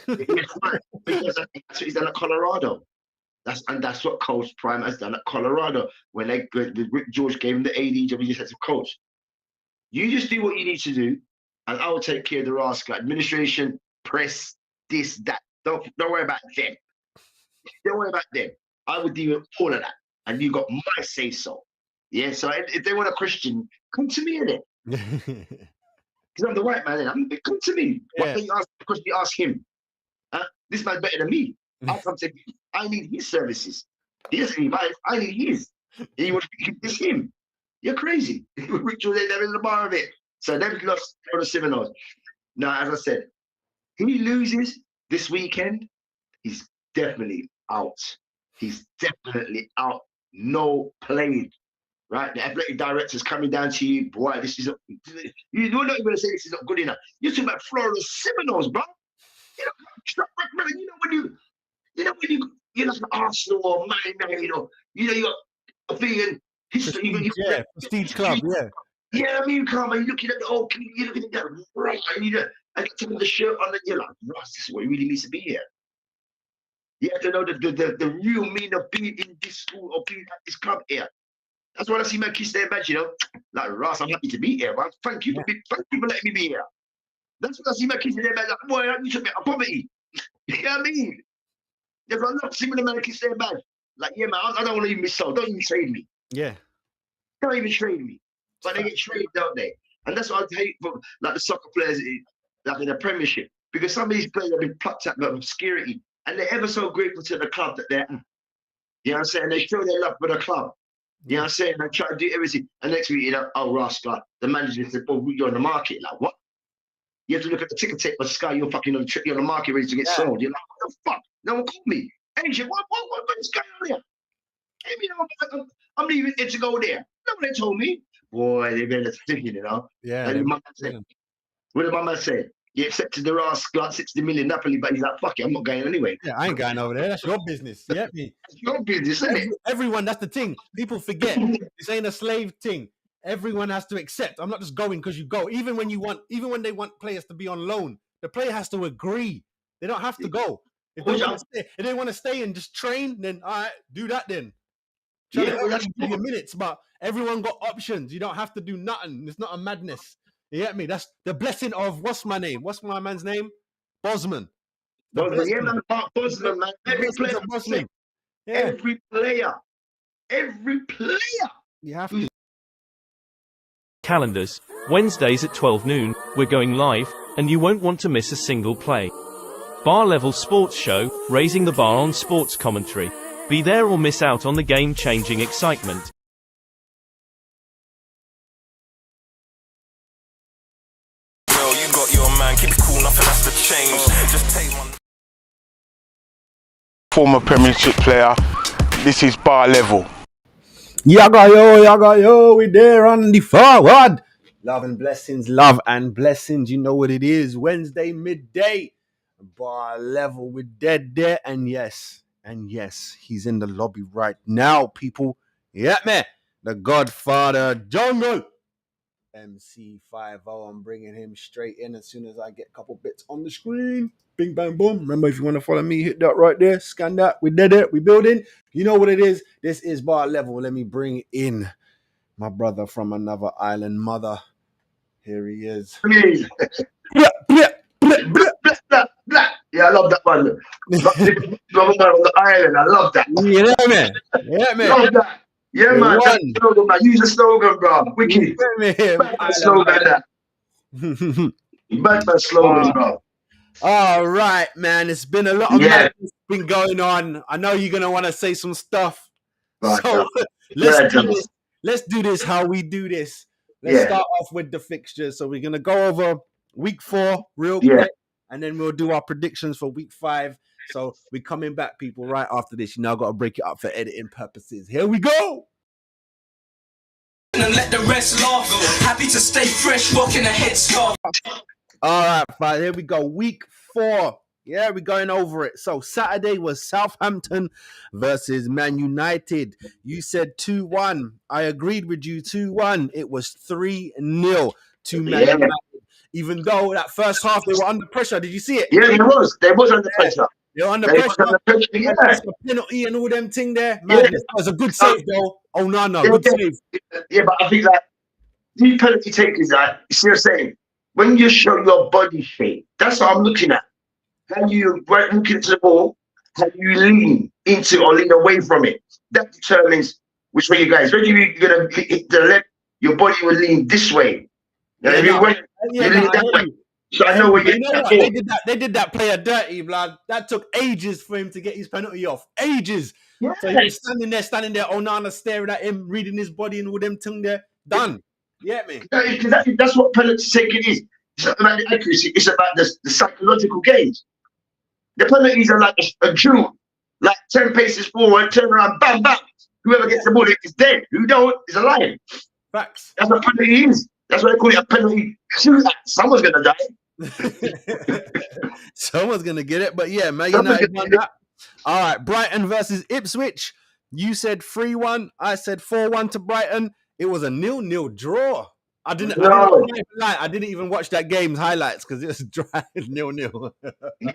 Yes, why? Because that's what he's done at Colorado. That's what Coach Prime has done at Colorado when Rick George gave him the AD job. He just had to coach. You just do what you need to do, and I will take care of the rascal. Administration, press, this, that. Don't worry about them. Don't worry about them. I would deal with all of that, and you got my say so. Yeah. So if they want a Christian, come to me in it. Because I'm the white man. Come to me. Yeah. Why don't you ask the question? You ask him. This man's better than me. I come to him. I need his services. He doesn't need mine. I need his. He would it's him. You're crazy. Rick George ain't never in the bar of it. So they've lost for the Seminoles. Now, as I said, if he loses this weekend, he's definitely out. He's definitely out. No playing. Right? The athletic director's coming down to you. Boy, this is you're not even going to say this is not good enough. You're talking about Florida Seminoles, bro. You know, you're like an Arsenal or Man United, or you got a thing and history. Prestige club, yeah. Yeah, I mean, you come and you're looking at the whole community, you're looking at that, right? And I get to put the shirt on, and you're like, Ross, this is what it really needs to be here. You have to know the real meaning of being in this school or being at this club here. That's why I see my kids there, badge, like Ross, I'm happy to be here, man. Thank you for letting me be here. That's what I see my kids there, badge. Like, boy, you took me out of poverty. You know what I mean? There's a lot of similar Americans there, badge. Like, yeah, man, I don't want to even be sold. Don't even trade me. Yeah. Don't even trade me. But they get traded, don't they? And that's what I hate for like the soccer players, like in the Premiership, because some of these players have been plucked out of obscurity, and they're ever so grateful to the club that they're. You know what I'm saying? They show their love for the club. You know what I'm saying? They try to do everything. And next week, oh, rascal, the manager said, "Oh, you're on the market." Like what? You have to look at the ticket tape of Sky. You're fucking on the market, ready to get sold. You're like, what the fuck? No one called me. Agent, what is going on here? I'm leaving it to go there. No one told me. Boy, they better thinking, Yeah. And what did my man say? He accepted the rascal 60 million Napoli, but he's like, fuck it, I'm not going anyway. Yeah, I ain't going over there. That's your business. You get me? It's your business, isn't it? Everyone, that's the thing. People forget. This ain't a slave thing. Everyone has to accept. I'm not just going because you go. Even when they want players to be on loan, the player has to agree. They don't have to go. If they want to stay and just train, then all right, do that then. Give you minutes, but everyone got options. You don't have to do nothing. It's not a madness. You get me? That's the blessing of what's my name? What's my man's name? Bosman. Bosman, man. Every player. Bosman. Yeah. Every player. You have to. Calendars. Wednesdays at 12 noon, we're going live, and you won't want to miss a single play. Bar Level Sports Show, raising the bar on sports commentary. Be there or miss out on the game-changing excitement. Yo, you got your man, keep it cool, nothing has to change. Just take one. Former Premiership player, this is Bar Level. Yaga yo, we there on the forward. Love and blessings, you know what it is. Wednesday midday, Bar Level, we're dead there, and yes, he's in the lobby right now, people. Yeah, man. The Godfather Jungle. MC50. I'm bringing him straight in as soon as I get a couple bits on the screen. Bing, bang, boom. Remember, if you want to follow me, hit that right there. Scan that. We did it. We building. You know what it is. This is Bar Level. Let me bring in my brother from another island mother. Here he is. Yeah, I love that one. On the island, I love that. Yeah, man. Love that. Yeah, man. Slogan, man. Use the slogan, bro. Wicked. Bad slogan, that. Bad slogan, bro. All right, man. It's been a lot of madness been going on. I know you're gonna want to say some stuff. Right, so let's do this how we do this. Let's start off with the fixtures. So we're gonna go over week 4 real quick. And then we'll do our predictions for week 5. So we're coming back, people, right after this. You now got to break it up for editing purposes. Here we go. And let the rest laugh. Happy to stay fresh, rocking a headscarf. All right, fine. Here we go. Week 4. Yeah, we're going over it. So Saturday was Southampton versus Man United. You said 2-1. I agreed with you, 2-1. It was 3-0 to Man United. even though that first half they were under pressure. Did you see it? Yeah, they was under pressure. They were under They was pressure. under pressure, yeah. Against the penalty and all them thing there. Madness. That was a good save though. Oh no, good save. Yeah, but I think that these penalty takers, you see what I'm saying? When you show your body shape, that's what I'm looking at. How you look into the ball, how you lean into or lean away from it. That determines which way you guys. Whether you're gonna hit the left, your body will lean this way. You lean that way. So I know where you're They did that player dirty, blood. That took ages for him to get his penalty off. Ages. Yes. So he was standing there, Onana staring at him, reading his body and all them thing there. Done. Yeah, man. That's what penalty taking is. It's not about the accuracy, it's about the psychological games. The penalties are like a drill, like 10 paces forward, turn around, bam, bam. Whoever gets the ball is dead. Who don't is alive. Facts. That's what penalty is. That's why they call it a penalty shootout. Someone's gonna die. Someone's gonna get it, but yeah, Man United won that. All right, Brighton versus Ipswich. You said 3-1. I said 4-1 to Brighton. It was a 0-0 draw. I didn't even watch that game's highlights because it was dry 0-0. Yeah.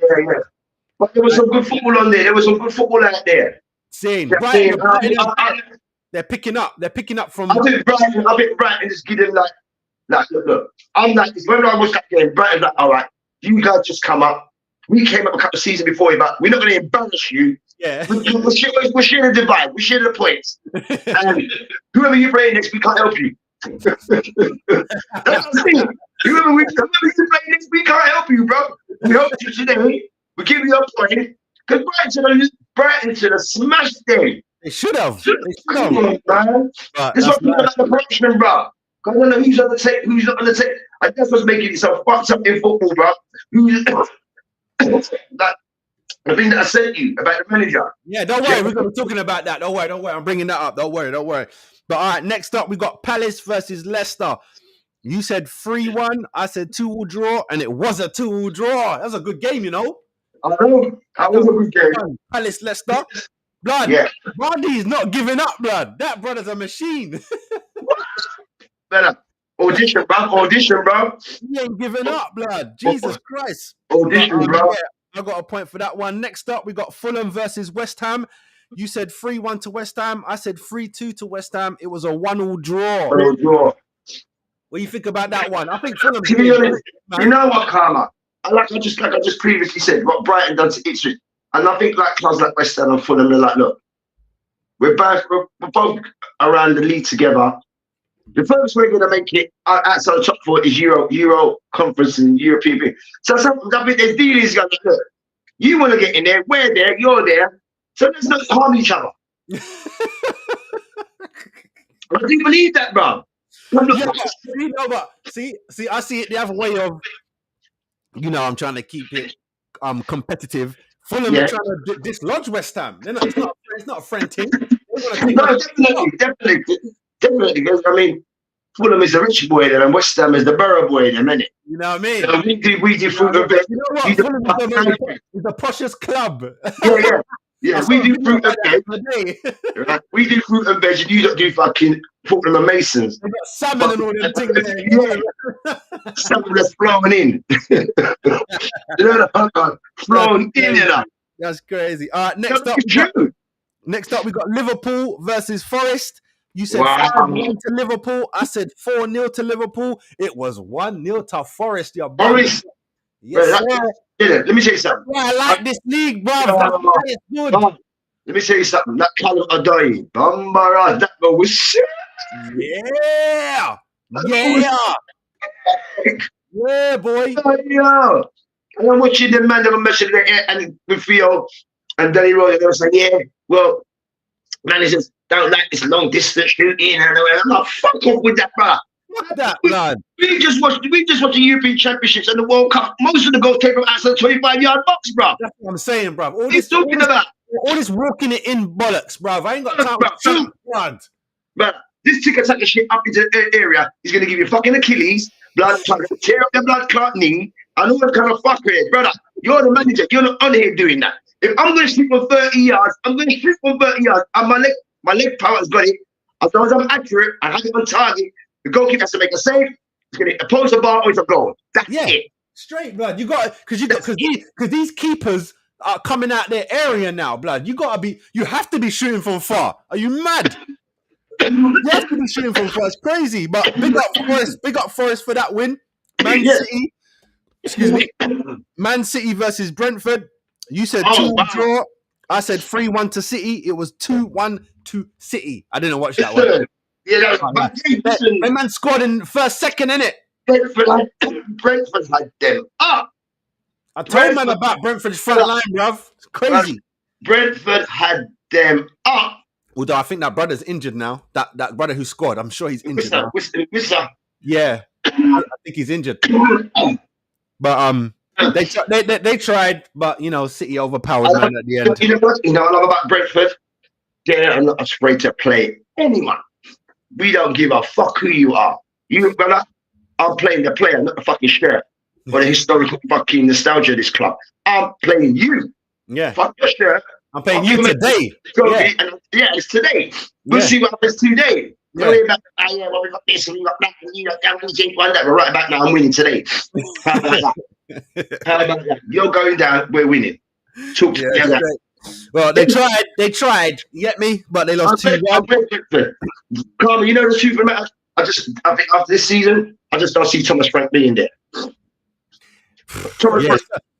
But there was some good football on there. There was some good football out there. Same. Brighton, they're picking up. They're picking up from. I think Brighton just give them look. I'm like this. When I watched that game, Brighton's like, all right, you guys just come up. We came up a couple of seasons before you, but we're not going to embarrass you. Yeah. We're sharing the divide. We're sharing the points. And whoever you play next, we can't help you. That's the thing. Whoever you play next, we can't help you, bro. We help you today. We give you a point. Because Brighton should have smashed them. They should have. Come on, man. This is what people about the production, bro. I don't know who's on the tape, who's not on the tape. And that's what's making it so fucked up in football, bro. Like the thing that I sent you about the manager. Yeah, don't worry. We're going to be talking about that. Don't worry. I'm bringing that up. Don't worry. But all right, next up, we got Palace versus Leicester. You said 3-1. I said 2-2 draw, and it was a 2-2 draw. That was a good game, you know. I know. That was a good game. Palace, Leicester. Blood. Yeah. Vardy's not giving up, blood. That brother's a machine. Better. Audition, bro. He ain't giving up, blood. Jesus Christ. Audition, bro. I got a point for that one. Next up, we got Fulham versus West Ham. You said 3-1 to West Ham. I said 3-2 to West Ham. It was a 1-1 draw. What do you think about that one? I think Fulham. To be honest, you know what, Karma? Like I just previously said, what Brighton done to Ipswich, and I think like clubs like West Ham and Fulham, they're like, look, we're both around the league together. The first we're going to make it outside the top four is Euro Conference and European. So I think there's dealings going to look. You want to get in there, we're there, you're there. So let's not harm each other. I do believe that, bro. But see, I see it the other way of, I'm trying to keep it competitive. Fulham are trying to dislodge West Ham. It's not a friend team. No, definitely. Because, I mean, Fulham is the rich boy then, and West Ham is the borough boy then, isn't it? You know what I mean? So we do fruit and veg. You know what? Fulham is the poshest club. Yeah, we do fruit and veg. Right? We do fruit and veg, and you don't do fucking Fulham and Masons. They got salmon and all them things there. Salmon that's flowing in. You know what? Flowing in, you know. That's crazy. All right, next up, we got Liverpool versus Forest. You said 5-1 to Liverpool. I said 4-0 to Liverpool. It was 1-0 to Forest, your boy. Forest. Yes, let me tell you something. Yeah, I like this league, bro. It's good. Let me tell you something. That Callum Adai, Bambara, that go with shit. Yeah, boy. Yeah. And I'm watching the man that was messing there and with Theo and Danny Roy. They were saying, yeah, well, managers don't like this long distance shooting. And I'm like, fuck off with that, bro. What's that, blood? We just watched the European Championships and the World Cup. Most of the goals came from outside the 25-yard box, bro. That's what I'm saying, bro. All this walking it in bollocks, bro. I ain't got time for blood. But this ticker taking shit up into the area is going to give you fucking Achilles, blood, tear up the blood clot knee, and all that kind of fuckery, brother. You're the manager. You're not on here doing that. If I'm going to shoot from 30 yards, I'm going to shoot from 30 yards, and my leg power has got it. As long as I'm accurate and have it on target, the goalkeeper has to make a save. Opposing bar always a goal. That's Yeah. it. Straight, blood. You got because these keepers are coming out their area now, blood. You have to be shooting from far. Are you mad? You have to be shooting from far. It's crazy. But big up Forest for that win. Man City. Excuse me. Man City versus Brentford. You said 2-1 draw. I said 3-1 to City. It was 2-1 to City. I didn't watch that one. Yeah, that was that man scored in first second, innit? Brentford had them up. I told man about Brentford's front line, bruv. It's crazy. Brentford had them up. Although I think that brother's injured now. That brother who scored, I'm sure he's injured now. Yeah, I think he's injured. But they tried, but you know, City overpowered man at the end. You know what? You know what I love about Brentford? They're not afraid to play anyone. We don't give a fuck who you are. You brother, I'm playing the player, not the fucking shirt. Or the historical fucking nostalgia of this club. I'm playing you. Yeah. Fuck your shirt. I'm playing you today. It's today. We'll see what happens today. Yeah. We got this, we got that, and you got that, we're right back now. I'm winning today. How about that? You're going down, we're winning. Well, they tried, you get me? But they lost 2-1. Carmen, you know the truth of the matter? I think after this season, I just don't see Thomas Frank being there.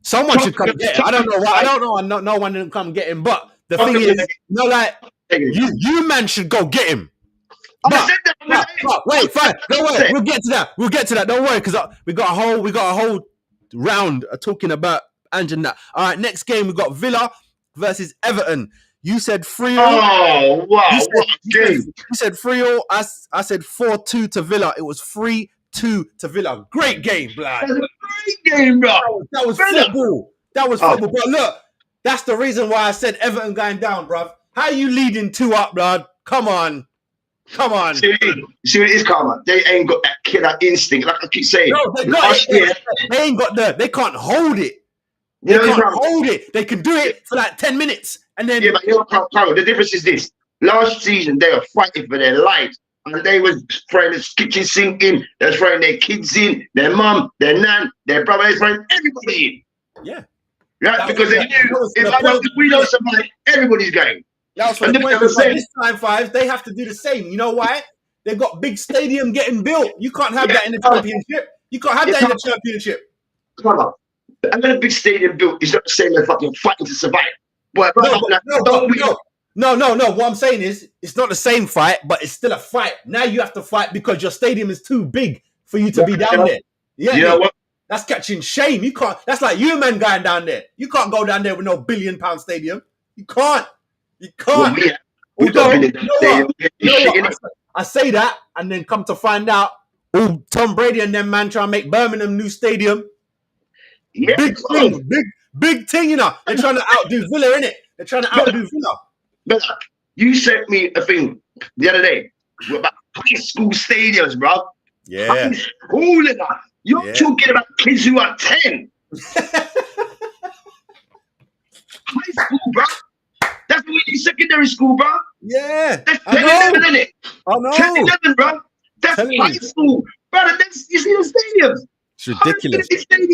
Someone should come get him. I don't know why. I don't know. No one didn't come get him. But the thing is, you man should go get him. Wait, fine. Don't worry. We'll get to that. Don't worry, because we got a whole round talking about Ange and that. All right, next game we got Villa versus Everton. You said 3-0. Oh wow! You said 3-0. I said 4-2 to Villa. It was 3-2 to Villa. Great game, blood. That was a great game, bro. That was football. That was football. But look, that's the reason why I said Everton going down, bruv. How you leading 2 up, blood? Come on. See what it is, Karma? They ain't got that killer instinct. Like I keep saying. No, they ain't got they can't hold it. They can't hold it. They can do it for like 10 minutes. And then but you know, Karma, the difference is this. Last season, they were fighting for their lives. And they was throwing the kitchen sink in. They were throwing their kids in, their mum, their nan, their brother. They were throwing everybody in. Yeah. Right? Because they knew if we don't survive, everybody's going. That was for the point. This time, Fives, they have to do the same. You know why? They've got big stadium getting built. You can't have that in the championship. You can't have that in the championship. Come on. And then a big stadium built is not the same as fucking fighting to survive. But No. What I'm saying is, it's not the same fight, but it's still a fight. Now you have to fight because your stadium is too big for you to be down there. Yeah, you know what? That's catching shame. You can't. That's like you man going down there. You can't go down there with no £1 billion stadium. You can't. You can't. I say that, and then come to find out, Tom Brady and them man trying to make Birmingham new stadium. Yeah, big thing, you know. They're trying to outdo Villa, innit? They're trying to outdo Villa. But you sent me a thing the other day about high school stadiums, bro. Yeah. High school, you're talking about kids who are 10. High school, bro. That's when you secondary school, bro. Yeah. That's 10-11, isn't it? I know. 10-11, bro. That's high school. Brother, you see the stadiums? It's ridiculous.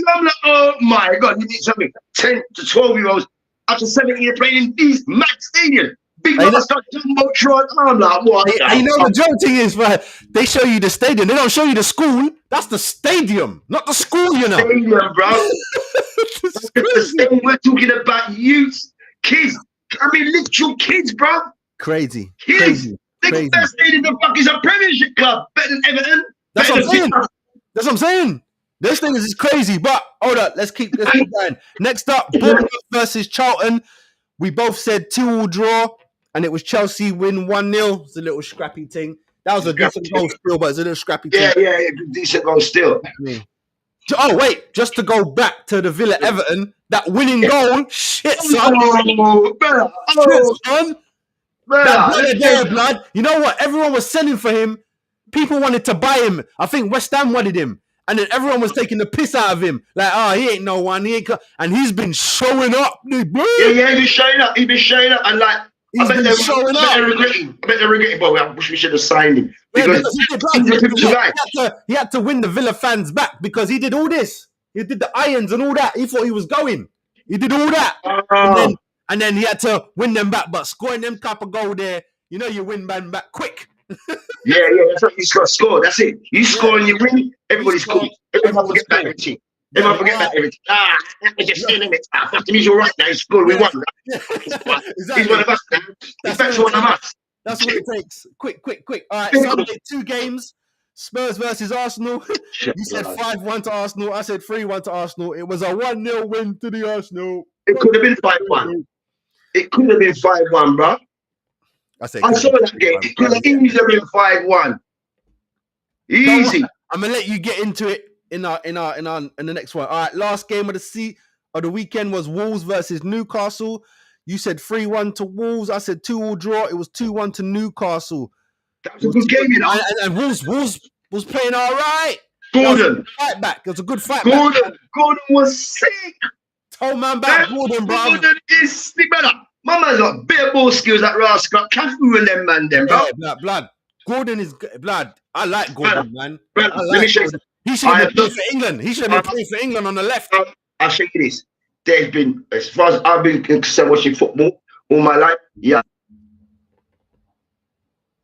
I'm like, oh my God, you need something. 10 to 12-year-olds up to 17 are playing in these max stadiums. Big Jumbotron. I'm like, what? You know the joke thing is, they show you the stadium. They don't show you the school. That's the stadium, not the school, you know. Stadium, bro. We're talking about youth, kids. I mean, literal kids, bro. Crazy. Kids. They got best stadium the fuck is a Premiership club. Better than Everton. That's what I'm saying. This thing is crazy. But hold up, let's keep going. Next up, Bournemouth versus Charlton. We both said 2-2 draw, and it was Chelsea win 1-0. It's a little scrappy thing. That was a decent goal still, but it's a little scrappy thing. Yeah, decent goal still. Oh, wait, just to go back to the Villa Everton, that winning goal, shit, son. Blood. You know what? Everyone was selling for him. People wanted to buy him. I think West Ham wanted him. And then everyone was taking the piss out of him. Like, he ain't no one. And he's been showing up. Yeah, he's been showing up. And like, He's been showing up. I bet they're regretting, but I wish we should have signed him. Yeah, Because he's a pivotal guy. he had to win the Villa fans back because he did all this. He did the irons and all that. He thought he was going. He did all that. And then he had to win them back. But scoring them type of goal there, you know you win man back quick. Yeah, that's what you got to score. That's it. You score and you win, everybody's cool. Everyone forget about everything. Everyone forget about everything. Just in it. Fuck him, he's all right now. He's good. We won. Exactly. He's one of us now. He's back to one of us. That's what it takes. Quick. All right, Sunday, 2 games. Spurs versus Arsenal. You said 5-1 to Arsenal. I said 3-1 to Arsenal. It was a 1-0 win to the Arsenal. It could have been 5-1. It could have been 5-1, bro. I saw that game. It could have easily been 5-1. Easy. I'm gonna let you get into it in the next one. All right, last game of the weekend was Wolves versus Newcastle. You said 3-1 to Wolves. I said 2-2 draw. It was 2-1 to Newcastle. That was a good game, you know. And Wolves was playing all right. Gordon. Fight back. It was a good fight back. Gordon was sick. Toe man back, Gordon, bro. Gordon is sick, brother. My man's got bare ball skills like Rascal. Cafu and them, man, them, bro. Yeah, blood. Gordon is blood. I like Gordon, man. Brother, let me show you. He should have been playing for England. He should have been playing for England on the left. I'll show you this. There's been, as far as I've been concerned watching football all my life, yeah.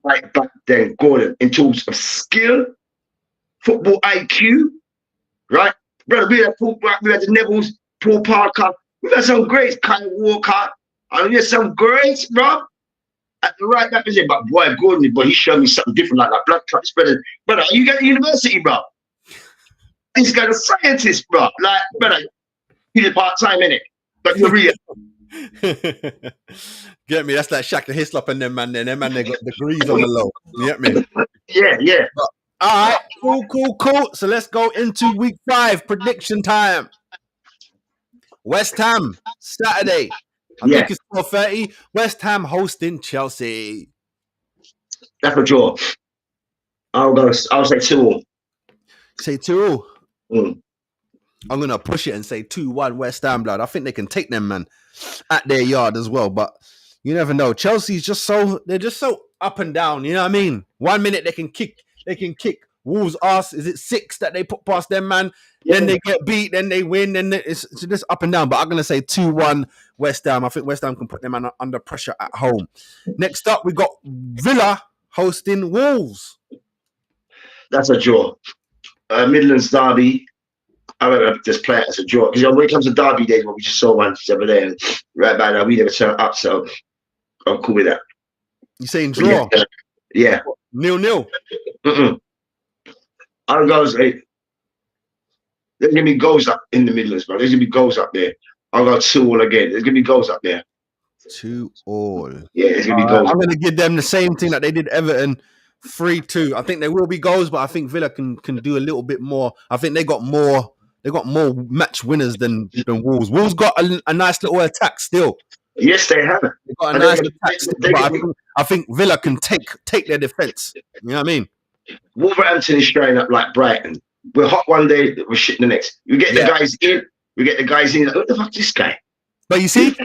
Right back then, Gordon, in terms of skill, football IQ, right? Brother, we had the Neville's, Paul Parker, we've had some greats, Kyle Walker, and we had some greats, bro. At the right back position, but boy, Gordon, he showed me something different like that. Blood clot spreader. Brother, you got the university, bro. This guy's a scientist, bro. Like, brother, he's a part-time, innit? But you're real. Get me? That's like Shaq the Hislop and them man. They got degrees on the low. You get me? Yeah. All right, cool. So let's go into week 5 prediction time. West Ham Saturday. I think it's 4:30. West Ham hosting Chelsea. That's a draw. I'll say 2-2. Say 2-2. I'm gonna push it and say 2-1 West Ham, blood. I think they can take them, man, at their yard as well. But you never know. Chelsea's they're just so up and down. You know what I mean? 1 minute they can kick Wolves' ass. Is it 6 that they put past them, man? Yeah. Then they get beat, then they win, then it's just up and down. But I'm gonna say 2-1 West Ham. I think West Ham can put them under pressure at home. Next up, we got Villa hosting Wolves. That's a draw. Midlands derby. I would just play it as a draw because when it comes to derby days, we just saw one over there, and right by now we never turn up, so I'm cool with that. You saying draw? Yeah. 0-0. I'll go say there's gonna be goals up in the Midlands, bro. There's gonna be goals up there. I'll go 2-2 again. There's gonna be goals up there. 2-2. Yeah, there's gonna be goals. I'm gonna give them the same thing that they did Everton. 3-2. I think there will be goals, but I think Villa can do a little bit more. I think they got more match winners than Wolves. Wolves got a nice little attack still. Yes, they have. They got a nice attack, but I think Villa can take their defense. You know what I mean? Wolverhampton is straining up like Brighton. We're hot one day, we're shit the next. We get the guys in. Like, what the fuck is this guy? But you see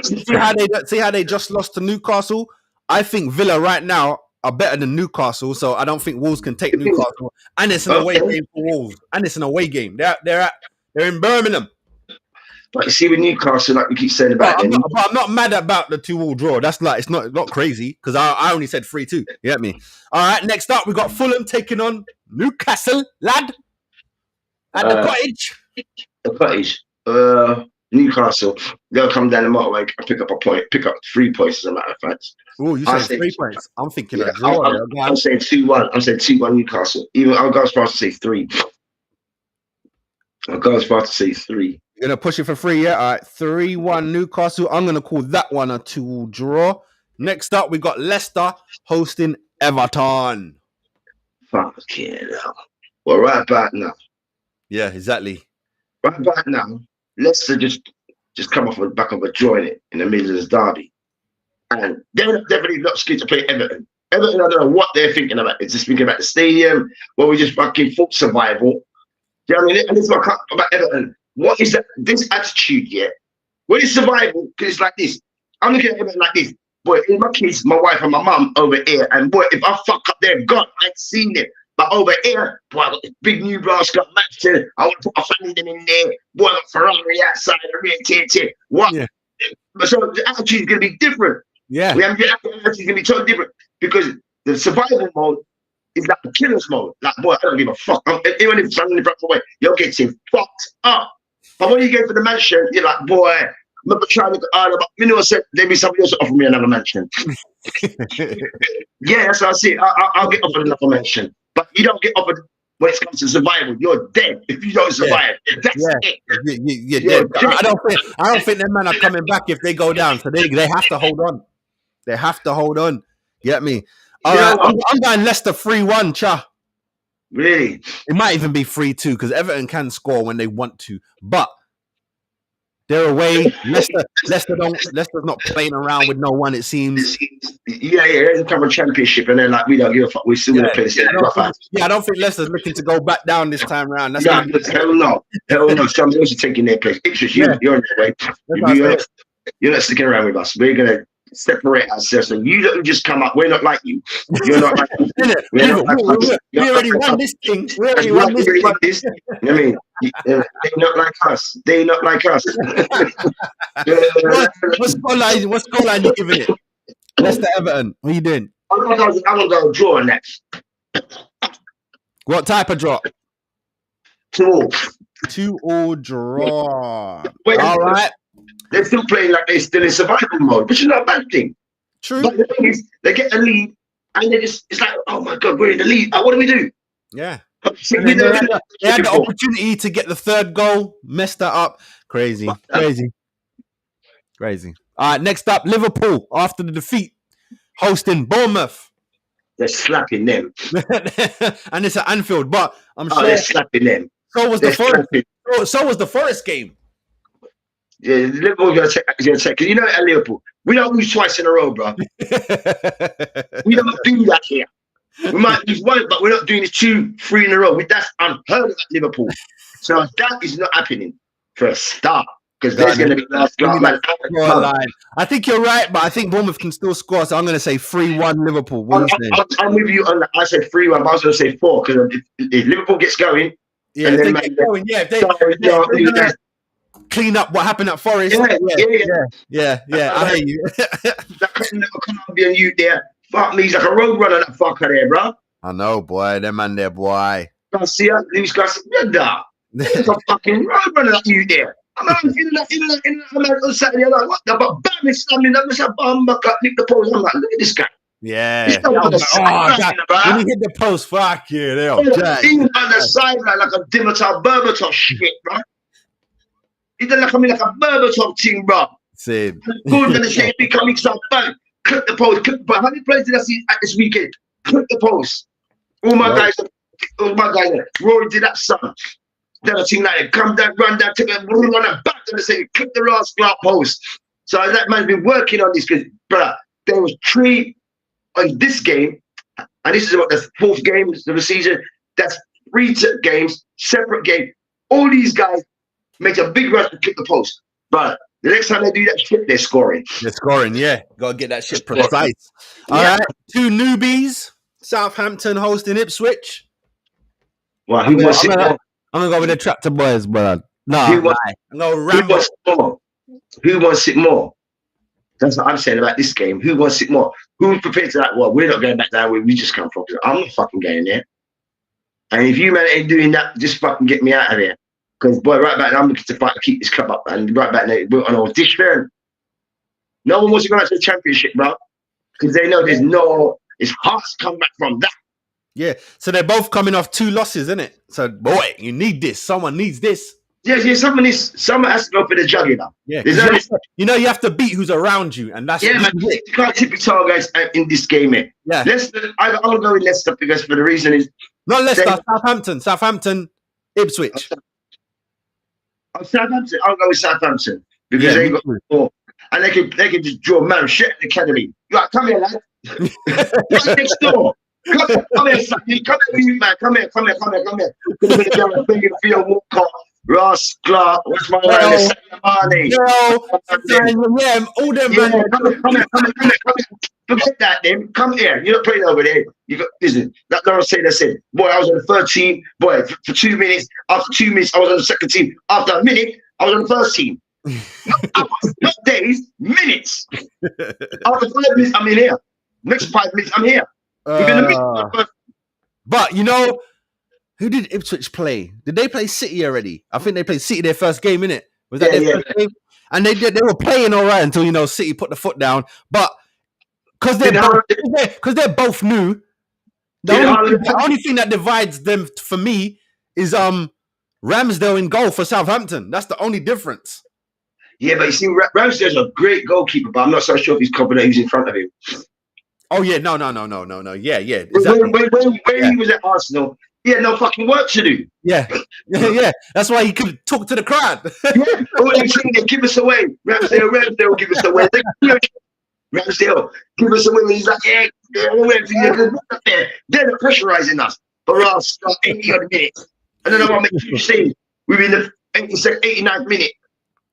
how they just lost to Newcastle. I think Villa right now are better than Newcastle, so I don't think Wolves can take Newcastle. And it's an away game for Wolves. And it's an away game. They're in Birmingham. But you see with Newcastle, like we keep saying about I'm not mad about the 2-2 draw. That's like it's not crazy because I only said 3-2. You get me? All right, next up we got Fulham taking on Newcastle, lad. At the Cottage. The Cottage. Newcastle. They'll come down the motorway and pick up 3 points as a matter of fact. Oh, you said 3 points. I'm thinking a draw. I'm saying 2-1. I'm saying 2-1 Newcastle. I'll go as far as to say 3. I'll go as far as to say 3. You're gonna push it for 3, yeah? All right, 3-1 Newcastle. I'm gonna call that one a 2 draw. Next up, we got Leicester hosting Everton. Fucking hell. Well, right about now. Yeah, exactly. Right about now, Leicester just come off the back of a draw in the Midlands derby. And they're definitely not scared to play Everton. Everton, I don't know what they're thinking about. Is just thinking about the stadium, where we just fucking fought survival. Do you know what I mean? And this is what I can't about Everton. What is that? This attitude, yeah? What is survival? Because it's like this. I'm looking at Everton like this. boy, my kids, my wife and my mum over here, and boy, if I fuck up there, God, I ain't seen it. But over here, boy, I got this big new brass got matched. I want to put my family them in there. Boy, I got Ferrari outside, the rear tier. What? Yeah. So the attitude is going to be different. Yeah. The attitude is going to be totally different because the survival mode is like the killer's mode. Like, boy, I don't give a fuck. Even if something from away, you're getting fucked up. But when you go for the mansion, you're like, boy, I'm not trying to look harder, but you know what? There be somebody else offer me another mansion. Yeah, that's what I see. I'll get offered another mansion. But you don't get offered when it comes to survival. You're dead if you don't survive. That's it. Yeah. I don't think them men are coming back if they go down. So they have to hold on. They have to hold on. Get me? All right, I'm going Leicester 3-1, cha. Really? It might even be 3-2 because Everton can score when they want to, but they're away. Leicner's not playing around with no one. It seems. Yeah. There's a couple of championship, and then like we don't give a fuck. We're still gonna play the I don't think Leicester's looking to go back down this time around. That's hell no. Somebody else is taking their place. Ipswich, you're on your way. You're not sticking around with us. We're gonna separate ourselves. So you don't just come up. We're not like you. You're not like us. We already won this thing. We already won this. I mean, they're not like us. They're not like us. What scoreline you giving it? Leicester Everton. What are you doing? I'm gonna go draw next. What type of draw? 2-2. 2-2 draw. Wait, all right. They're still playing like they're still in survival mode, which is not a bad thing. True. But the thing is, they get a lead, and it's like, oh my God, we're in the lead. What do we do? Yeah. So they had the opportunity to get the third goal, messed that up. Crazy. All right, next up, Liverpool, after the defeat, hosting Bournemouth. They're slapping them. And it's at Anfield, but I'm sure they're slapping them. So was the Forest game. Yeah, Liverpool gonna check. Because you know at Liverpool, we don't lose twice in a row, bro. We don't do that here. We might lose one, but we're not doing it 2-3 in a row. That's unheard of at Liverpool. So that is not happening for a start. Because there's going to be last man. I think you're right, but I think Bournemouth can still score. So I'm going to say 3-1 Liverpool. I'm with you on that. I said 3-1, but I was going to say 4 because if Liverpool gets going, if they get going, clean up what happened at Forest. Yeah. I hear you. That little Colombian youth there, fuck me, he's like a road runner. That fucker there, bro. I know, boy. That man there, boy. Garcia, Luis Garcia, he's a fucking road runner. That you there. I'm on Saturday night. What the? But bam, it's slamming. I'm just a bum, nick the post. I'm like, look at this guy. Yeah. When he hit the post, fuck you. He on the sideline like a Dimitar Berbatov shit, bro. He done like a Berbatov thing, bro. Same. Good, and the same becoming some fun. Clip the post. But how many players did I see at this weekend? Clip the post. All my guys. Rory did that son. Then a thing like that. Come down, run down, take a run and back to the same. Clip the last glass post. So that man's been working on this because, brother, there was 3 on this game, and this is about the 4th game of the season. That's 3 games, separate game. All these guys make a big run to clip the post. But the next time they do that shit, they're scoring. They're scoring, yeah. Got to get that shit precise. All right, 2 newbies. Southampton hosting Ipswich. Well, who wants it more? I'm going to go with the Tractor Boys, brother. No, I'm going to Rambo. Who wants it more? That's what I'm saying about this game. Who wants it more? Who's prepared to like, well, we're not going back down where we just come from. I'm not fucking going there. And if you man ain't doing that, just fucking get me out of there. Because, boy, right back now, I'm looking to fight to keep this club up. And right back now, we're on audition. No one wants to go out to the championship, bro. Because they know it's hard to come back from that. Yeah. So they're both coming off 2 losses, isn't it? So, boy, you need this. Someone needs this. Yeah, someone has to go for the jugular. Yeah. You have to beat who's around you. And that's man. You can't tip your toe, guys, in this game, mate. Yeah. Leicester, I'm going to go with Leicester because for the reason is... Not Leicester, Southampton, Ipswich. Southampton. I'll go with Southampton because they got 4, and they can just draw man shit at the academy. You're like, come here, lad. Right next door. Come here, son. Come here, man. Come here. Bring it for your walk off. Ross Clark, what's my Yo, man? Salamani. yeah, all them Yeah, man. come here. Forget that, then. Come here. You're not playing over there. You got listen. That Lawrence Taylor said, boy, I was on the third team. Boy, for 2 minutes. After 2 minutes, I was on the second team. After a minute, I was on the first team. Not hours, not days, minutes. After 5 minutes, I'm in here. Next 5 minutes, I'm here. Within a minute. But you know, who did Ipswich play? Did they play City already? I think they played City their first game, innit? Was that their first game? And they were playing all right until, you know, City put the foot down. But because they're both new, the only thing that divides them for me is Ramsdale in goal for Southampton. That's the only difference. Yeah, but you see, Ramsdale's a great goalkeeper, but I'm not so sure if he's confident who's in front of him. Oh yeah, no. Yeah, exactly. When he was at Arsenal, he had no fucking work to do. Yeah. That's why he could talk to the crowd. All they saying, they give us away. Ramsdale, give us away. Ramsdale, give us away. He's like, yeah, they're pressurizing us. But Ross, 80 odd minutes. And then I want to make you say, we're in the 89th minute.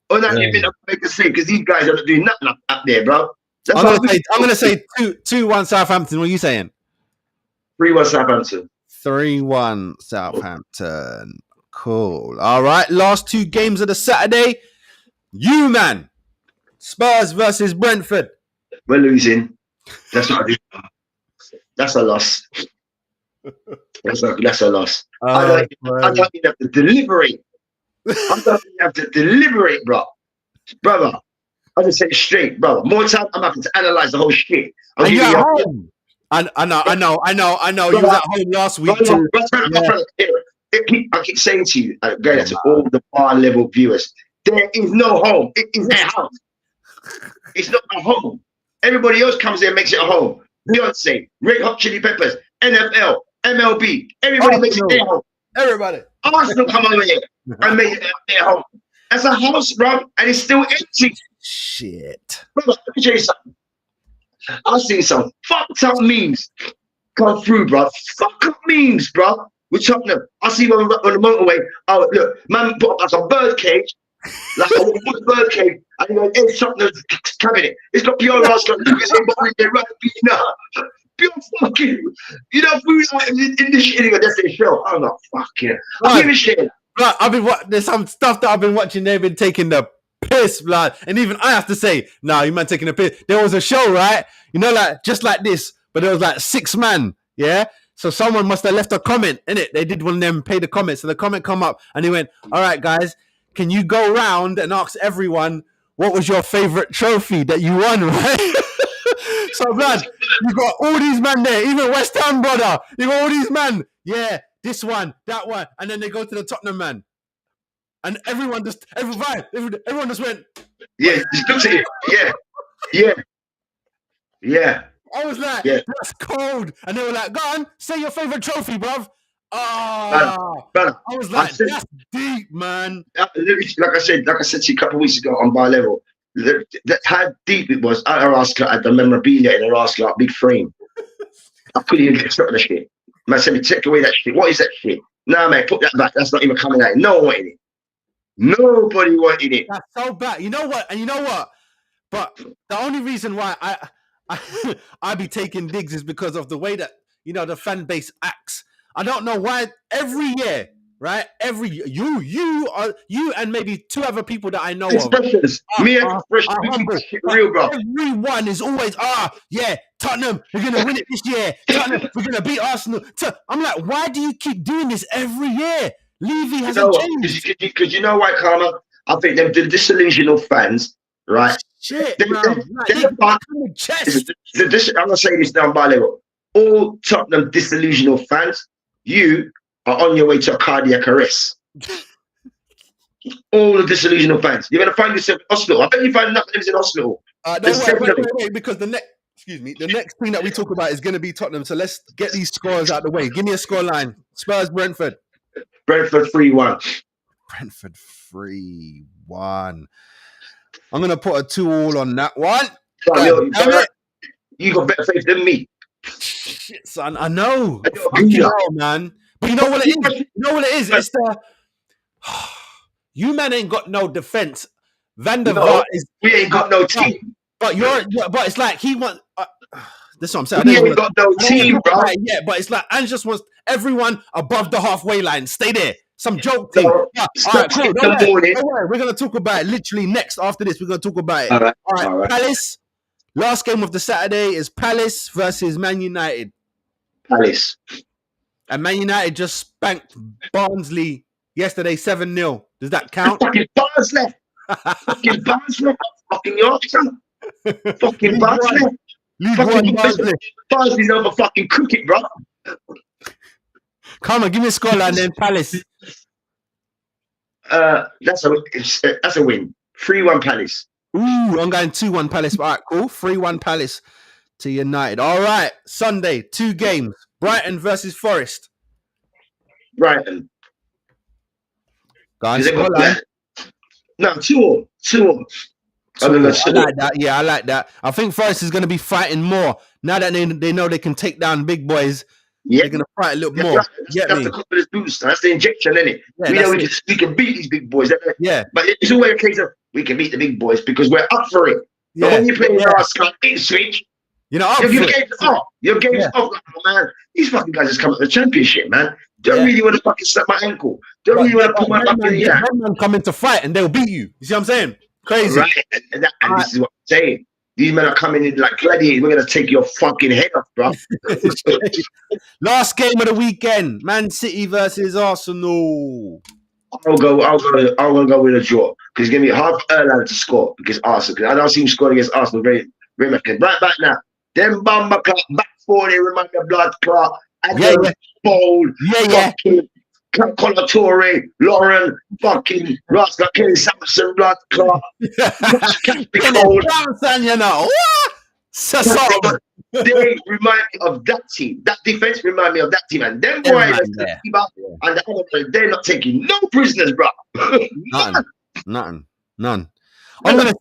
Or 90th minute, make a save because these guys are not doing nothing up there, bro. I'm gonna say 2-1 Southampton. What are you saying? 3-1 Southampton. 3-1 Southampton. Cool. All right. Last 2 games of the Saturday. You man. Spurs versus Brentford. We're losing. That's what I do. That's a loss. That's a loss. I don't even have to deliberate. Bro. Brother. I just say it straight, brother. More time, I'm having to analyze the whole shit. I know. You was at home last week too. I keep saying to you, going to all the bar level viewers, there is no home. It is their house. It's not a home. Everybody else comes there and makes it a home. Beyonce, Red Hot Chili Peppers, NFL, MLB. Everybody makes it their home. Everybody. Arsenal come over here and make it their home. That's a house, bro, and it's still empty. Shit. Brother, let me tell you something. I've seen some fucked up memes come through, bro. Fuck up memes, bro. We're talking them. I see one on the motorway. Oh, look, man put up a bird cage, like a wood bird cage, and you know, in Tottenham's cabinet. It's got pure ass got pure fucking, you know, food in this shit. That's their show. I'm not fucking. I give a shit. Right, there's some stuff that I've been watching. They've been taking the piss, blood, and even I have to say, nah, you man taking a piss. There was a show, right? You know, like just like this, but there was like 6 man, yeah. So someone must have left a comment in it. They did one of them pay the comments, so the comment come up, and he went, "All right, guys, can you go round and ask everyone what was your favorite trophy that you won?" Right? So, blood, you got all these men there, even West Ham, brother. You got all these men, yeah. This one, that one, and then they go to the Tottenham man, and everyone just went. Yeah, yeah. I was like, that's cold, and they were like, "Go on, say your favorite trophy, bruv." Brother, I was like, that's deep, man. Like I said to you a couple of weeks ago on Bar Level, how deep it was. At our Oscar, at the memorabilia in our Oscar, big frame. I couldn't even get started on the shit. Man said, take away that shit. What is that shit? Nah, man, put that back. That's not even coming out. No one wanted it. Nobody wanted it. That's so bad. You know what? And you know what? But the only reason why I be taking digs is because of the way that, you know, the fan base acts. I don't know why every year, right? Every you and maybe 2 other people that I know Expressions. of. Me and Expressions. Real, bro. Everyone is always, yeah, Tottenham, we're going to win it this year. Tottenham, we're going to beat Arsenal. I'm like, why do you keep doing this every year? Levy hasn't changed. Because you know why, Karma? I think them the disillusional fans, right? Shit, I'm going to say this now by level. All Tottenham disillusional fans, you are on your way to a cardiac arrest. All the disillusional fans. You're going to find yourself in hospital. I bet you find nothing in hospital. Wait, because the next thing that we talk about is going to be Tottenham. So let's get these scores out of the way. Give me a score line. Spurs, Brentford. Brentford 3-1. Brentford 3-1. I'm going to put a 2-2 on that one. You got better faith than me. Shit, son. I know. Man. But you know what it is? It's the... You man ain't got no defense. Van der No, Vaart is. we ain't got no team. But but it's like he wants. This is what I'm saying. We ain't got no team, bro. Yeah, but it's like Ange just wants everyone above the halfway line. Stay there. Some joke thing. So, Yeah. All stop right, cool. in Don't the worry. morning. Don't worry. We're gonna talk about it literally next. After this, we're gonna talk about it. All right. All right. Palace. Last game of the Saturday is Palace versus Man United. Palace. And Man United just spanked Barnsley yesterday 7-0. Does that count? Fucking bars left. Fucking bars left. Fucking Yorkshire. Fucking bars left. League Fucking One Barnsley. Barnsley's over fucking cricket, bro. Come on, give me a scoreline then, Palace. That's a win. 3-1 Palace. Ooh, I'm going 2-1 Palace. All right, cool. 3-1 Palace to United. All right, Sunday, 2 games. Brighton versus Forest. Brighton. Guys, No, 2-2. 2-2. I like that. Yeah, I like that. I think Forest is going to be fighting more now that they know they can take down big boys. Yeah. They're going to fight a little more. Right. That's the confidence boost. That's the injection, isn't it? Yeah, we know we can beat these big boys. Yeah. But it's always a case of we can beat the big boys because we're up for it. Yeah. But when you play Arsenal in Switch, you know, your game's off. Your game's off. Like, oh, man, these fucking guys just come at the championship, man. Don't really want to fucking snap my ankle. Don't really want to put my fucking man come in to fight and they'll beat you. You see what I'm saying? Crazy. Right. And this is what I'm saying. These men are coming in like gladiators. We're going to take your fucking head off, bro. Last game of the weekend. Man City versus Arsenal. I'm gonna go with a draw because it's gonna be half Erland to score because Arsenal. Because I don't see him scoring against Arsenal very much. Right back now, them bomber clock back 4 they remind me of blood clot. Bold. Colatorre, Lauren, fucking Rascal, Kenny Sampson, blood clot. You know. They remind me of that team. That defense remind me of that team. And them boys and the other, they're not taking no prisoners, bro. None. I'm gonna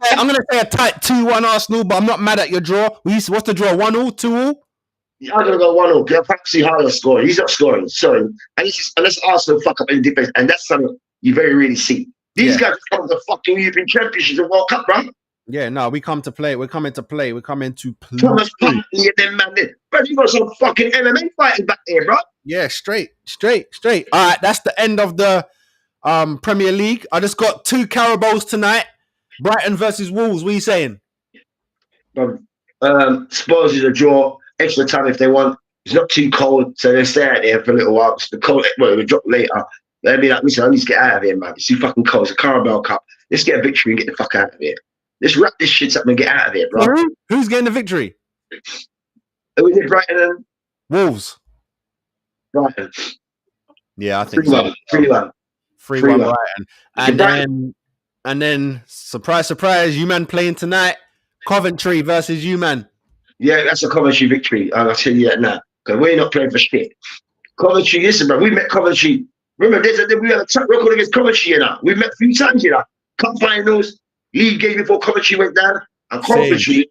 say a tight 2-1 Arsenal, but I'm not mad at your draw. What's the draw? 1-1, 2-1? I'm gonna go 1-0. I can't see how you're scoring. He's not scoring. Sorry. Unless Arsenal fuck up in defense, and that's something you very rarely see. These guys come to the fucking European Championships and World Cup, bro. Yeah, no, we come to play. We're coming to play. We're coming to play. Thomas Partey, them man. Bro, you got some fucking MMA fighting back there, bro. Yeah, straight. All right, that's the end of the Premier League. I just got 2 Carabaos tonight. Brighton versus Wolves. What are you saying? Spurs is a draw. Extra time if they want. It's not too cold, so they stay out there for a little while. The cold, well, it will drop later. They'll be like, listen, I need to get out of here, man. It's too fucking cold. It's a Carabao Cup. Let's get a victory and get the fuck out of here. Let's wrap this shit up and get out of here, bro. Who's getting the victory? Who is it, Brighton and Wolves. Brighton. Yeah, I think 3-1. 3-1 Brighton. And then surprise, you man playing tonight. Coventry versus you man. Yeah, that's a Coventry victory. I'll tell you that now. Because we're not playing for shit. Coventry, listen, bro. We met Coventry. Remember, we had a track record against Coventry, you know. We met a few times, you know. Cup finals, league game before Coventry went down. And Coventry,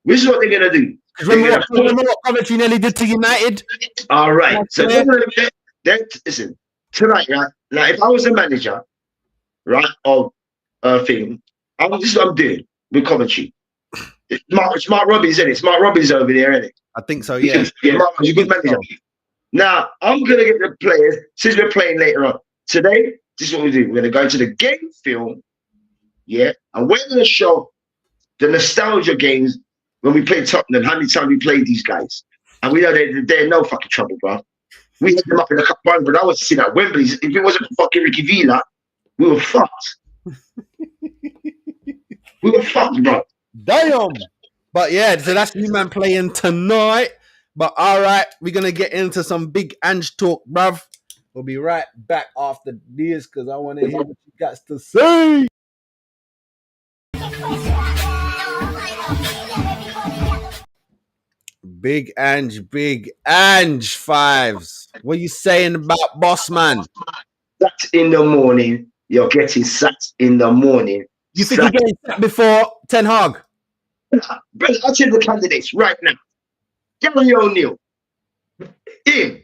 this is what they're going to do. Remember what Coventry nearly did to United? All right. So, listen, tonight, right? Now, if I was a manager, right, of a thing, this is what I'm doing with Coventry. It's Mark Robbins, isn't it? It's Mark Robbins over there, isn't it? I think so, yeah. Mark is a good manager. Now, I'm going to get the players, since we're playing later on. Today, this is what we do. We're going to go into the game film, yeah, and we're going to show the nostalgia games when we played Tottenham, how many times we played these guys. And we know they're in no fucking trouble, bro. We hit them up in the cup one, but I was sitting at Wembley's. If it wasn't for fucking Ricky Villa, we were fucked. We were fucked, bro. Damn. But yeah, so that's you man playing tonight. But all right, we're going to get into some big Ange talk, bruv. We'll be right back after this because I want to hear what you got to say. Big Ange fives. What are you saying about boss man? Sat in the morning. You're getting sat in the morning. You think you're getting sat before Ten Hag? Brother, I'll tell you the candidates right now. Gary O'Neill, him,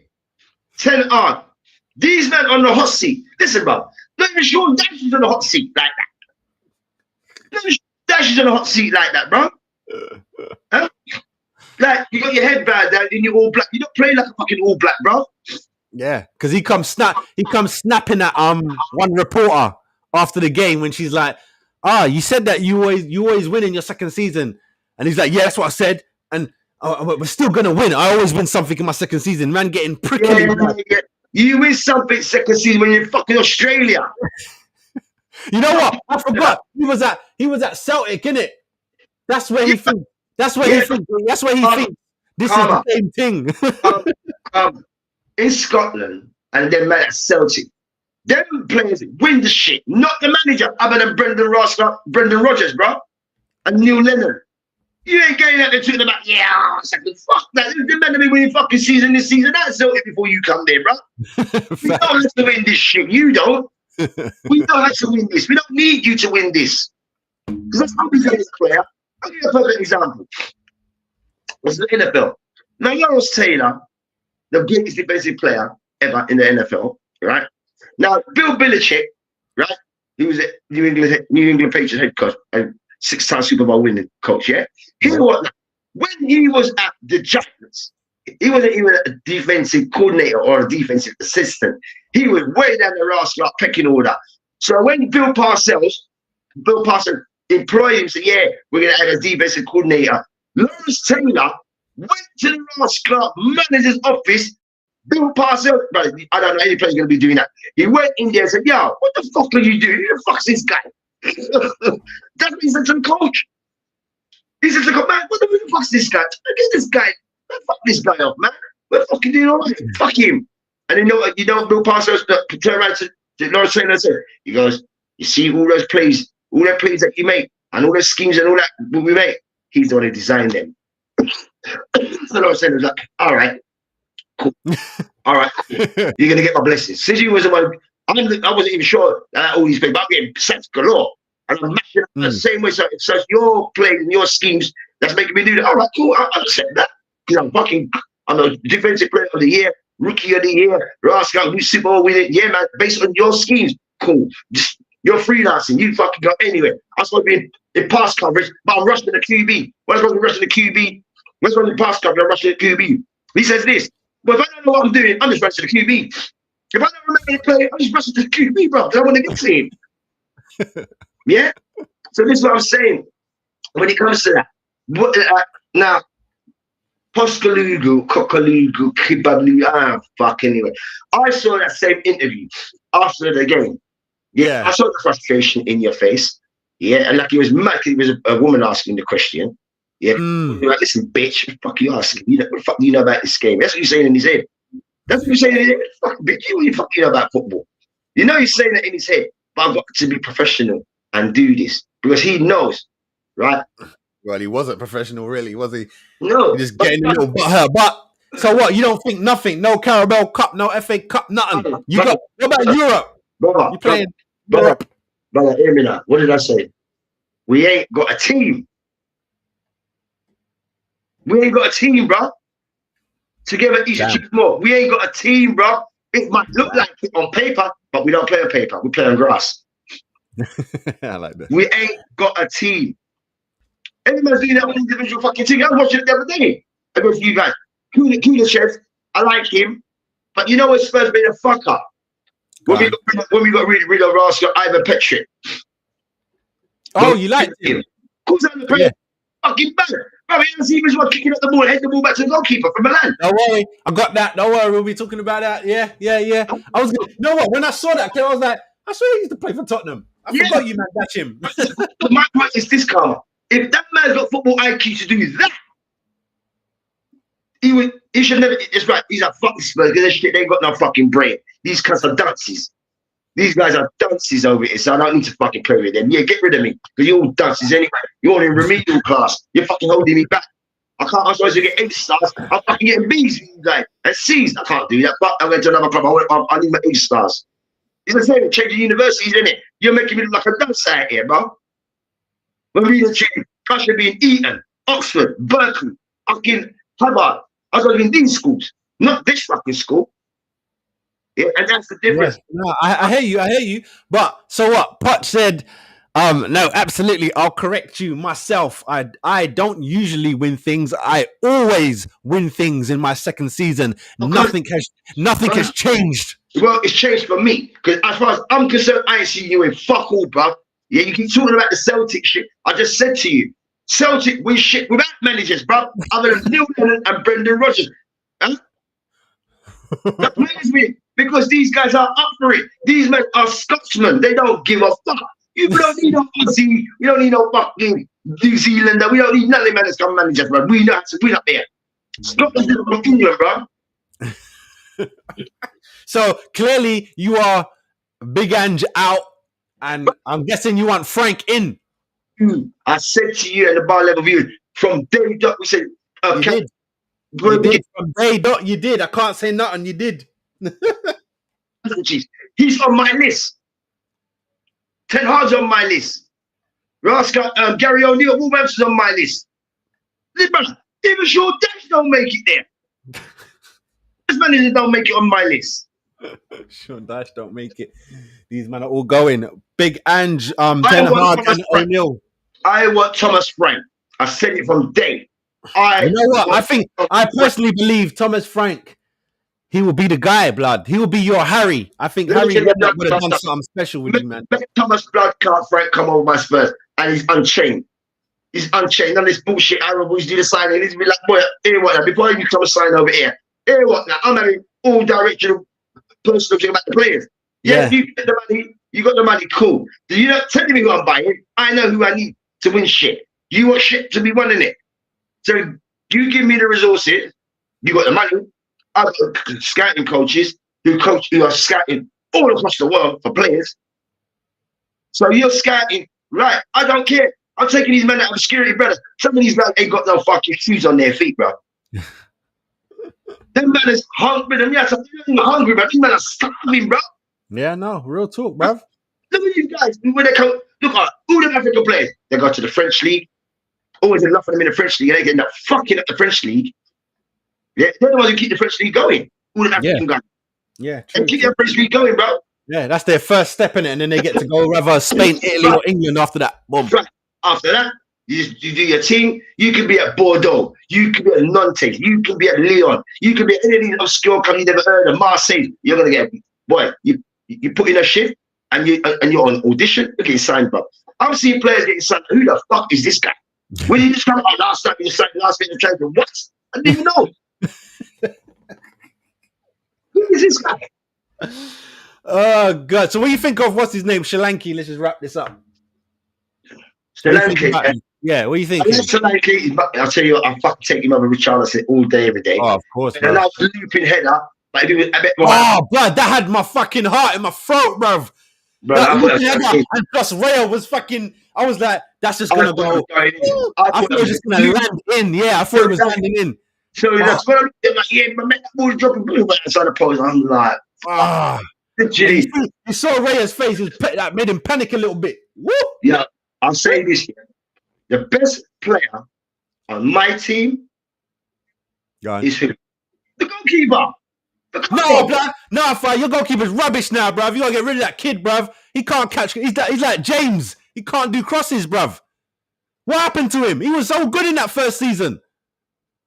Ten Hag, These men on the hot seat. Listen, bro. Not even Sean Dash is on the hot seat like that. Not even Sean Dash is on the hot seat like that, bro. Huh? Like, you got your head bowed down and you're all black. You don't play like a fucking all black, bro. Yeah, because he comes snapping at one reporter after the game when she's like, you said that you always win in your second season. And he's like, yeah, that's what I said. And we're still gonna win. I always win something in my second season. Man getting prickly. Yeah. You win something second season when you're in fucking Australia. You know what? I forgot. He was at Celtic, innit? That's where he thinks. That's where he thinks. That's where he thinks. This is the same thing. In Scotland, and then man at Celtic, them players win the shit, not the manager, other than Brendan Rodgers, bro, and Neil Lennon. You ain't getting out there talking about, yeah, exactly. Fuck that. The man be winning fucking season this season. That's Celtic before you come there, bro. We don't have to win this shit. You don't. We don't have to win this. We don't need you to win this. Because that's how we say this player. I'll give you a perfect example. It's the NFL. Now, Lawrence Taylor, the greatest defensive player ever in the NFL, right? Now, Bill Belichick, right? He was a New England Patriots head coach, a 6-time Super Bowl winning coach, yeah? When he was at the Giants, he wasn't even a defensive coordinator or a defensive assistant. He was way down the rascal pecking order. So when Bill Parcells employed him, said, yeah, we're going to have a defensive coordinator. Lawrence Taylor went to the rascal manager's office. Bill Parcells, but I don't know any player's going to be doing that. He went in there and said, yo, what the fuck are you doing? Who the fuck's this guy? That's what he said to the coach. He said to the coach, man, what the fuck's this guy? Look at this guy. Man, fuck this guy up, man. We're fucking doing all right. Fuck him. And you know what Bill Parcells turned around to Lawrence Taylor and said, he goes, you see all those plays that you make, and all those schemes and all that we make, he's the one who designed them. So Lawrence Taylor was like, all right, cool. All right, you're going to get my blessings. Since you was the one, I wasn't even sure that all these people, I'm getting sets galore. And I'm mashing up the same way. So your plays and your schemes, that's making me do that. All right, cool, I'll accept that. Because I'm a defensive player of the year, rookie of the year, rascal, new Super Bowl winning. Yeah, man, based on your schemes, cool. Just, you're freelancing. You fucking go anywhere. I'm supposed to be in pass coverage, but I'm rushing the QB. When I'm supposed to be rushing the QB, when I'm supposed to be pass coverage, I'm rushing the QB. He says this, but if I don't know what I'm doing, I'm just rushing the QB. If I don't remember the play, I'm just rushing the QB, bro, because I want to get to him. Yeah? So this is what I'm saying. When it comes to that, now, Poskalugu, Kokalugu, Kibalu, fuck anyway. I saw that same interview after the game. Yeah, I saw the frustration in your face. Yeah, and like he was mad, it was a woman asking the question. Yeah, you're like, listen, bitch, what the fuck are you asking? What the fuck do you know about this game? That's what you're saying in his head. That's what you're saying in his head. Fuck, bitch, what the fuck do you know about football? You know he's saying that in his head, but I've got to be professional and do this because he knows, right? Well, he wasn't professional, really, was he? No. He just getting a little butt. But so what? You don't think nothing? No Carabao Cup, no FA Cup, nothing. You got what about Europe? Brother, you playing Europe? Brother, hear me now. What did I say? We ain't got a team. We ain't got a team, bro. Together, each achieve more. We ain't got a team, bro. It might look like it on paper, but we don't play on paper. We play on grass. I like that. We ain't got a team. Everyone's doing that one individual fucking thing. I was watching it the other day. I go for you guys. Kulichev, I like him, but you know what? Spurs been a fuck up. When we got rid of Rascal, Ivan Petric. Oh, you like him? Of course, I'm the player. Fucking better. Bro, he was kicking up the ball, head the ball back to the goalkeeper from Milan. Don't worry, I got that. Don't worry, we'll be talking about that. Yeah. I was gonna, you know what? When I saw that, I was like, I saw he used to play for Tottenham. I forgot you, man. That's him. My point is this, Karma. If that man's got football IQ to do that, he should never. It's right. He's a fucking Spurs because they ain't got no fucking brain. These cunts are dunces. These guys are dunces over here, so I don't need to fucking play with them. Yeah, get rid of me because you're all dunces anyway. You're all in remedial class. You're fucking holding me back. I'm supposed to get 8 stars. I'm fucking getting B's with you guys and C's. I can't do that. But I went to another club. I need my 8 stars. It's the same. Changing universities, isn't it? You're making me look like a dunce out here, bro. When we achieve, I should be in Eton, Oxford, Berkeley, fucking Hubbard. I was in these schools, not this fucking school. Yeah, and that's the Yeah, difference. no, I hear you. I hear you. But so what? Potch said, no, absolutely. I'll correct you myself. I don't usually win things. I always win things in my second season. Because Nothing has changed. well, it's changed for me. Because as far as I'm concerned, I ain't seen you in fuck all, bro. Yeah, you keep talking about the Celtic shit. I just said to you, Celtic win shit without managers, bro. Other than Neil Lennon and Brendan Rodgers. Huh? The players win because these guys are up for it. These men are Scotsmen. They don't give a fuck. You don't need no Aussie. We don't need no fucking New Zealander. We don't need none of them men that's come managers, bro. We know how to win up there. Scotland's from England, bro. So clearly you are Big Ange out, and I'm guessing you want Frank in. I said to you at the bar level view from day dot, we said, You did. You did. From day dot, you did. I can't say nothing. You did. He's on my list. Ten Hag's on my list. Rascal, Gary O'Neill, Wolverhampton's on my list. Listen, brother, even Sean Dash don't make it there. This managers don't make it on my list. Sean Dash don't make it. These men are all going. Big Ange, Ten Hag, and O'Neill. I want Thomas Frank. I said it from day. You know what? I personally believe Thomas Frank. He will be the guy, blood. He will be your Harry. I think Harry would have done something special with you, man. Thomas Blood can't Frank come over my Spurs, and he's unchained. He's unchained. None of this bullshit. Arab boys do the signing. He's be like, boy, here what now? Before you come and sign over here, here what now? I'm having all directional personal thing about the players. Yeah, you get the money. You got the money. Cool. So you're not telling me who I'm buying. I know who I need to win shit. You want shit to be winning it. So you give me the resources. You got the money. I've got scouting coaches who are scouting all across the world for players. So you're scouting, right? I don't care. I'm taking these men out of obscurity, brother. Some of these men ain't got no fucking shoes on their feet, bro. Them men is hungry. Them guys are hungry, bro. These men are starving, bro. Yeah, no, real talk, bro. Look at you guys. When they come, look at all the African players. They go to the French league. Always enough of them in the French league. And they get that fucking at the French league. Yeah, they're the ones who keep the French league going. All the African guys. Yeah, true. And keep their French league going, bro. Yeah, that's their first step in it, and then they get to go rather Spain, Italy, or England after that. Boom. Right. After that, you do your team. You can be at Bordeaux. You can be at Nantes. You can be at Lyon. You can be at any of these obscure countries you never heard of. Marseille. You're gonna get, boy. You put in a shift, and you're on audition. You're getting signed, bro. I'm seeing players getting signed. Who the fuck is this guy? When you just come out last night, you signed last bit of transfer. What? I didn't even know. Who is this guy? Oh god! So what do you think of what's his name? Shalanki. Let's just wrap this up. Shalanki. Yeah, what do you think? Shalanki. I'll tell you, I fucking take him over Richarlison all day, every day. Oh, of course. And I was looping header. Like, blood! That had my fucking heart in my throat, bruv. And plus Rayo was fucking. I was like, that's just gonna go. I thought it was just gonna land in. Yeah, I thought it was landing in. So that's when I looked at my ear, my ball was dropping blue outside the post. I'm like, you saw Rayo's face. That made him panic a little bit. Woo! Yeah, I'll say this here. The best player on my team is who? The goalkeeper. No, bruv. No, fire. Your goalkeeper's rubbish now, bruv. You gotta get rid of that kid, bruv. He can't catch. He's like James. He can't do crosses, bruv. What happened to him? He was so good in that first season.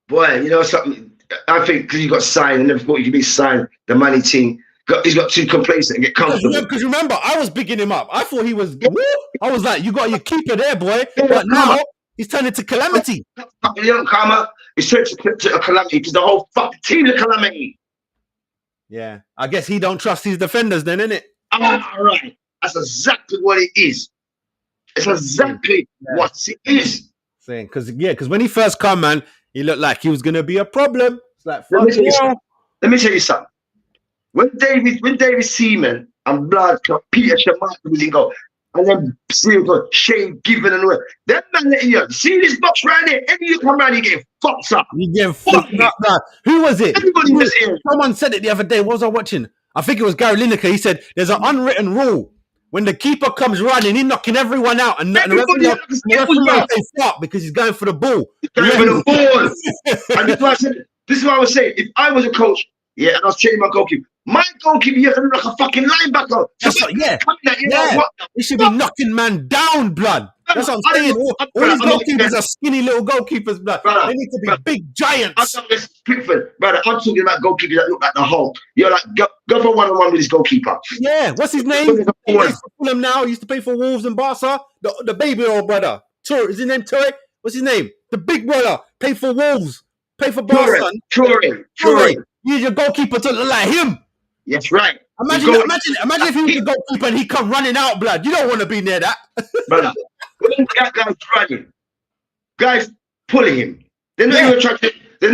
Boy, you know something? I think because he got signed, I never thought he could be signed. The money team. He's got too complacent and get comfortable. Because remember, I was bigging him up. I thought he was. I was like, you got your keeper there, boy. But now he's turned into calamity. Young Karma, he's turned to a calamity because the whole fucking team is a calamity. Yeah, I guess he don't trust his defenders then, innit? All right. That's exactly what it is. It's exactly what it is. Saying, because when he first come, man, he looked like he was going to be a problem. It's like, let me tell you something. When David Seaman and Blood Peter Shamata was in goal, and then Shane Given and all that man letting you see this box right there. Every you come around, you get fucked up. You get fucked up now. Who was it? Everybody was here. Someone said it the other day. What was I watching? I think it was Gary Lineker. He said there's an unwritten rule. When the keeper comes running, he's knocking everyone out, and the referee else stop because he's going for the ball. He's going for the ball. And this is what I was saying. If I was a coach, Yeah, and I was training my goalkeeper. My goalkeeper, you have to look like a fucking linebacker. That's what, yeah. Yeah. What He should be knocking man down, blood. That's what I'm saying. All these goalkeepers are skinny little goalkeepers, blood. They need to be big giants. I'm not Pickford, brother. I'm talking about goalkeepers that look like the Hulk. You're like, go for one-on-one with this goalkeeper. Yeah, what's his name? He plays for Fulham now. He used to play for Wolves and Barca. The baby old brother. Is his name Torre? What's his name? The big brother. Play for Wolves. Play for Barca. Torre. You need your goalkeeper to look like him. Yes, right. Imagine if he was the goalkeeper and he come running out, blood. You don't want to be near that. Brother, when that guy's running, guys pulling him. They're not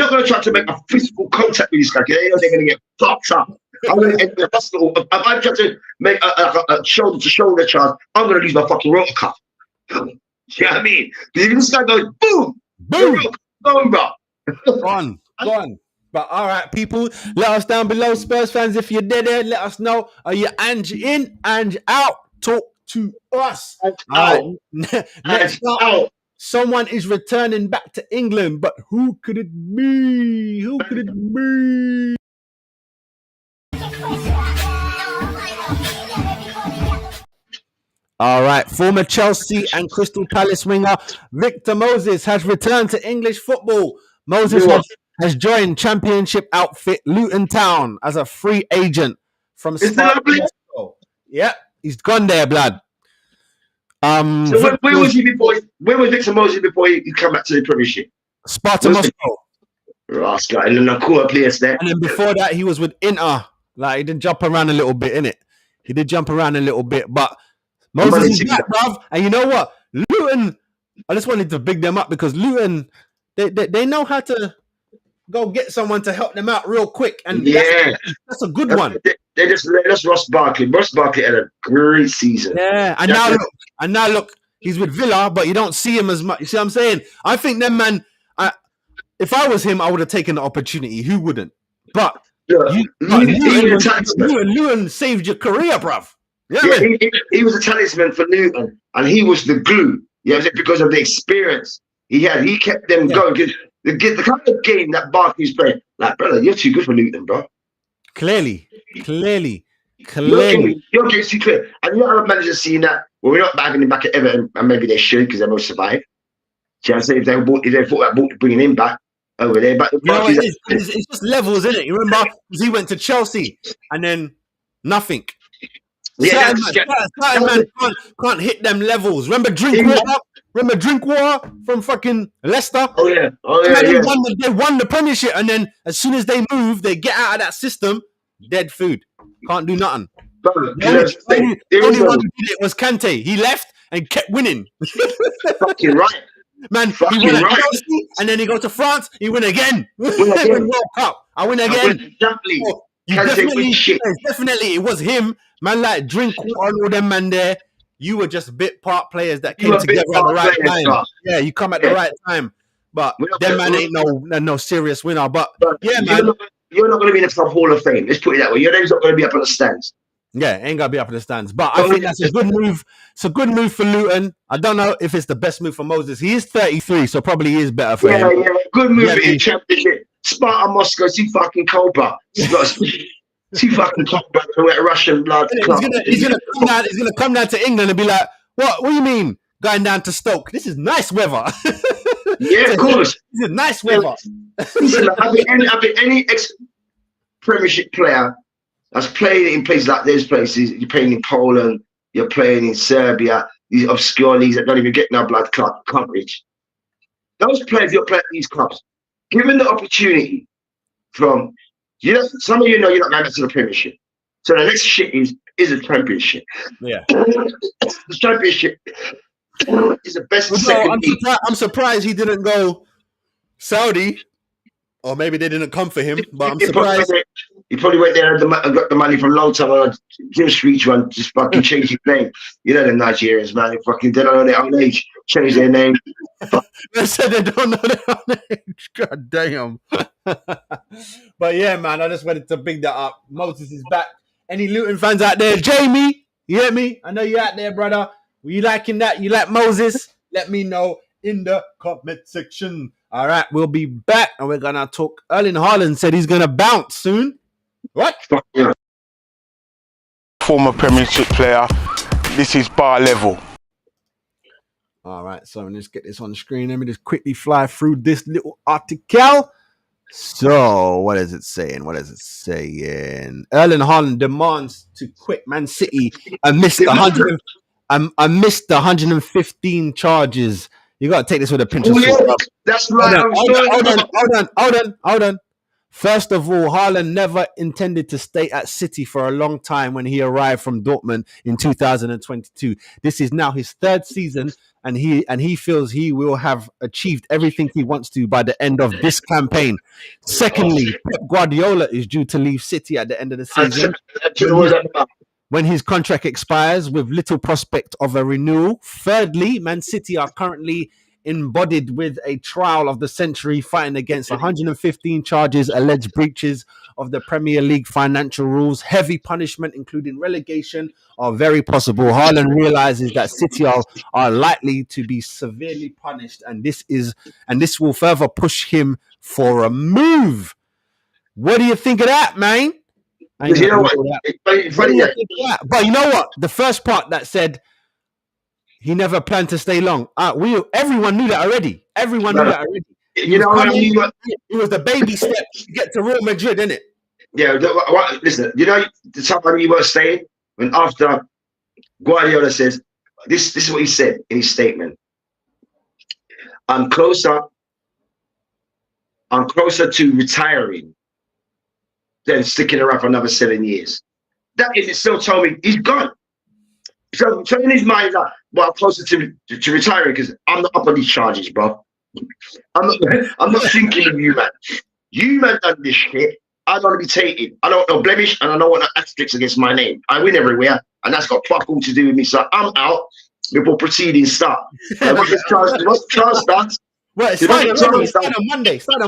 going to try to make a physical contact with this guy. They're going to get fucked up. I'm going to end the hospital. If I try to make a shoulder-to-shoulder charge, I'm going to lose my fucking rotor cuff. You know what I mean? Because if this guy goes boom, boom, bro. Gone. But all right, people, let us down below, Spurs fans. If you're there, let us know. Are you Ange in, Ange out? Talk to us. Next up, someone is returning back to England, but who could it be? Who could it be? All right, former Chelsea and Crystal Palace winger Victor Moses has returned to English football. Moses has joined Championship outfit Luton Town as a free agent from Sparta Moscow. Yeah, he's gone there, blood. So where was he before? Where was Victor Moses before he come back to the Premiership? Sparta Moscow. Rascal, and then a cool place there. And then before that, he was with Inter. Like, he did jump around a little bit, innit? He did jump around a little bit, but Moses is back, bruv. And you know what? Luton, I just wanted to big them up because Luton, they know how to go get someone to help them out real quick. And that's a good one. They just let us Ross Barkley. Ross Barkley had a great season. Yeah, and now look, he's with Villa, but you don't see him as much. You see what I'm saying? I think them man, if I was him, I would have taken the opportunity. Who wouldn't? But Luton saved your career, bruv. He was a talisman for Luton, and he was the glue. Yeah, because of the experience he had. He kept them going. The kind of game that Barkley's playing, like, brother, you're too good for Luton, bro. Clearly. Your game's too clear. And you know how managers seeing that? Well, we're not bagging him back at Everton, and maybe they should because they will survive. Do you know what I'm saying? If they thought about bringing him back over there, but it's just levels, isn't it? You remember he went to Chelsea and then nothing. Yeah, certain man can't hit them levels. Remember Drinkwater from fucking Leicester? Oh yeah. They won the Premiership, and then as soon as they move, they get out of that system. Dead food. Can't do nothing. The only one who did it was Kante. He left and kept winning. Fucking right. Man, he won at Chelsea, and then he go to France. He win again. World Cup. I win again. Definitely, it was him. Man, like Drinkwater and all them man there. You were just bit part players that came together at the right time. Yeah, you come at the right time. But them man ain't no serious winner. But yeah, man. You're not going to be in the Club Hall of Fame. Let's put it that way. Your name's not going to be up on the stands. Yeah, ain't going to be up on the stands. But I think that's a good move. It's a good move for Luton. I don't know if it's the best move for Moses. He is 33, so probably is better for him. Yeah, good move for the Championship. Sparta Moscow, too fucking cold, bro. Too fucking cold, bro. Russian blood. He's gonna come down to England and be like, what do you mean? Going down to Stoke. This is nice weather. Yeah, of course. This is nice weather. Listen, I think any ex-Premiership player that's playing in places like those places, you're playing in Poland, you're playing in Serbia, these obscure leagues that don't even get no blood coverage. Those players you're playing at these clubs, given the opportunity from, some of you know you're not going back to the Premiership. So the next shit is a Championship. Yeah. The Championship is the best second league. I'm surprised he didn't go Saudi, or maybe they didn't come for him, but I'm surprised. He probably went there and got the money from a long time on Jim Street one, just fucking changed his name. You know the Nigerians, man, they don't know their own age, change their name. They said they don't know their own age. God damn. But yeah, man, I just wanted to big that up. Moses is back. Any Luton fans out there? Jamie, you hear me? I know you're out there, brother. Were you liking that? You like Moses? Let me know in the comment section. All right, we'll be back and we're going to talk. Erling Haaland said he's going to bounce soon. What? Fuck yeah. Former Premiership player. This is bar level. All right, so let's get this on the screen. Let me just quickly fly through this little article. So, what is it saying? Erling Haaland demands to quit Man City amidst the 115 charges. You got to take this with a pinch of salt. Yeah, that's right. Hold on. First of all, Haaland never intended to stay at City for a long time when he arrived from Dortmund in 2022. This is now his third season, and he feels he will have achieved everything he wants to by the end of this campaign. Secondly, Pep Guardiola is due to leave City at the end of the season when his contract expires with little prospect of a renewal. Thirdly, Man City are currently embodied with a trial of the century fighting against 115 charges, alleged breaches of the Premier League financial rules. Heavy punishment, including relegation, are very possible. Haaland realizes that City are likely to be severely punished, and this will further push him for a move. What do you think of that, man? You know what? But you know what? The first part that said he never planned to stay long. Everyone knew that already. You know what I mean? It was the baby step to get to Real Madrid, innit? Yeah, listen, you know the time he was saying when after Guardiola says, this is what he said in his statement. I'm closer to retiring than sticking around for another 7 years. That in itself told me he's gone. So in his mind, like, well, I'm closer to retiring because I'm not up on these charges, bro. I'm not thinking of you, man. You man done this shit. I don't want to be taken. I don't want no blemish, and I don't want no asterisks against my name. I win everywhere, and that's got fuck all to do with me. So I'm out before proceedings start. Once the trial starts, well, start on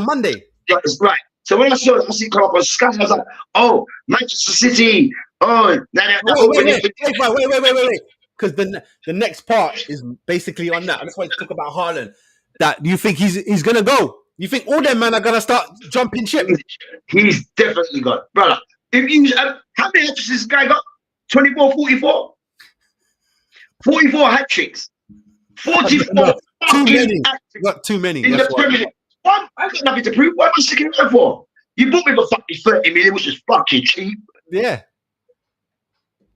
Monday. Right. So when I saw it, I see it come up on Sky. I was like, "Oh, Manchester City." Oh, wait. Because the next part is basically on that. I just want to talk about Haaland. That you think he's gonna go? You think all them men are gonna start jumping ship? He's definitely gone, brother. If you how many hat tricks this guy got? 24, 44? 44 hat tricks. 44 fucking hat tricks. Got too many. In the Premier League. I've got nothing to prove. What am I sticking around for? You bought me for fucking 30 million, which is fucking cheap. Yeah.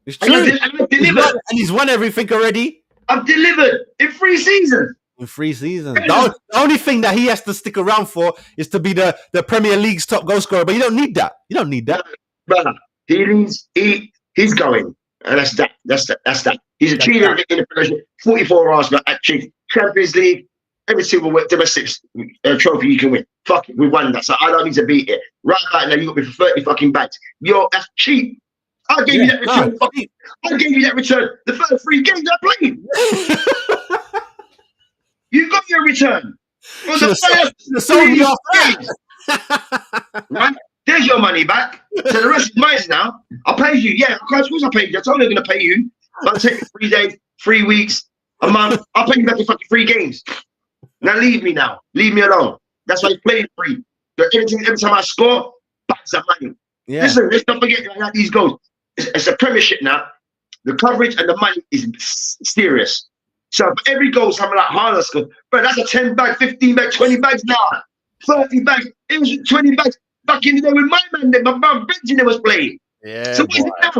It's true. I've delivered. And he's won everything already. I've delivered in 3 seasons. The only thing that he has to stick around for is to be the Premier League's top goal scorer. But you don't need that. Brother, he's going. And that's that. He's achieved everything in the Premier 44 Arsenal at Champions League. Every single domestic trophy you can win. Fuck it, we won that. So I don't need to beat it. Right back now, you got me for 30 fucking bags. That's cheap. I gave you that return. I gave you that return. The first 3 games I played. You got your return. For the first 3 games. Right? There's your money back. So the rest is mine now. I'll pay you. Yeah, of course I paid you. I told you I'm going to pay you. I'll take 3 days, 3 weeks, a month. I'll pay you back in fucking 3 games. Now leave me now. Leave me alone. That's why he's playing free. Every time I score, bags of money. Yeah. Listen, let's not forget how these goals. It's a Premiership now. The coverage and the money is serious. So for every goal, something like Haaland scores, but that's a 10 bag, 15 bag, 20 bags now. 30 bags. It was 20 bags back in the day with my man. My Benjamin was playing. Yeah. So what's it now?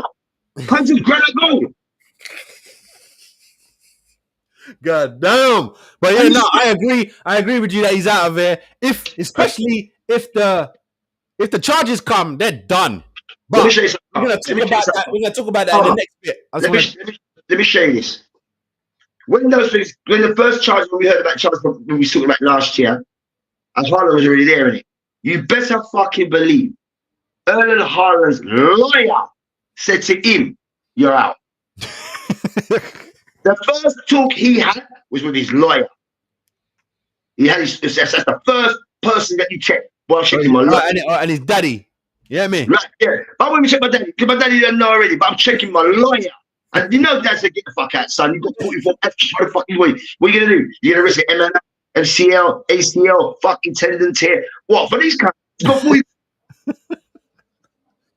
100 grand a goal. God damn. But yeah, no, I agree with you that he's out of there. Especially if the charges come, they're done. But we're gonna talk about that in the next bit. Let me show you this. When the first charge, when we heard about charges when we talked about last year, and Haaland was already there in it, you better fucking believe Erling Haaland's lawyer said to him, "You're out." The first talk he had was with his lawyer. That's the first person that you check. Well, I'm checking my lawyer. And his daddy. Yeah, me. Right, yeah. I won't check my daddy, because my daddy doesn't know already, but I'm checking my lawyer. And you know Dad said, "Get the fuck out, son. You've got 44 extra the fucking way. What are you going to do? You're going to risk it? MCL, ACL, fucking tendon tear. What, for these guys? You've got 40.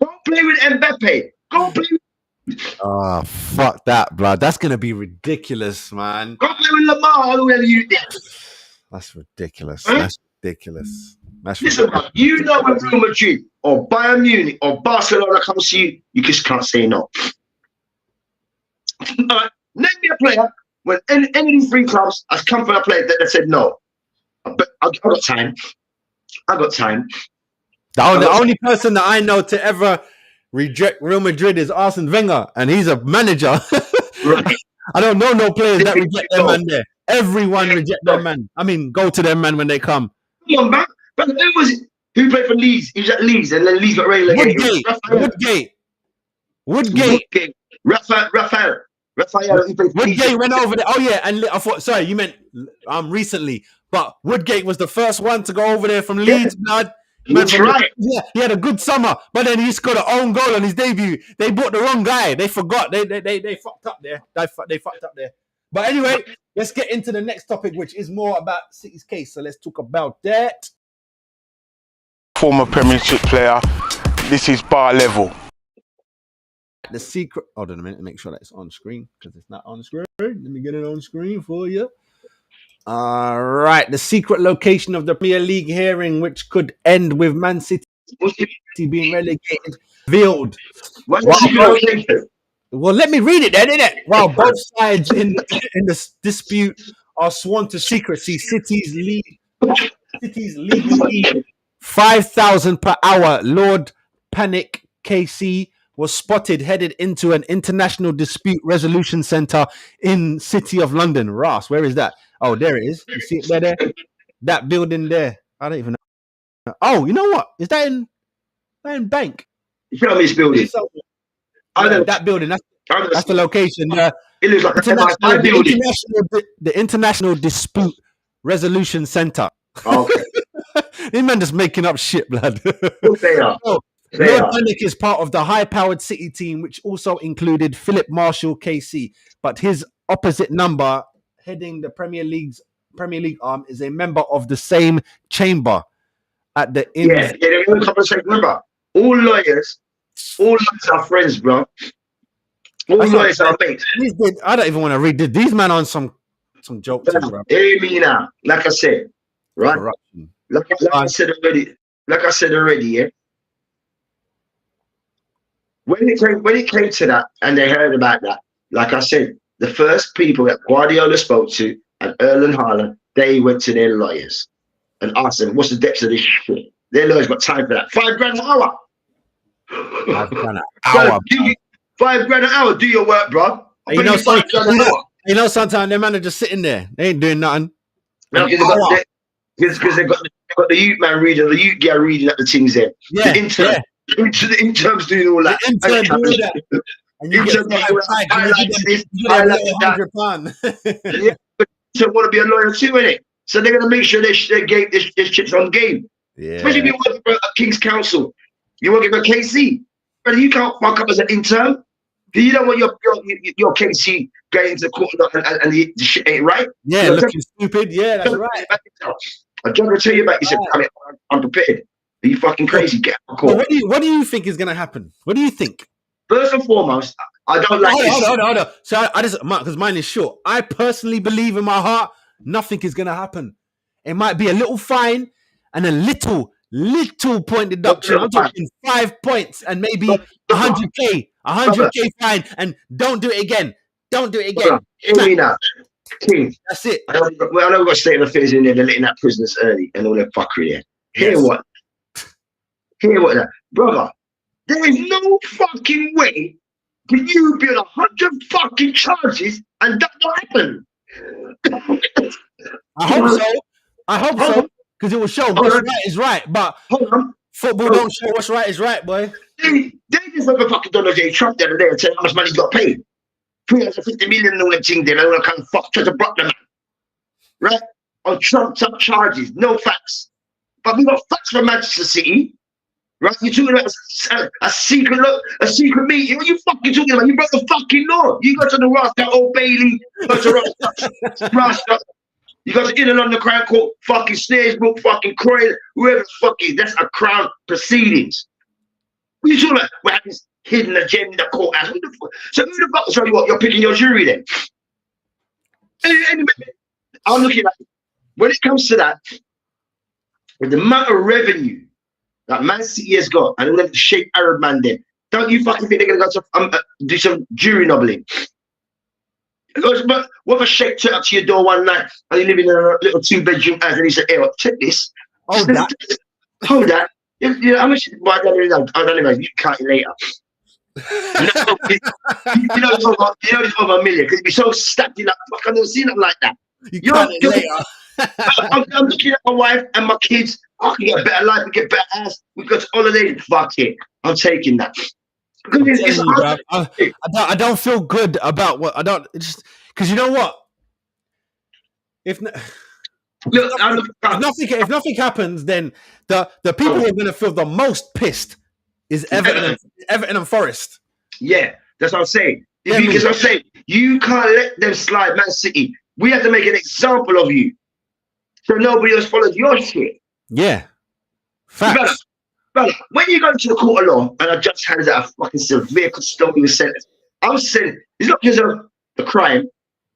Go play with Mbappe. Go play with, Oh, fuck that, blood. That's gonna be ridiculous, man. go play with Lamar or whoever you did. That's ridiculous. Huh? That's ridiculous. That's Listen, ridiculous. man, you know when Real Madrid or Bayern Munich or Barcelona comes to you, you just can't say no. All right, name me a player when any of these three clubs has come for a player that said no. But I got time. I got time. The only person that I know to ever reject Real Madrid is Arsene Wenger, and he's a manager. Right. I don't know no players that reject their man there. Everyone reject their man. I mean, go to their man when they come. Come on, man. But who was it? Who played for Leeds? He was at Leeds, and then Leeds got relegated. Woodgate. Raphael. He played for Woodgate Leeds. went over there. Oh yeah, and I thought, sorry, you meant recently, but Woodgate was the first one to go over there from Leeds, blood. That's right. Yeah, he had a good summer, but then he scored an own goal on his debut. They bought the wrong guy. They forgot. They fucked up there. They fucked up there. But anyway, let's get into the next topic, which is more about City's case. So let's talk about that. Former Premiership player. This is bar level. The secret. Hold on a minute. Make sure that it's on screen because it's not on screen. Let me get it on screen for you. All right. The secret location of the Premier League hearing, which could end with Man City being relegated, revealed. Well, Let me read it then, innit? While both sides in this dispute are sworn to secrecy, City's legal lead 5,000 per hour Lord Panic KC was spotted headed into an international dispute resolution centre in City of London. Ross, where is that? Oh, there it is. You see it there? That building there. I don't even know. Oh, you know what? Is that in Bank? You feel me? This building. I know that building. That's the location. It looks like a building. The International Dispute Resolution Centre. Okay. These men just making up shit, blood. They are. Lord Panic is part of the high-powered City team, which also included Philip Marshall KC, but his opposite number heading the Premier League arm is a member of the same chamber at the they're all couple of seconds. Remember, all lawyers are friends, bro. All lawyers are mates. I don't even want to read this. These men on some joke too, bro. Hear me now. Like I said, right? Corruption. Like I said already, yeah. When it came to that, and they heard about that, like I said, the first people that Guardiola spoke to and Erling Haaland, they went to their lawyers and asked them, "What's the depth of this shit?" Their lawyers got time for that. £5 an hour. £5 an hour. £5 an hour. Do your work, bro. You know, sometimes their man are just sitting there. They ain't doing nothing. Because they got the youth man reading, the youth guy reading at the things there. Yeah, the interns doing all that. The intern doing that. And you get £100. Yeah, but you want to be a lawyer too, innit? So they're going to make sure this shit's on game. Yeah. Especially if you work for a King's Council. You work for KC. But you can't fuck up as an intern. You don't want your KC going into court and the shit ain't right. Yeah, looking stupid. Yeah, that's right. I'm trying to tell you about. You said, I'm prepared. Are you fucking crazy? Get out of court. What do you think is going to happen? What do you think? First and foremost, I don't like this. Hold on. So I just, because mine is short. I personally believe in my heart, nothing is going to happen. It might be a little fine and a little point deduction. I'm talking 5 points and maybe 100k fine, and don't do it again. Don't do it again. Hear me now. King. That's it. I know we've got state of affairs in there, they're letting that prisoners early and all that fuckery there. Hear what now. Brother, there is no fucking way for you be on 100 fucking charges and that not happen. I hope so. Because it will show what's right is right. But football don't show what's right is right, boy. They just like a fucking Donald J. Trump the other day and tell how much money he got paid. 350 million and all that thing there. I want to come fuck try to block them. Right? On trumped up charges, no facts. But we got facts from Manchester City. Right? You're talking about a secret meeting. What are you fucking talking about? You broke the fucking law. You got to the Rasta, Old Bailey, you got to Rasta. You got to Inner London Crown Court, fucking Snaresbrook, fucking Croydon, whoever the fuck is. That's a Crown proceedings. What are you talking about? We have this hidden agenda in the courthouse. So who the fuck? So what? You're picking your jury then? I'm looking at when it comes to that, with the amount of revenue that Man City has got, and all them Sheikh Arab man then, don't you fucking think they're gonna go to do some jury nobbling? Because what if a Sheikh turned up to your door one night and you live in a little 2-bedroom house and he said, "Hey, check this." Hold that. Hold that. You know how much? Well, I don't know. You can cut it later. you know it's over $1 million because it'd be so stacked in that. Fuck, I've never seen it like that. You cut it later. I'm looking at my wife and my kids. I can get a better life, we get better house, we go to holidays. Fuck it, I'm taking that. I don't feel good about what I don't. Just because you know what, if nothing happens, then the people who are going to feel the most pissed is Everton and Forest. Yeah, that's what I'm saying. Because I'm saying you can't let them slide, Man City. We have to make an example of you, so nobody else follows your shit. Yeah, facts. Brother, when you go to the court of law and a judge hands out a fucking severe custodial sentence, I'm saying it's not because of the crime.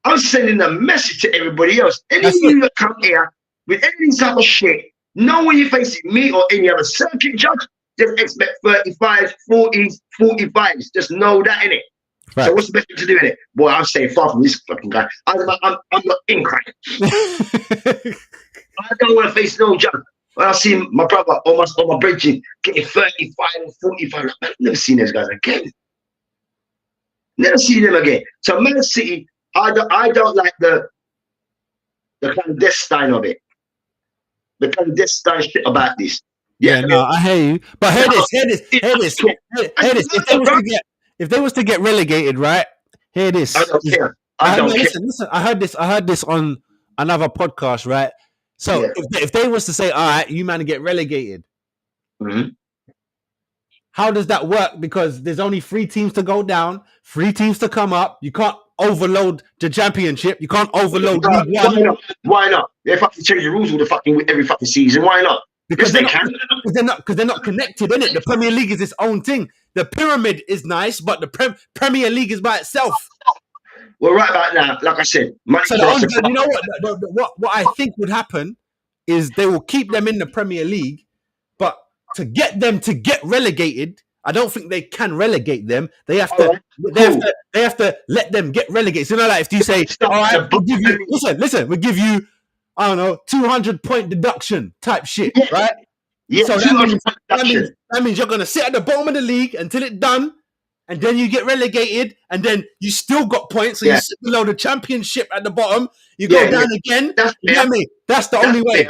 I'm sending a message to everybody else. Any of you that come here with any type of shit, know when you're facing me or any other circuit judge, just expect 35s, 40s, 45s. Just know that, innit? Right. So what's the best thing to do in it? Boy, I'm staying far from this fucking guy. I'm not in crime. I don't want to face no judge. When I see my brother or my brethren getting 35 and 45, I've never seen those guys again. Never seen them again. So Man City, I don't like the clandestine of it. The clandestine shit about this. Yeah, no, I hear you. But hear this. If they was to get relegated, right? Hear this. I don't care. I don't care. Listen. I heard this on another podcast, right? So if they was to say, all right, you man get relegated, how does that work? Because there's only 3 teams to go down, 3 teams to come up. You can't overload the championship. You can't overload League One. Why not? They fucking change the rules every fucking season. Why not? Because they're not connected, innit? The Premier League is its own thing. The pyramid is nice, but the Premier League is by itself. Well, right about now, like I said, so you know what I think would happen is they will keep them in the Premier League, but to get them to get relegated, I don't think they can relegate them. They have to. They have to let them get relegated. So, like if you say, "All right, we'll give you we'll give you, I don't know, 200-point deduction type shit," right? Yeah. So that means you're gonna sit at the bottom of the league until it's done. And then you get relegated, and then you still got points, so you sit below the championship at the bottom. You go down again. You know what I mean? That's the only way.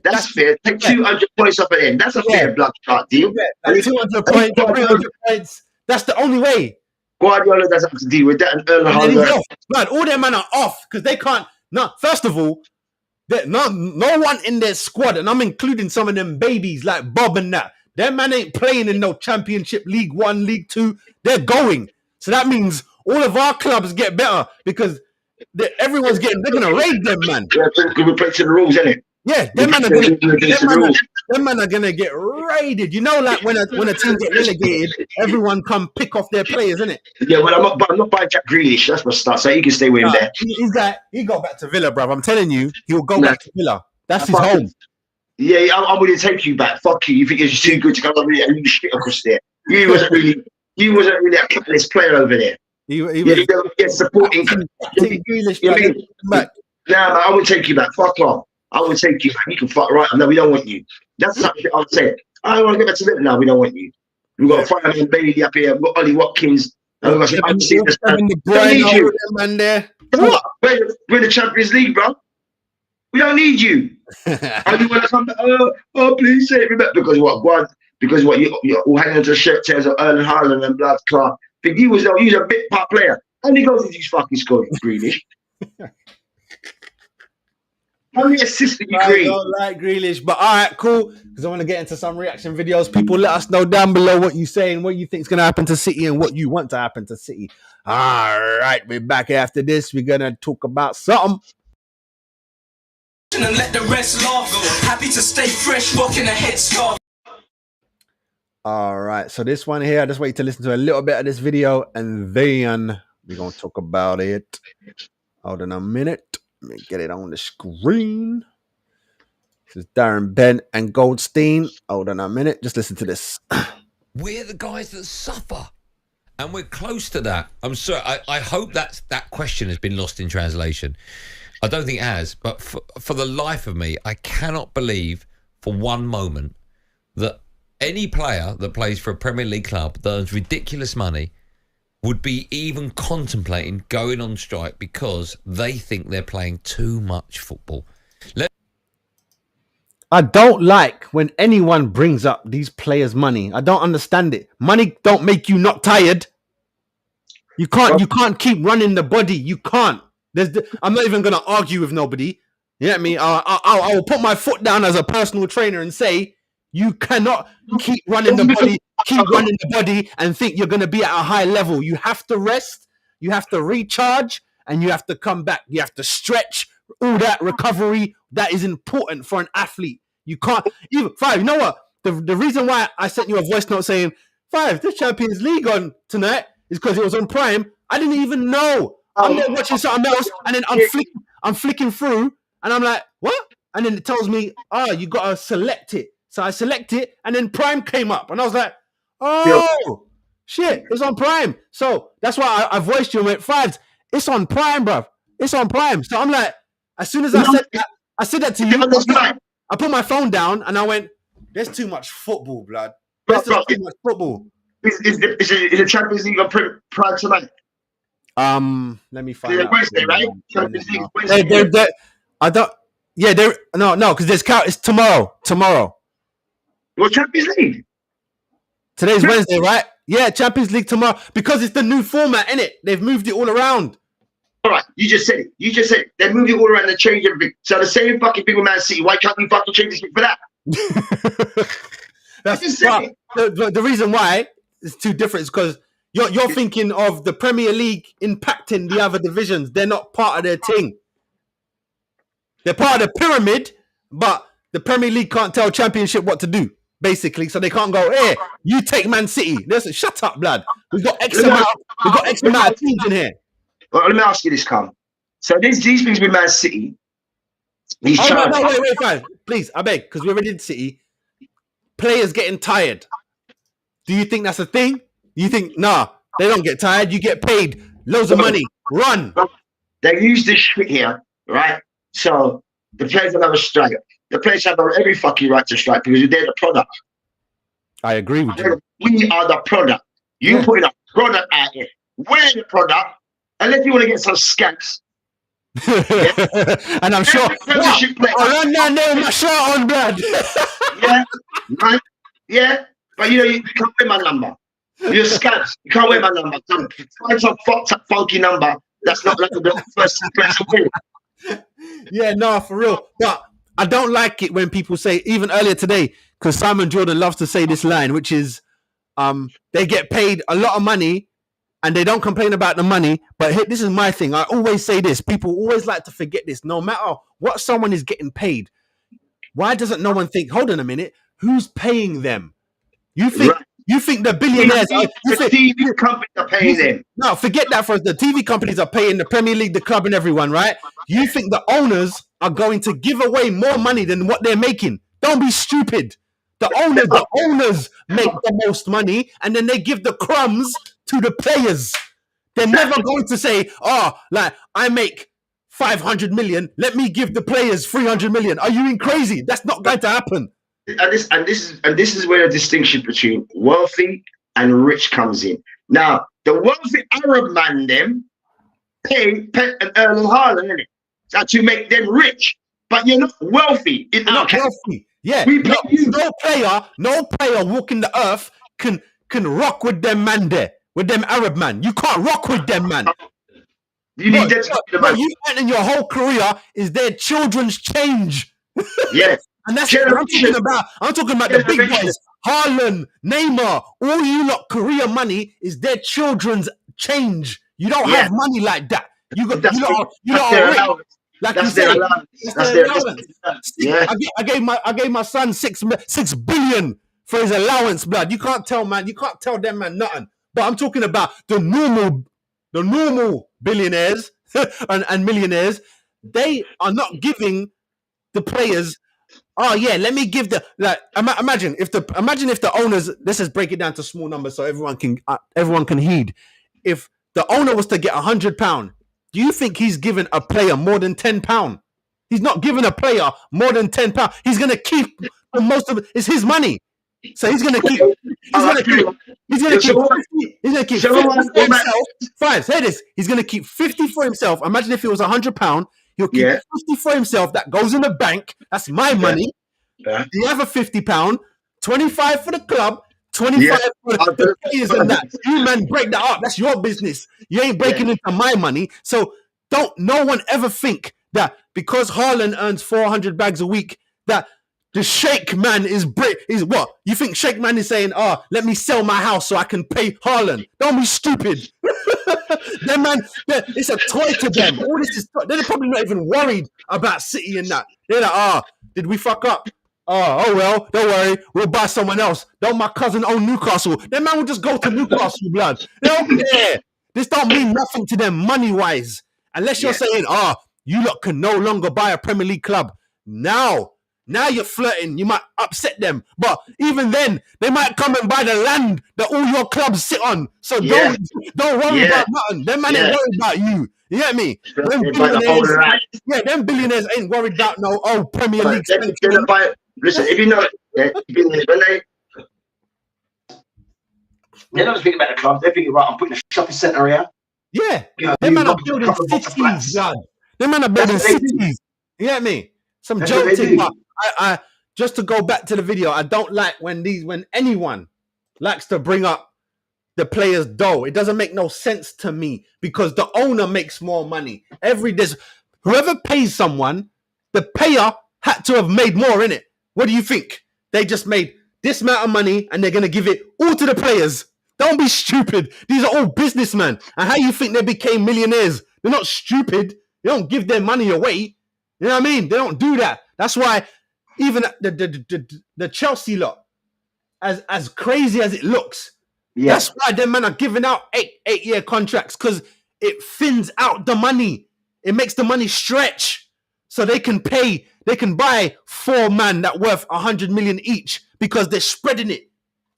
That's fair. Take 200 points off at the end. That's a fair blood clot deal. Like 200 points, 300 points. That's the only way. Guardiola doesn't have to deal with that, and Erling Haaland. Man, all their men are off because they can't. No, first of all, no one in their squad, and I'm including some of them babies like Bob and that. Them man ain't playing in no Championship, League 1, League 2. They're going. So that means all of our clubs get better because everyone's they're going to raid them, man. Yeah, we play to the rules, innit? Yeah, them man are going to get raided. You know, like when a team get relegated, everyone come pick off their players, innit? Yeah, well, I'm not buying Jack Grealish. That's my start. So you can stay with him there. He got back to Villa, bruv. I'm telling you, he'll go back to Villa. That's his home. Yeah, I'm willing to take you back. Fuck you. You think you're too good to come over here and you shit across there. You wasn't really a catalyst player over there. He was supporting. Grealish, Nah, man, I would take you back. Fuck off. I would take you back. You can fuck right. No, we don't want you. That's the type of shit I would say. I don't want to get back to Liverpool now. We don't want you. We've got Fireman Bailey up here. We've got Ollie Watkins. And we've got What? We're the Champions League, bro. We don't need you. And you want to come back? Oh, please save me back. Because what? You're all hanging onto the shirt tails of Erling Haaland and blood Clark. Think he was a bit part player. And he goes into his fucking score, Grealish. How many assists did you create? I don't like Grealish, but all right, cool. Because I want to get into some reaction videos. People, let us know down below what you saying, what you think is going to happen to City, and what you want to happen to City. All right, we're back after this. We're going to talk about something. And let the rest laugh. Happy to stay fresh, rocking a headscarf. All right. So this one here, I just want you to listen to a little bit of this video and then we're going to talk about it. Hold on a minute. Let me get it on the screen. This is Darren Bent and Goldstein. Hold on a minute. Just listen to this. We're the guys that suffer. And we're close to that. I'm sorry. I hope that question has been lost in translation. I don't think it has. But for the life of me, I cannot believe for one moment that any player that plays for a Premier League club that earns ridiculous money would be even contemplating going on strike because they think they're playing too much football. I don't like when anyone brings up these players' money. I don't understand it. Money don't make you not tired. You can't keep running the body. You can't. I'm not even gonna argue with nobody. You know what I mean? I will put my foot down as a personal trainer and say you cannot keep running the body, and think you're gonna be at a high level. You have to rest. You have to recharge, and you have to come back. You have to stretch. All that recovery that is important for an athlete. You can't even Five. You know what? The reason why I sent you a voice note saying Five, the Champions League on tonight is because it was on Prime. I didn't even know. I'm there watching something else, and then I'm flicking through, and I'm like, what? And then it tells me, you gotta select it. So I select it, and then Prime came up, and I was like, oh shit, it's on Prime. So that's why I voiced you and went, Fives, it's on Prime, bruv. It's on Prime. So I'm like, as soon as I said that to you, I put my phone down and I went, there's too much football, blood. There's too much football. Is the Champions League on Prime tonight? Let me find out. Wednesday, right? Champions League Wednesday. I don't. Yeah, no, because it's tomorrow. Tomorrow. Well, Champions League. Today's Wednesday, right? Yeah, Champions League tomorrow because it's the new format, innit? They've moved it all around. All right, you just said it. They move it all around and change everything. So the same fucking thing with Man City. Why can't you fucking change this for that? The reason why it's too different is because you're thinking of the Premier League impacting the other divisions. They're not part of their thing. They're part of the pyramid, but the Premier League can't tell Championship what to do, basically. So they can't go, hey, you take Man City. Listen, shut up, blood. We've got X amount of teams in here. Well, let me ask you this, Carl. So these things with Man City. Wait, fine. Please, I beg, because we're already in City. Players getting tired. Do you think that's a thing? You think, nah, they don't get tired. You get paid loads of money. Run. They use this shit here, right? So the players will have a strike. The players have every fucking right to strike because they're the product. I agree with you. We are the product. You put a product out here. We're the product. Unless you want to get some scamps. Yeah? And I'm sure. I run down there with my shirt on, blood. Yeah, right. Yeah, but you can't wear my number. You're scamps. You can't wear my number. Find some fucked up, funky number. That's not like the first place to win. Yeah, no, for real. But I don't like it when people say, even earlier today, because Simon Jordan loves to say this line, which is, they get paid a lot of money. And they don't complain about the money, but this is my thing. I always say this. People always like to forget this. No matter what someone is getting paid, why doesn't no one think, hold on a minute, who's paying them? You think the billionaires... The TV companies are paying them. No, forget that for the TV companies are paying the Premier League, the club and everyone, right? You think the owners are going to give away more money than what they're making. Don't be stupid. The owners make the most money and then they give the crumbs to the players. They're never going to say, I make 500 million. Let me give the players 300 million. Are you crazy? That's not going to happen. And this is where the distinction between wealthy and rich comes in. Now, the wealthy Arab man them pay and Erling Haaland, innit? So to make them rich. But you're not wealthy in our country. Yeah, no player walking the earth can rock with them man there, with them Arab man. You can't rock with them man. You need you in your whole career is their children's change. Yes. And that's what I'm talking about. I'm talking about the big boys. Haaland, Neymar, all you lot career money is their children's change. You don't have money like that. You got that's their allowance. Yeah. I gave my son 6 billion for his allowance, blood. You can't tell them man nothing. But I'm talking about the normal billionaires and millionaires. They are not giving the players. Oh yeah, let me give the imagine if the owners. Let's just break it down to small numbers so everyone can heed. If the owner was to get £100, do you think he's giving a player more than £10? He's not giving a player more than £10. He's gonna keep most of it. It's his money, so he's gonna keep. He's gonna keep 50 for himself. Fine, say this. He's gonna keep 50 for himself. Imagine if it was £100. He'll keep 50 for himself. That goes in the bank. That's my money. The other £50, 25 for the club, 25 for the players and that. You man break that up. That's your business. You ain't breaking into my money. So no one ever think that because Haaland earns 400 bags a week, that the Sheikh man is what? You think Sheikh man is saying, oh, let me sell my house so I can pay Haaland? Don't be stupid. Them man, it's a toy to them. All this is, they're probably not even worried about City and that. They're like, did we fuck up? Oh well, don't worry, we'll buy someone else. Don't my cousin own Newcastle? That man will just go to Newcastle, blood. They don't care. This don't mean nothing to them money-wise. Unless you're saying, you lot can no longer buy a Premier League club. Now you're flirting. You might upset them. But even then, they might come and buy the land that all your clubs sit on. So don't worry about nothing. Them man ain't worried about you. You get me? Them billionaires ain't worried about no Premier League. Listen, if you know, they're not thinking about the club. They're thinking, right, I'm putting a shopping centre here. Yeah. Them man are building cities, God. Them man are building cities. You get me? Some joking. I just to go back to the video, I don't like when anyone likes to bring up the players' dough. It doesn't make no sense to me because the owner makes more money. Whoever pays someone, the payer had to have made more in it. What do you think? They just made this amount of money and they're going to give it all to the players. Don't be stupid. These are all businessmen. And how you think they became millionaires? They're not stupid. They don't give their money away. You know what I mean? They don't do that. That's why even the Chelsea lot, as crazy as it looks, that's why them men are giving out eight-year contracts, because it thins out the money. It makes the money stretch. So they can buy 4 men that worth 100 million each because they're spreading it.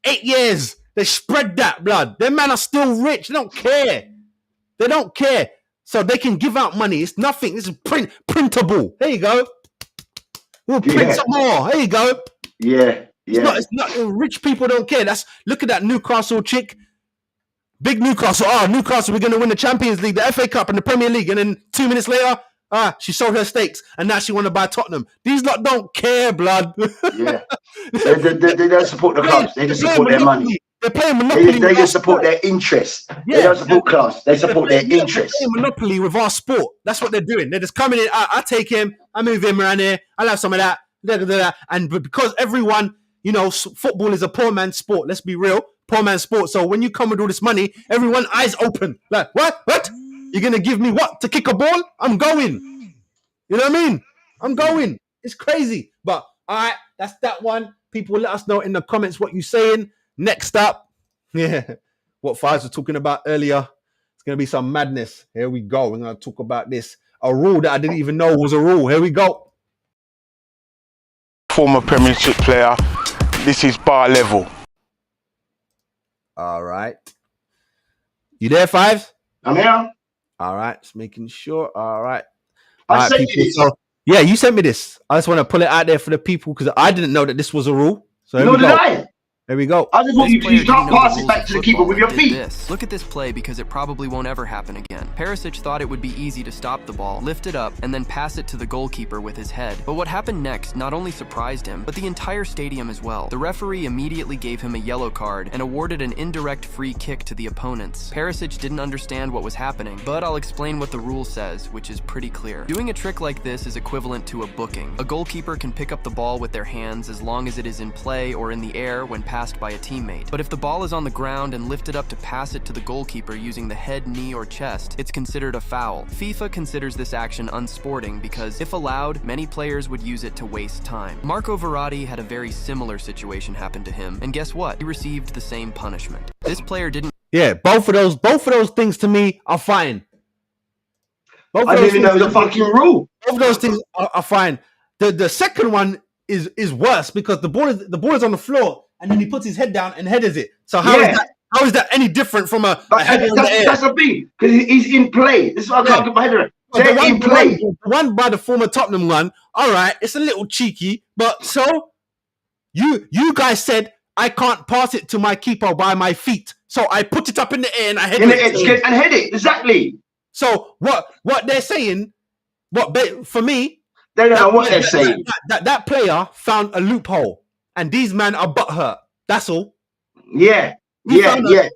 8 years. They spread that blood. Them men are still rich. They don't care. They don't care. So they can give out money. It's nothing. It's printable. There you go. We'll print some more. There you go. Yeah. It's not. Rich people don't care. Look at that Newcastle chick. Big Newcastle. Newcastle, we're going to win the Champions League, the FA Cup, and the Premier League. And then 2 minutes later, she sold her stakes, and now she want to buy Tottenham. These lot don't care, blood. Yeah. They don't support the clubs. They just support their money. They're playing Monopoly. They just support their interest. Yeah. They don't support class. They support their interest. They're playing Monopoly with our sport. That's what they're doing. They're just coming in. I take him. I move him around here. I'll have some of that. And because everyone, football is a poor man's sport. Let's be real. Poor man's sport. So when you come with all this money, everyone eyes open. Like, what? You're going to give me what? To kick a ball? I'm going. You know what I mean? I'm going. It's crazy. But, all right, that's that one. People let us know in the comments what you're saying. Next up, what Fives were talking about earlier. It's going to be some madness. Here we go. We're going to talk about this. A rule that I didn't even know was a rule. Here we go. Former Premiership player. This is bar level. All right. You there, Fives? I'm here. All right. Just making sure. All right. I sent you this. Yeah, you sent me this. I just want to pull it out there for the people because I didn't know that this was a rule. So here we go. There we go. I just want you can't pass it back to the keeper with your feet. Look at this play because it probably won't ever happen again. Perisic thought it would be easy to stop the ball, lift it up, and then pass it to the goalkeeper with his head. But what happened next not only surprised him, but the entire stadium as well. The referee immediately gave him a yellow card and awarded an indirect free kick to the opponents. Perisic didn't understand what was happening, but I'll explain what the rule says, which is pretty clear. Doing a trick like this is equivalent to a booking. A goalkeeper can pick up the ball with their hands as long as it is in play or in the air when passed by a teammate. But if the ball is on the ground and lifted up to pass it to the goalkeeper using the head, knee, or chest, it's considered a foul. FIFA considers this action unsporting because, if allowed, many players would use it to waste time. Marco Verratti had a very similar situation happen to him, and guess what? He received the same punishment. This player didn't. Yeah, both of those things to me are fine. I didn't even know the fucking rule. Both of those things are fine. The second one is worse because the ball is on the floor and then he puts his head down and headers it. So how is that any different from a header in the air? That's the thing, because he's in play. This is what I can't get my head around. They're in play. The one by the former Tottenham one, all right, it's a little cheeky, but so you guys said I can't pass it to my keeper by my feet, so I put it up in the air and I head it. And head it, exactly. So what they're saying, for me, they don't know what they're saying. That player found a loophole, and these men are butthurt. That's all. Yeah. They are butthurt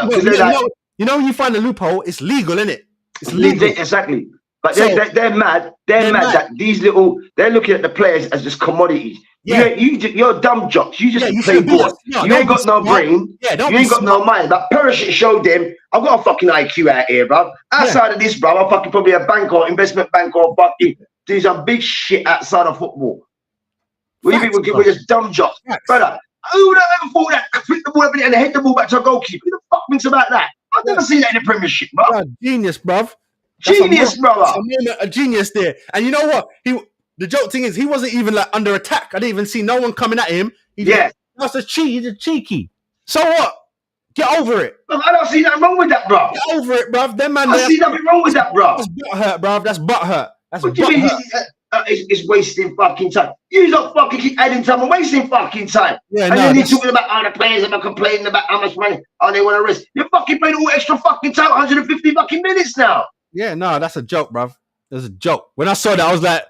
because they're like, when you find a loophole, it's legal, isn't it? It's legal. Exactly. But they're mad. They're mad that they're looking at the players as just commodities. Yeah. You're dumb jocks. You just play ball. You ain't got no brain. You ain't got no mind. But Perisic showed them, I've got a fucking IQ out here, bro. Outside of this, bro, I'm fucking probably a banker, investment banker, or fucking do some big shit outside of football. We people just dumb jocks. Brother, who would have ever thought that? Flip the ball up and head the ball back to a goalkeeper. Who the fuck thinks about that? I've never seen that in the Premiership, bro. Genius, bruv. Genius, brother. A genius there. And you know what? The joke thing is, he wasn't even like under attack. I didn't even see no one coming at him. That's a cheat. He's a cheeky. So what? Get over it. I don't see nothing wrong with that, bro. Get over it, bruv. Them man, I see nothing wrong with that, bro. That's butthurt, bruv. That's butthurt. What do you mean? It's wasting fucking time. You don't fucking keep adding time and wasting fucking time. Yeah, and then you're talking about how the players are complaining about how much money they want to risk. You're fucking playing all extra fucking time, 150 fucking minutes now. Yeah, no, that's a joke, bruv. That's a joke. When I saw that, I was like,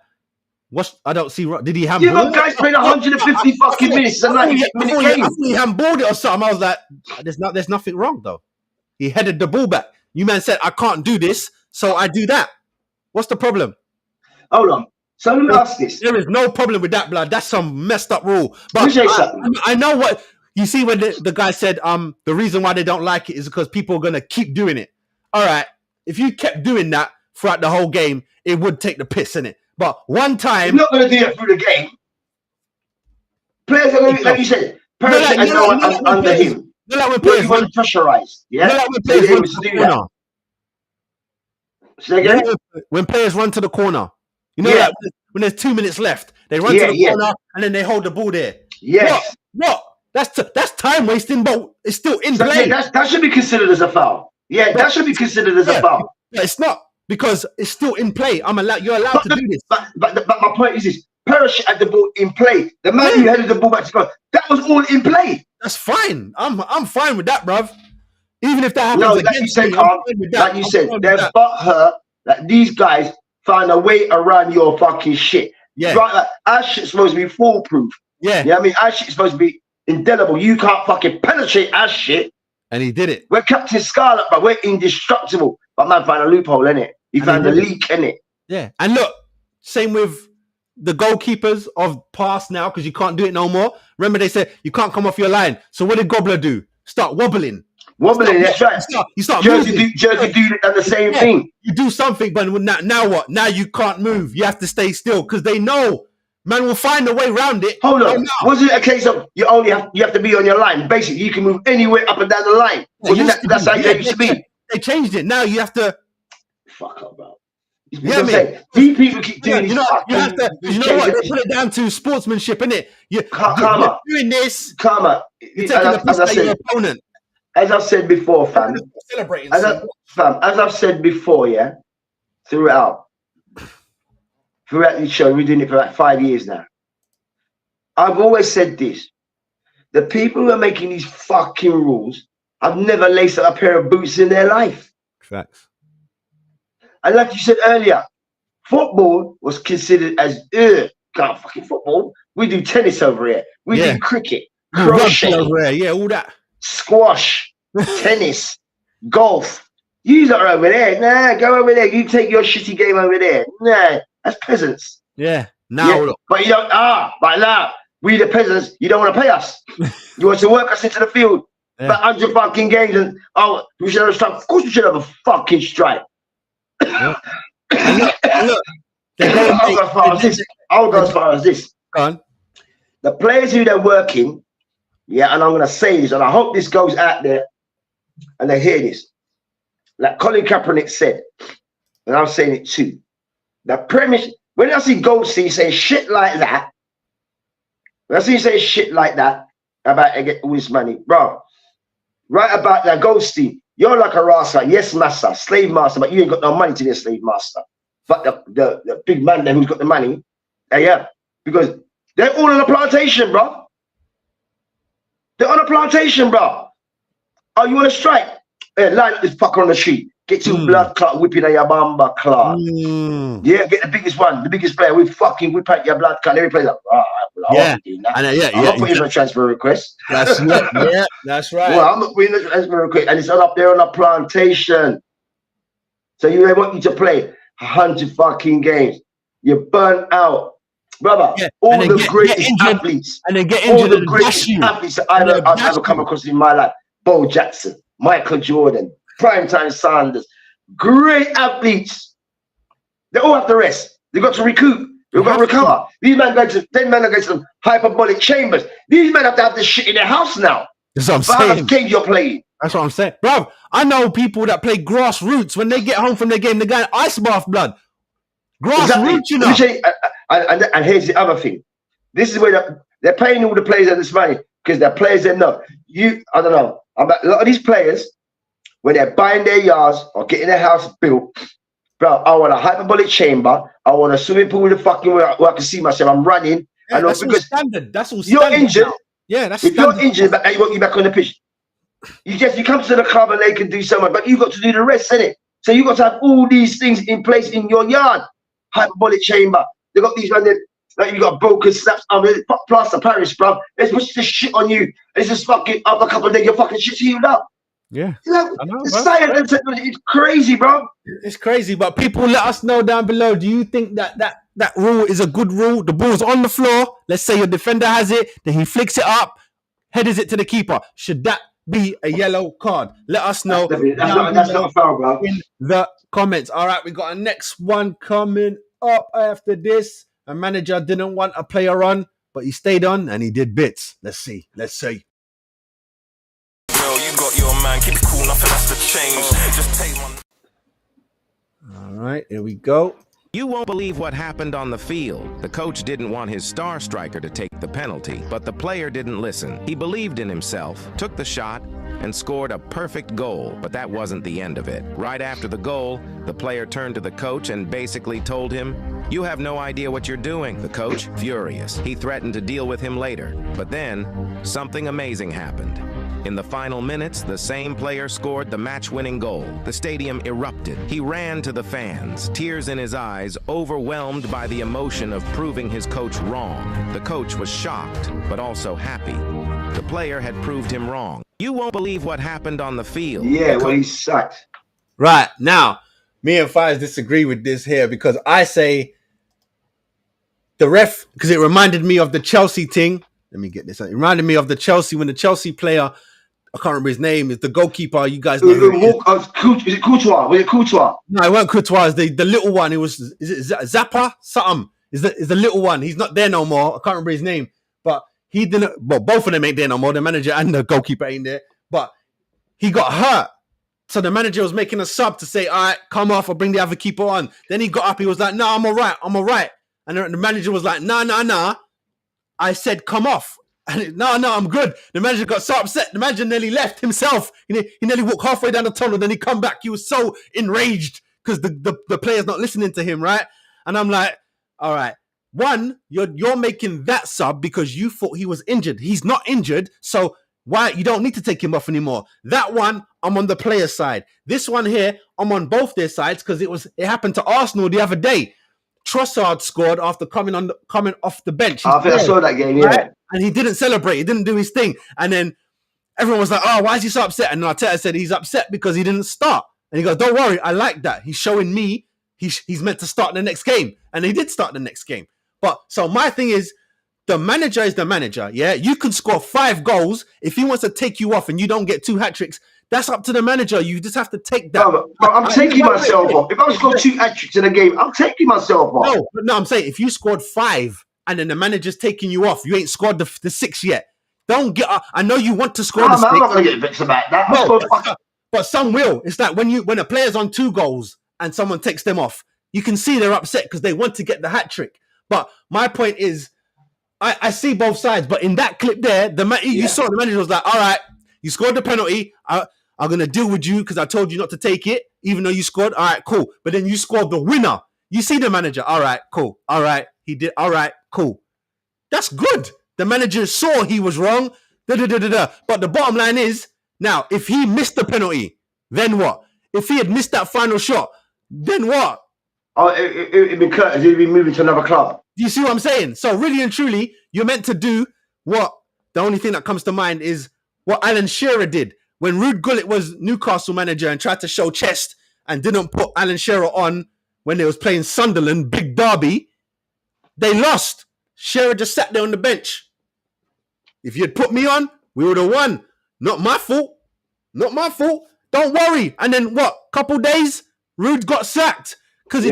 I don't see. Did he handball? You got guys playing 150 fucking minutes. It's a 90-minute game. I thought he handballed it or something. I was like, there's nothing wrong, though. He headed the ball back. You man said, I can't do this, so I do that. What's the problem? Hold on. So let me ask this. There is no problem with that, blood. That's some messed up rule. But I know what you see when the guy said the reason why they don't like it is because people are going to keep doing it. All right. If you kept doing that throughout the whole game, it would take the piss, innit? But one time... You're not going to do it through the game. Players are going to, like you said, Perisic and no one under him. Like when players run pressurized. Yeah? Like when players run to the corner. Say again? When players run to the corner. You know, like when there's 2 minutes left, they run to the corner and then they hold the ball there. Yes. What? That's time wasting, but it's still in play. That should be considered as a foul. Yeah, that should be considered as a foul. But it's not because it's still in play. You're allowed to do this. But my point is this: Perisic had the ball in play. The man who headed the ball back to goal, that was all in play. That's fine. I'm fine with that, bruv. Even if that happens like you said, like you said, they're butthurt that these guys find a way around your fucking shit. Yeah. Right, like, our shit's supposed to be foolproof. Yeah. Yeah, I mean, our shit's supposed to be indelible. You can't fucking penetrate our shit. And he did it. We're Captain Scarlet, but we're indestructible. But man found a loophole, innit? He found a leak, innit? Yeah. And look, same with the goalkeepers of past now, because you can't do it no more. Remember they said you can't come off your line. So what did Gobbler do? Start wobbling. That's right. You start Jersey do the same thing. You do something, but now what? Now you can't move. You have to stay still because they know man will find a way around it. Hold on. Was it a case of you have to be on your line? Basically, you can move anywhere up and down the line. That's how it used to be. They changed it. Now you have to fuck up, bro. These people keep doing you know what? They put it down to sportsmanship, innit? You're doing this. Karma. You're taking the piss out of your opponent. As I've said before, fam. Celebrating. As I've said before, yeah. Throughout the show, we're doing it for like 5 years now. I've always said this: the people who are making these fucking rules have never laced up a pair of boots in their life. Facts. And like you said earlier, football was considered as can't fucking football. We do tennis over here. We do cricket, crochet over here. Yeah, all that. Squash, tennis, golf. You are over there. Nah, go over there. You take your shitty game over there. Nah, that's peasants. Yeah. Now, but you don't. But now We the peasants, you don't want to pay us. You want to work us into the field. Yeah. About 100 fucking games and we should have a strike. Of course we should have a fucking strike. Yeah. And look, I'll go as far as this. Go on. The players who they're working, yeah, and I'm gonna say this, and I hope this goes out there and they hear this. Like Colin Kaepernick said, and I'm saying it too. The premise, when I see Goldstein say shit like that, when I see you say shit like that about I get all this money, bro. Right about that Goldstein, you're like a rasta, yes, master, slave master, but you ain't got no money to be a slave master. But the big man there who's got the money, yeah, because they're all on a plantation, bro. They're on a plantation, bro. Oh, you want to strike? Hey, line up this fucker on the street. Get your blood clot whipping on your bamba clot. Yeah, get the biggest one, the biggest player. We fucking whip out your blood clot. Every player like, well, yeah, I'm not putting in a transfer request. That's yeah, that's right. Well, I'm not putting a transfer request, and it's all up there on a plantation. So they want you to play 100 fucking games. You're burnt out, brother. Yeah. All the greatest athletes, and then get injured. All the greatest athletes that I've ever come across in my life: Bo Jackson, Michael Jordan, Primetime Sanders, great athletes. They all have to rest. They got to recoup. They've got to recover. These men are going to some hyperbolic chambers. These men have to have this shit in their house now. That's what I'm saying. How much game you're playing? That's what I'm saying, bro. I know people that play grassroots. When they get home from their game, they got ice bath blood. Grassroots, you know. And here's the other thing. This is where they're paying all the players this money because they're players that know. I don't know. A lot of these players, when they're buying their yards or getting their house built, bro, I want a hyperbolic chamber. I want a swimming pool with a fucking where I can see myself. I'm running. Yeah, that's all standard. That's all standard. You're injured. Now. Yeah, that's if standard. you're injured, they want you back on the pitch. You come to the club and they can do so much, but you got to do the rest, innit? So you got to have all these things in place in your yard. Hyperbolic chamber. They got these ones like you got broken snaps. Plaster Paris, bro. It's push this shit on you. It's just fucking after a couple of days, your fucking shit's healed up. Yeah, you know, the science and technology, it's crazy, bro. It's crazy, but people let us know down below. Do you think that rule is a good rule? The ball's on the floor. Let's say your defender has it, then he flicks it up, headers it to the keeper. Should that be a yellow card? Let us know. That's not a foul, bro. In the comments. All right, we got a next one coming up after this. A manager didn't want a player on, but he stayed on and he did bits. Let's see. You got your man, keep it cool, nothing has to change. Just take one. All right, here we go. You won't believe what happened on the field. The coach didn't want his star striker to take the penalty, but the player didn't listen. He believed in himself, took the shot, and scored a perfect goal, but that wasn't the end of it. Right after the goal, the player turned to the coach and basically told him, "You have no idea what you're doing." The coach, furious, he threatened to deal with him later. But then, something amazing happened. In the final minutes, the same player scored the match-winning goal. The stadium erupted. He ran to the fans, tears in his eyes, overwhelmed by the emotion of proving his coach wrong. The coach was shocked, but also happy. The player had proved him wrong. You won't believe what happened on the field. Yeah, well, he sucked. Right, now, me and Fives disagree with this here because I say the ref, because it reminded me of the Chelsea thing. Let me get this. It reminded me of the Chelsea, when the Chelsea player, I can't remember his name, is the goalkeeper. You guys know. Is it Courtois? Was it Courtois? No, it wasn't Courtois. It's the little one. It was, is it Zappa? Something. Is the little one. He's not there no more. I can't remember his name. But he didn't, well, both of them ain't there no more. The manager and the goalkeeper ain't there. But he got hurt. So the manager was making a sub to say, all right, come off or bring the other keeper on. Then he got up. He was like, no, I'm all right. And the manager was like, nah. I said, come off. And no, I'm good. The manager got so upset. The manager nearly left himself. He nearly walked halfway down the tunnel. Then he come back. He was so enraged because the player's not listening to him, right? And I'm like, all right. One, you're making that sub because you thought he was injured. He's not injured, so why you don't need to take him off anymore. That one, I'm on the player side. This one here, I'm on both their sides because it happened to Arsenal the other day. Trossard scored after coming off the bench. I think I saw that game, yeah. Right? And he didn't celebrate. He didn't do his thing. And then everyone was like, oh, why is he so upset? And Arteta said he's upset because he didn't start. And he goes, don't worry, I like that. He's showing me he's meant to start the next game. And he did start the next game. But so my thing is, the manager is the manager. Yeah, you can score 5 goals if he wants to take you off and you don't get 2 hat tricks. That's up to the manager. You just have to take that. Bro, I'm taking myself off. If I score 2 hat tricks in a game, I'm taking myself off. No, I'm saying if you scored 5 and then the manager's taking you off, you ain't scored the 6 yet. Don't get. I know you want to score. I'm not gonna get vexed about that. But some will. It's like when a player's on 2 goals and someone takes them off, you can see they're upset because they want to get the hat trick. But my point is, I see both sides. But in that clip there, you saw the manager was like, "All right, you scored the penalty. I'm gonna deal with you because I told you not to take it, even though you scored. All right, cool. But then you scored the winner. You see the manager. All right, cool. All right, he did. All right, cool. That's good. The manager saw he was wrong. But the bottom line is, now, if he missed the penalty, then what? If he had missed that final shot, then what? Oh, it'd be Curtis. He'd be moving to another club. Do you see what I'm saying? So really and truly, you're meant to do what? The only thing that comes to mind is what Alan Shearer did. When Ruud Gullit was Newcastle manager and tried to show chest and didn't put Alan Shearer on when they was playing Sunderland, big derby, they lost. Shearer just sat there on the bench. If you'd put me on, we would have won. Not my fault. Not my fault. Don't worry. And then what? Couple days, Ruud got sacked because you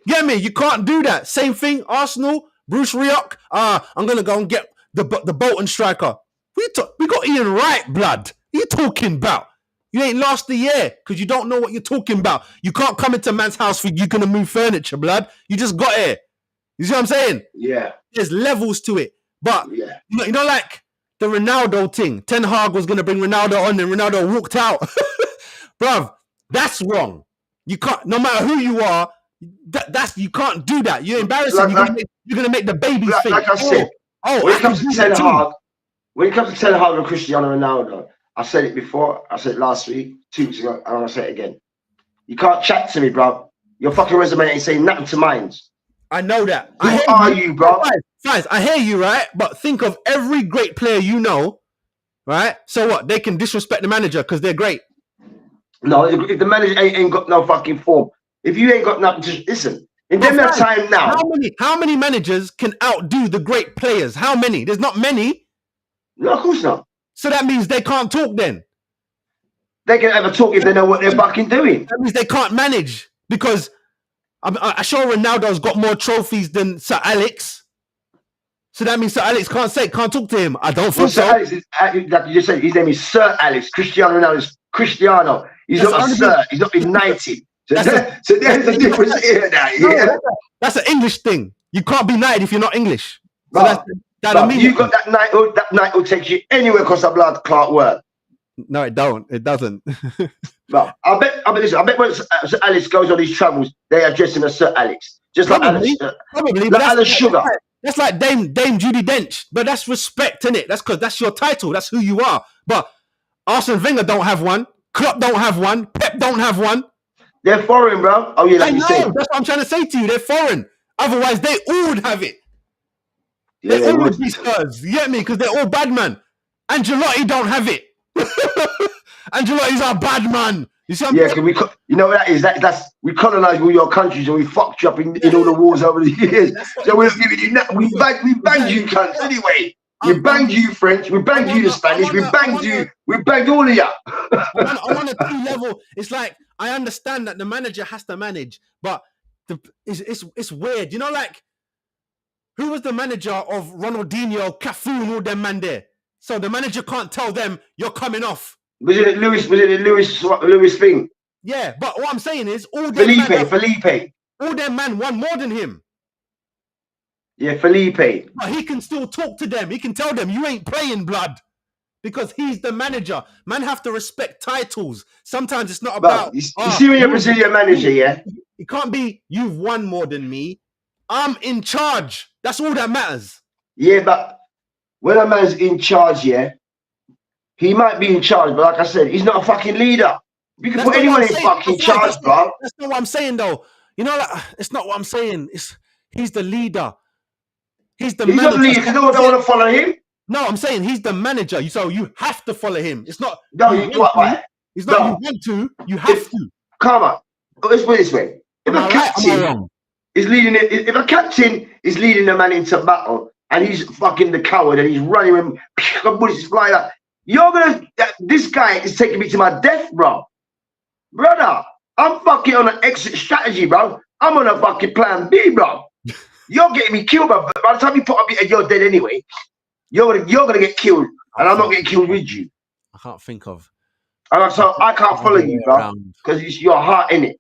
get me? You can't do that. Same thing. Arsenal, Bruce Rioch. I'm gonna go and get the Bolton striker. We got Ian Wright, blood. What are you talking about? You ain't last the year because you don't know what you're talking about. You can't come into man's house for you're gonna move furniture, blood. You just got here. You see what I'm saying? Yeah. There's levels to it. But you know, like the Ronaldo thing. Ten Hag was gonna bring Ronaldo on, and Ronaldo walked out. Bruv, that's wrong. You can't. No matter who you are, you can't do that. You're embarrassing. You're gonna make the babies think. Like I said, when it comes to Ten Hag and Cristiano Ronaldo, I said it before. I said it last week, 2 weeks ago, and I'm gonna say it again. You can't chat to me, bro. Your fucking resume ain't saying nothing to mine. I know that. Who are you, bro? Guys, I hear you, right? But think of every great player you know, right? So what? They can disrespect the manager because they're great. No, if the manager ain't got no fucking form, if you ain't got nothing to listen, in that time now. How many managers can outdo the great players? How many? There's not many. No, of course not. So that means they can't talk then. They can ever talk if they know what they're fucking doing. That means they can't manage because I'm sure Ronaldo's got more trophies than Sir Alex. So that means Sir Alex can't talk to him. I don't think so. Sir Alex is, like you just said, his name is Sir Alex. Cristiano Ronaldo is Cristiano. He's not a Sir. He's not been 90. So there's a difference here now. Yeah? That's an English thing. You can't be knighted if you're not English. So you got that knighthood. That knighthood takes you anywhere across the blood clot world. No, it don't. It doesn't. But I bet when Sir Alex goes on his travels, they address him as Sir Alex. Just probably, like but Alan Sugar. That's like Dame Judi Dench. But that's respect, innit? That's because that's your title. That's who you are. But Arsene Wenger don't have one. Klopp don't have one. Pep don't have one. They're foreign, bro. Oh yeah, I know. That's what I'm trying to say to you. They're foreign. Otherwise, they all would have it. They all would be Spurs. You get me? Because they're all bad man. Ancelotti don't have it. Ancelotti's our bad man. You see because you know what that is? That's we colonized all your countries and we fucked you up in all the wars over the years. So we're not giving you nothing. We banged you cunts anyway. We banged you French. We banged you the Spanish. We banged you. We banged all of you. I want a 2 level. It's like I understand that the manager has to manage, but it's weird. You know, like who was the manager of Ronaldinho, Cafu, and all them man there? So the manager can't tell them you're coming off. Was it Lewis thing? Yeah, but what I'm saying is all Felipe. All them man won more than him. Yeah, Felipe. But he can still talk to them. He can tell them you ain't playing, blood. Because he's the manager. Man have to respect titles. Sometimes it's not about you see when you're a Brazilian manager, yeah? It can't be you've won more than me. I'm in charge. That's all that matters. Yeah, but when a man's in charge, yeah, he might be in charge, but like I said, he's not a fucking leader. You can put anyone in fucking charge, bro. That's not what I'm saying, though. You know, like, it's not what I'm saying. He's the leader. He's the manager. He's not the leader because no one don't want to follow him. No, I'm saying he's the manager. So you have to follow him. It's not. No, it's not you want to. You have to. Come on. Let's put it this way. If a captain is leading it, if a captain is leading a man into battle, and he's fucking the coward, and he's running and bullets flying out. This guy is taking me to my death, bro. Brother, I'm fucking on an exit strategy, bro. I'm on a fucking plan B, bro. You're getting me killed, bro. By the time you put up your head, you're dead anyway. You're gonna get killed, and I'm not getting killed with you. I can't think of. So I can't follow you, bro, because it's your heart in it.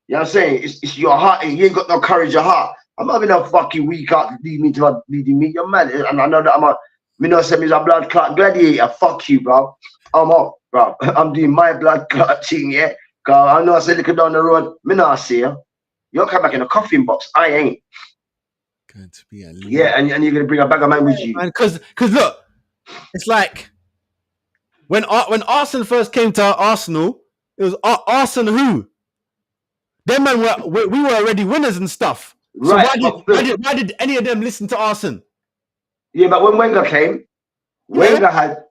You know what I'm saying? It's your heart, and you ain't got no courage of heart. I'm not having a fucking week out leading me. You're mad, and I know that I'm a. Me know say me's a blood clot gladiator. Fuck you, bro. I'm up, bro. I'm doing my blood clot thing, yeah. Cause I know I said look down the road. Me not see you. You'll come back in a coffin box. I ain't. Going to be a yeah, and you're gonna bring a bag of man with you. Because look, it's like when Arsenal first came to Arsenal, it was Arsenal who. Them man we were already winners and stuff. So right, why did any of them listen to Arsenal? Yeah, but when Wenger came, Wenger had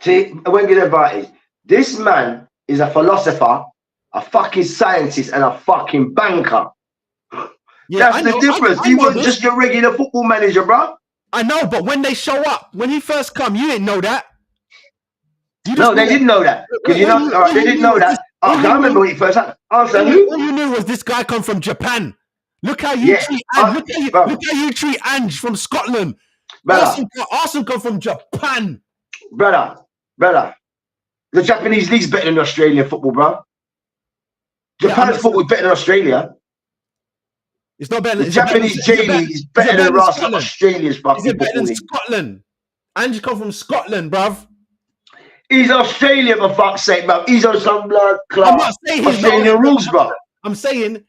Wenger's advantage. This man is a philosopher, a fucking scientist, and a fucking banker. Yeah, that's the difference. He wasn't just your regular football manager, bro. I know, but when they show up, when he first come, you didn't know that. No, they didn't know that. Because they didn't know that. I remember when he first happened. All you knew was this guy come from Japan. Look how you treat Ange. Look how you treat Ange from Scotland. Arsenal come from Japan. Brother. The Japanese league's better than Australian football, bro. Japan's football is better than Australia. It's not better than the Japanese J League is better than Australia's fucking football. Is it better than Scotland? Ange come from Scotland, bruv. He's Australian, for fuck's sake, bro. He's on some blood club. I'm not saying Australian rules, bro. I'm saying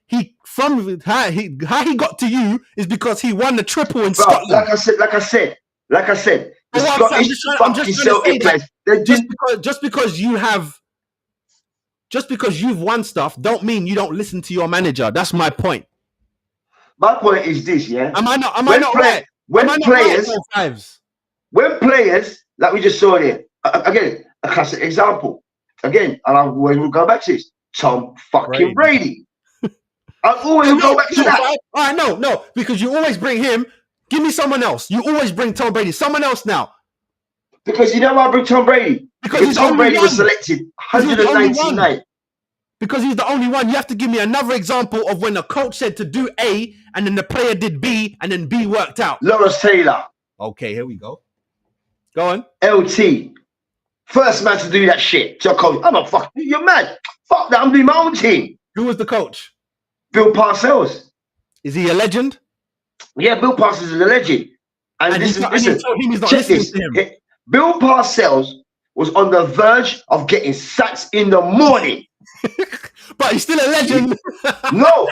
how he got to you is because he won the triple in Scotland. Like I said. The Scottish fucking Celtic players. Just because you've won stuff, don't mean you don't listen to your manager. That's my point. My point is this, yeah. Am I not right? When players, like we just saw there, again, a classic example. Again, and I will go back to this. Tom fucking Brady. I always go back to that. No, because you always bring him. Give me someone else. You always bring Tom Brady. Someone else now. Because you know why I bring Tom Brady? Because Tom Brady was selected 199. Because he's the only one. You have to give me another example of when the coach said to do A and then the player did B and then B worked out. Lawrence Taylor. Okay, here we go. Go on. LT. First man to do that shit. Your coach. I'm a fuck. You're mad. Fuck that. I'm doing my own team. Who was the coach? Bill Parcells. Is he a legend? Yeah, Bill Parcells is a legend. And listen, check this. Bill Parcells was on the verge of getting sacked in the morning. But he's still a legend. No.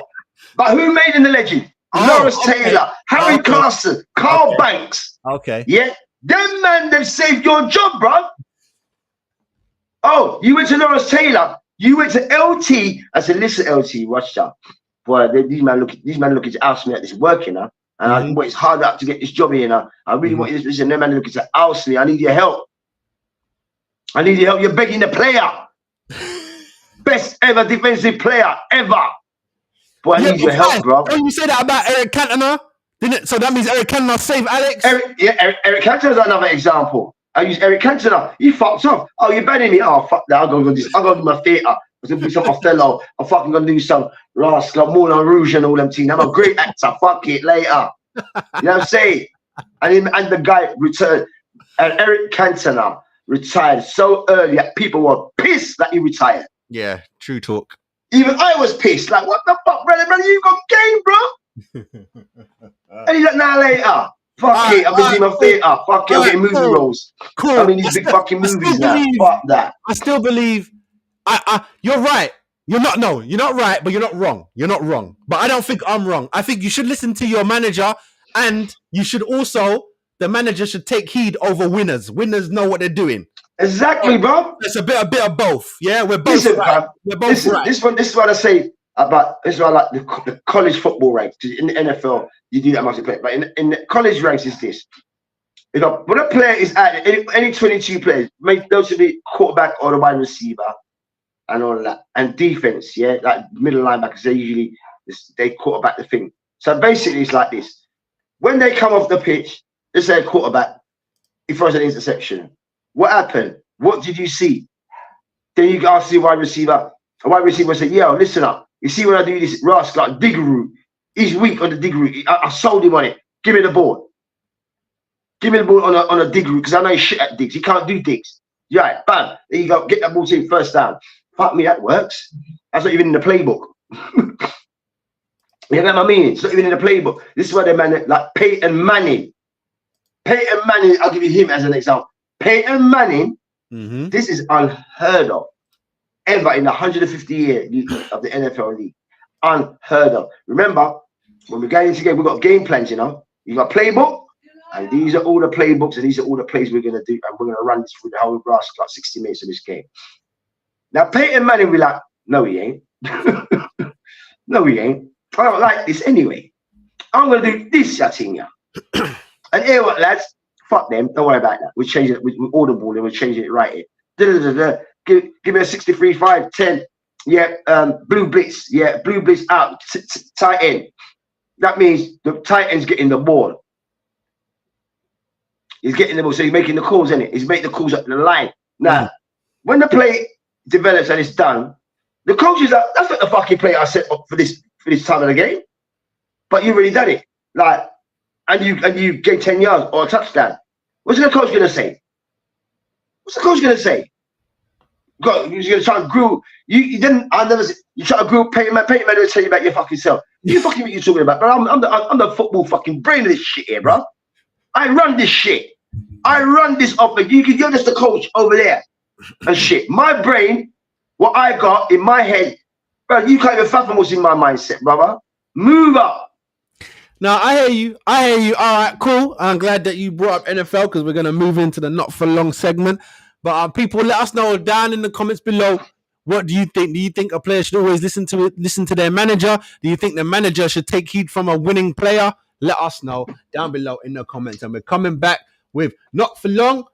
But who made him the legend? Lawrence Taylor, Harry Carson, Carl Banks. Okay. Yeah. Them man, they've saved your job, bro. Oh, you went to Lawrence Taylor. You went to LT. I said, listen, LT, watch out. Boy, these man looking to oust me at this work, you know. And I it's hard up to get this job here, you know. I really want you to listen. Them man looking to oust me. I need your help. You're begging the player. Best ever defensive player ever. Boy, I need your help, bro. When you say that about Eric Cantona, didn't it? So that means Eric Cantona saved Alex? Eric Cantona's another example. I use Eric Cantona. He fucked up. Oh, you're banning me. Oh, fuck that. I'm going to do my theatre. I'm going to do some Othello. I'm fucking going to do some Rascal, Moulin Rouge and all them teams. I'm a great actor. Fuck it later. You know what I'm saying? And the guy returned. And Eric Cantona retired so early that people were pissed that he retired. Yeah, true talk. Even I was pissed. Like, what the fuck, brother? You got game, bro. And he's like, nah, later. Fuck it. I'm going to do my theatre. Fuck it. I'm getting movie roles. Cool. I'm in these big fucking movies now. Fuck that. I still believe. You're right. You're not right, but you're not wrong. You're not wrong. But I don't think I'm wrong. I think you should listen to your manager, and you should also, the manager should take heed over winners. Winners know what they're doing. Exactly, bro. It's a bit of both. Yeah, we're both right. We're both right. This is what I say about. This is what I like the college football ranks. In the NFL, you do that multiplayer, but in the college ranks is this. When a player is at any 22 players, those should be quarterback or the wide receiver, and all of that, and defense. Yeah, like middle linebackers. They quarterback the thing. So basically, it's like this. When they come off the pitch, they say quarterback, he throws an interception. What happened? What did you see? Then you go see wide receiver. A wide receiver say, yo, listen up. You see when I do this rascal like dig route? He's weak on the dig route. I sold him on it. Give me the ball. Give me the ball on a dig route because I know he's shit at digs. He can't do digs. Yeah, bam. There you go. Get that ball to him first down. Fuck me, that works. That's not even in the playbook. You get my meaning? It's not even in the playbook. This is where the man like Peyton Manning. Peyton Manning, I'll give you him as an example. Peyton Manning, this is unheard of. Ever in the 150 years of the NFL league. Unheard of. Remember, when we're going into game, we've got game plans, you know. You got playbook, and these are all the playbooks, and these are all the plays we're going to do, and we're going to run this through the whole grass, like 60 minutes of this game. Now, Peyton Manning will be like, no, he ain't. No, he ain't. I don't like this anyway. I'm going to do this, Yatinya. And here what, lads? Fuck them. Don't worry about that. We'll change it. We're audible, and we're changing it right here. Give me a 63, 5, 10. Yeah, blue blitz. Yeah, blue blitz out. Tight end. That means the tight end's getting the ball. He's getting the ball, so he's making the calls, isn't it? He's making the calls up the line. Now, when the play develops and it's done, the coach is like, that's not the fucking play I set up for this time of the game. But you already done it. Like, and you get 10 yards or a touchdown. What's the coach gonna say? What's the coach gonna say? God, you're gonna try and grill. You didn't. I never. You try to grill Peyton Man. Peyton Man will tell you about your fucking self. You fucking what you talking about, bro? I'm the football fucking brain of this shit here, bro. I run this shit. I run this up. You're just the coach over there and shit. My brain, what I got in my head, bro. You can't even fathom what's in my mindset, brother. Move up. Now I hear you. All right, cool. I'm glad that you brought up NFL because we're gonna move into the not for long segment. But people, let us know down in the comments below. What do you think? Do you think a player should always listen to their manager? Do you think the manager should take heed from a winning player? Let us know down below in the comments. And we're coming back with not for long.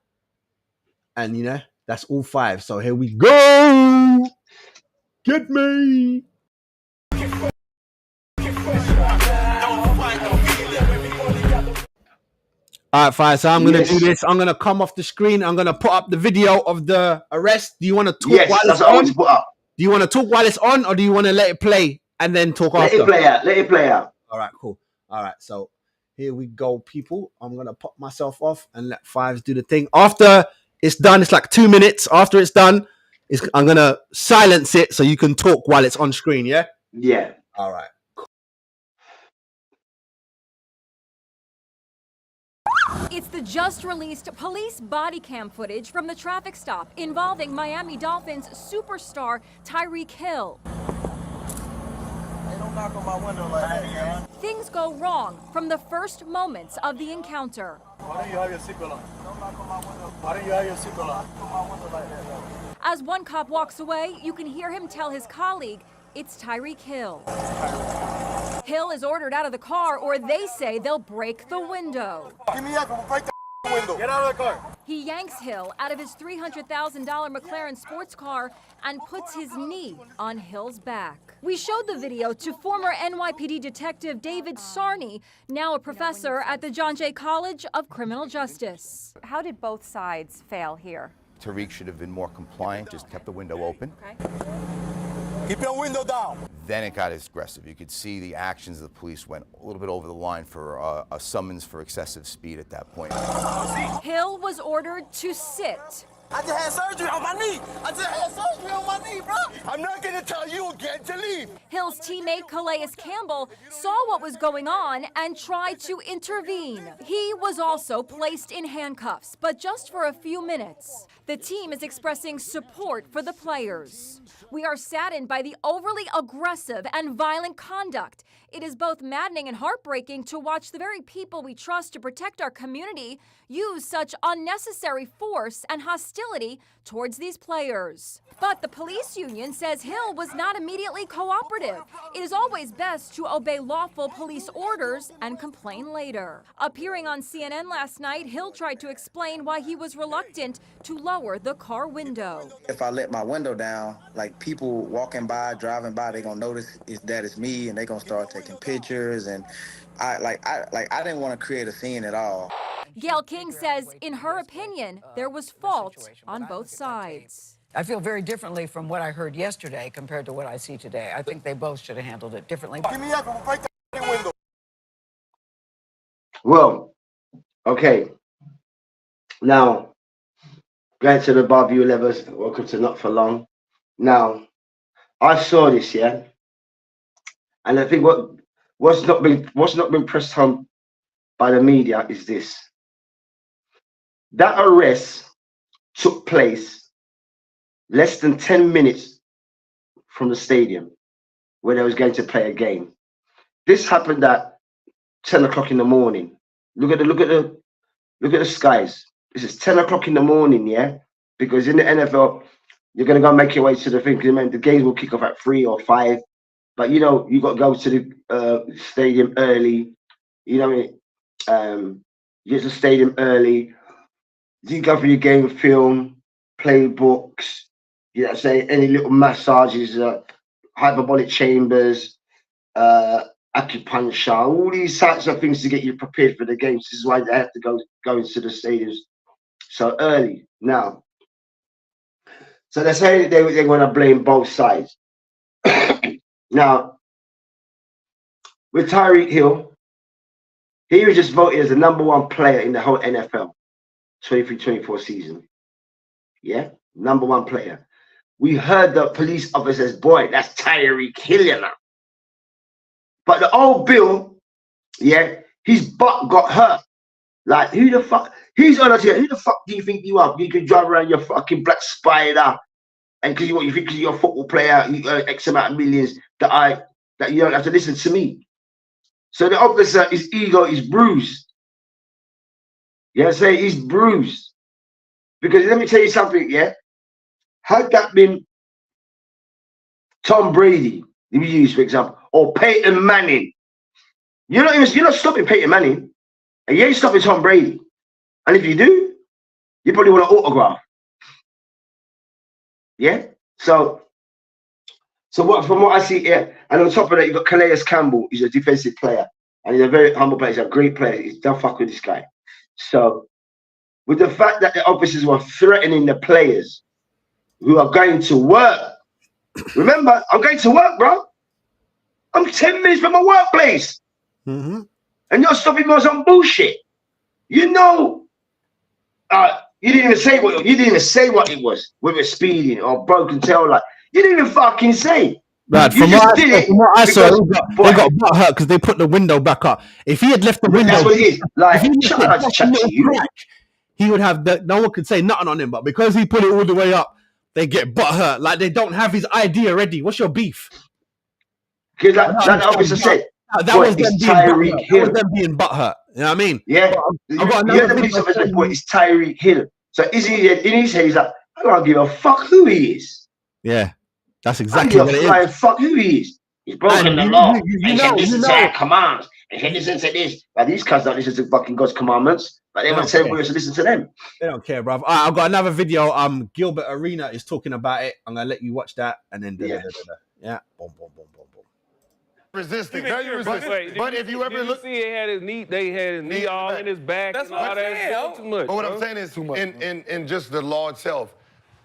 And you know, that's all 5. So here we go. Get me. All right, fine. So I'm going to do this. I'm going to come off the screen. I'm going to put up the video of the arrest. Do you want to talk while it's on? Do you want to talk while it's on, or do you want to let it play and then talk after? Let it play out. Let it play out. All right, cool. All right, so here we go, people. I'm going to pop myself off and let Fives do the thing. After it's done, it's like 2 minutes. After it's done, I'm going to silence it so you can talk while it's on screen, yeah? Yeah. All right. It's the just-released police body cam footage from the traffic stop involving Miami Dolphins superstar Tyreek Hill. Hey, don't knock on my window like that, man. Things go wrong from the first moments of the encounter. Why don't you have your seatbelt on? Don't knock on my window. Why don't you have your seatbelt on? Knock on my window like that, though. As one cop walks away, you can hear him tell his colleague it's Tyreek Hill. Hill is ordered out of the car, or they say they'll break the window. Give me up, we'll break the window. Get out of the car. He yanks Hill out of his $300,000 McLaren sports car and puts his knee on Hill's back. We showed the video to former NYPD detective David Sarney, now a professor at the John Jay College of Criminal Justice. How did both sides fail here? Tariq should have been more compliant, just kept the window open. Okay. Keep your window down. Then it got aggressive. You could see the actions of the police went a little bit over the line for a summons for excessive speed at that point. Hill was ordered to sit. I just had surgery on my knee. Bro. I'm not going to tell you again to leave. Hill's teammate Calais Campbell saw what was going on and tried to intervene. He was also placed in handcuffs, but just for a few minutes. The team is expressing support for the players. We are saddened by the overly aggressive and violent conduct. It is both maddening and heartbreaking to watch the very people we trust to protect our community use such unnecessary force and hostility towards these players. But the police union says Hill was not immediately cooperative. It is always best to obey lawful police orders and complain later. Appearing on CNN last night, Hill tried to explain why he was reluctant to lower the car window. If I let my window down, like people walking by, driving by, they're gonna notice that it's me, and they're gonna start taking pictures, and I didn't want to create a scene at all. Gail King says, in her opinion, there was fault on both sides. I feel very differently from what I heard yesterday compared to what I see today. I think they both should have handled it differently. Give me up and break the window. Well, okay. Now, going to the Barbie levels. Welcome to Not For Long. Now, I saw this, yeah, and I think what's not been pressed home by the media is this: that arrest took place less than 10 minutes from the stadium where they was going to play a game. This happened at 10 o'clock in the morning. Look at the skies. This is 10 o'clock in the morning, yeah? Because in the NFL, you're gonna go make your way to the thing. Because the games will kick off at 3 or 5. But you know, you got to go to the stadium early. You know what I mean? You get to the stadium early. You go for your game film, playbooks. You know, say any little massages, hyperbolic chambers, acupuncture, all these types of things to get you prepared for the games. This is why they have to go into the stadiums so early now. So they're saying they're going to blame both sides. Now, with Tyreek Hill, he was just voted as the #1 player in the whole NFL 23-24 season. Yeah, #1 player. We heard the police officers, boy, that's Tyreek Hill now. But the old Bill, yeah, his butt got hurt. Like, who the fuck? He's honest here. Who the fuck do you think you are? You can drive around your fucking black spider, and because you think you're a football player, you earn X amount of millions that you don't have to listen to me. So the officer, his ego is bruised. Yeah, say he's bruised. Because let me tell you something, yeah. Had that been Tom Brady, if you use for example, or Peyton Manning, you're not stopping Peyton Manning, and you ain't stopping Tom Brady. And if you do, you probably want an autograph. Yeah. So from what I see here, and on top of that, you've got Calais Campbell. He's a defensive player, and he's a very humble player. He's a great player. Don't fuck with this guy. So with the fact that the officers were threatening the players who are going to work. Remember, I'm going to work, bro. I'm 10 minutes from my workplace. Mm-hmm. And you're stopping me on some bullshit. You know, you didn't even say what it was, whether it's speeding or broken tail light. You didn't even fucking say. Right, from what I saw, they got butt hurt because they put the window back up. If he had left the window, that's what it is. Like, he would have no one could say nothing on him. But because he put it all the way up, they get butt hurt. Like they don't have his idea ready. What's your beef? Because like the officer said, that was them being butt hurt. You know what I mean? Yeah. You heard the police officer report, it's Tyreek Hill. So is he in his head? He's like, I don't give a fuck who he is. Yeah, that's exactly what it is. Fuck who he is. He's broken the law. And he listens to our commands. And he listens to this. But these cunts don't listen to fucking God's commandments. But they want to tell everybody to listen to them. They don't care, bruv. All right, I've got another video. Gilbert Arena is talking about it. I'm gonna let you watch that, and then yeah. Boom, boom, boom, boom, boom. Resisting. But if you ever look, see, they had his knee all in his back. That's what I'm saying. Too much. But what I'm saying is, in just the law itself,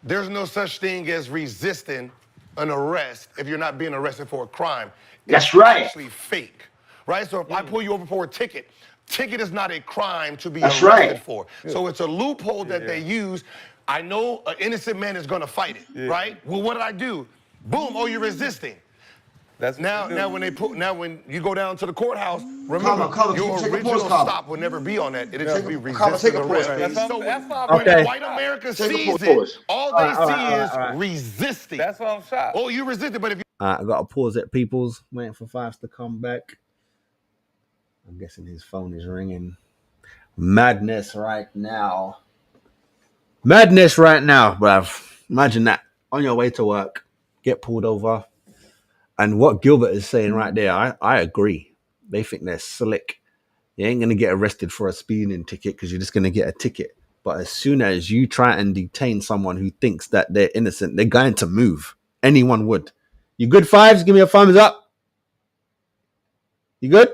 there's no such thing as resisting an arrest if you're not being arrested for a crime. That's right. It's actually fake, right? So if I pull you over for a ticket is not a crime to be That's arrested right. for. So it's a loophole that they use. I know an innocent man is going to fight it, right? Well, what did I do? Boom! Oh, you're resisting. That's now when you go down to the courthouse, remember your original stop will never be on that. It'll just be resisting arrest. So when white America sees it, all they see is resisting. That's why I'm shocked. Oh, you resisted, but if you I gotta pause it, peoples. Waiting for Fives to come back. I'm guessing his phone is ringing. Madness right now, bruv. Imagine that on your way to work, get pulled over. And what Gilbert is saying right there, I agree. They think they're slick. You ain't going to get arrested for a speeding ticket because you're just going to get a ticket. But as soon as you try and detain someone who thinks that they're innocent, they're going to move. Anyone would. You good, Fives? Give me a thumbs up. You good?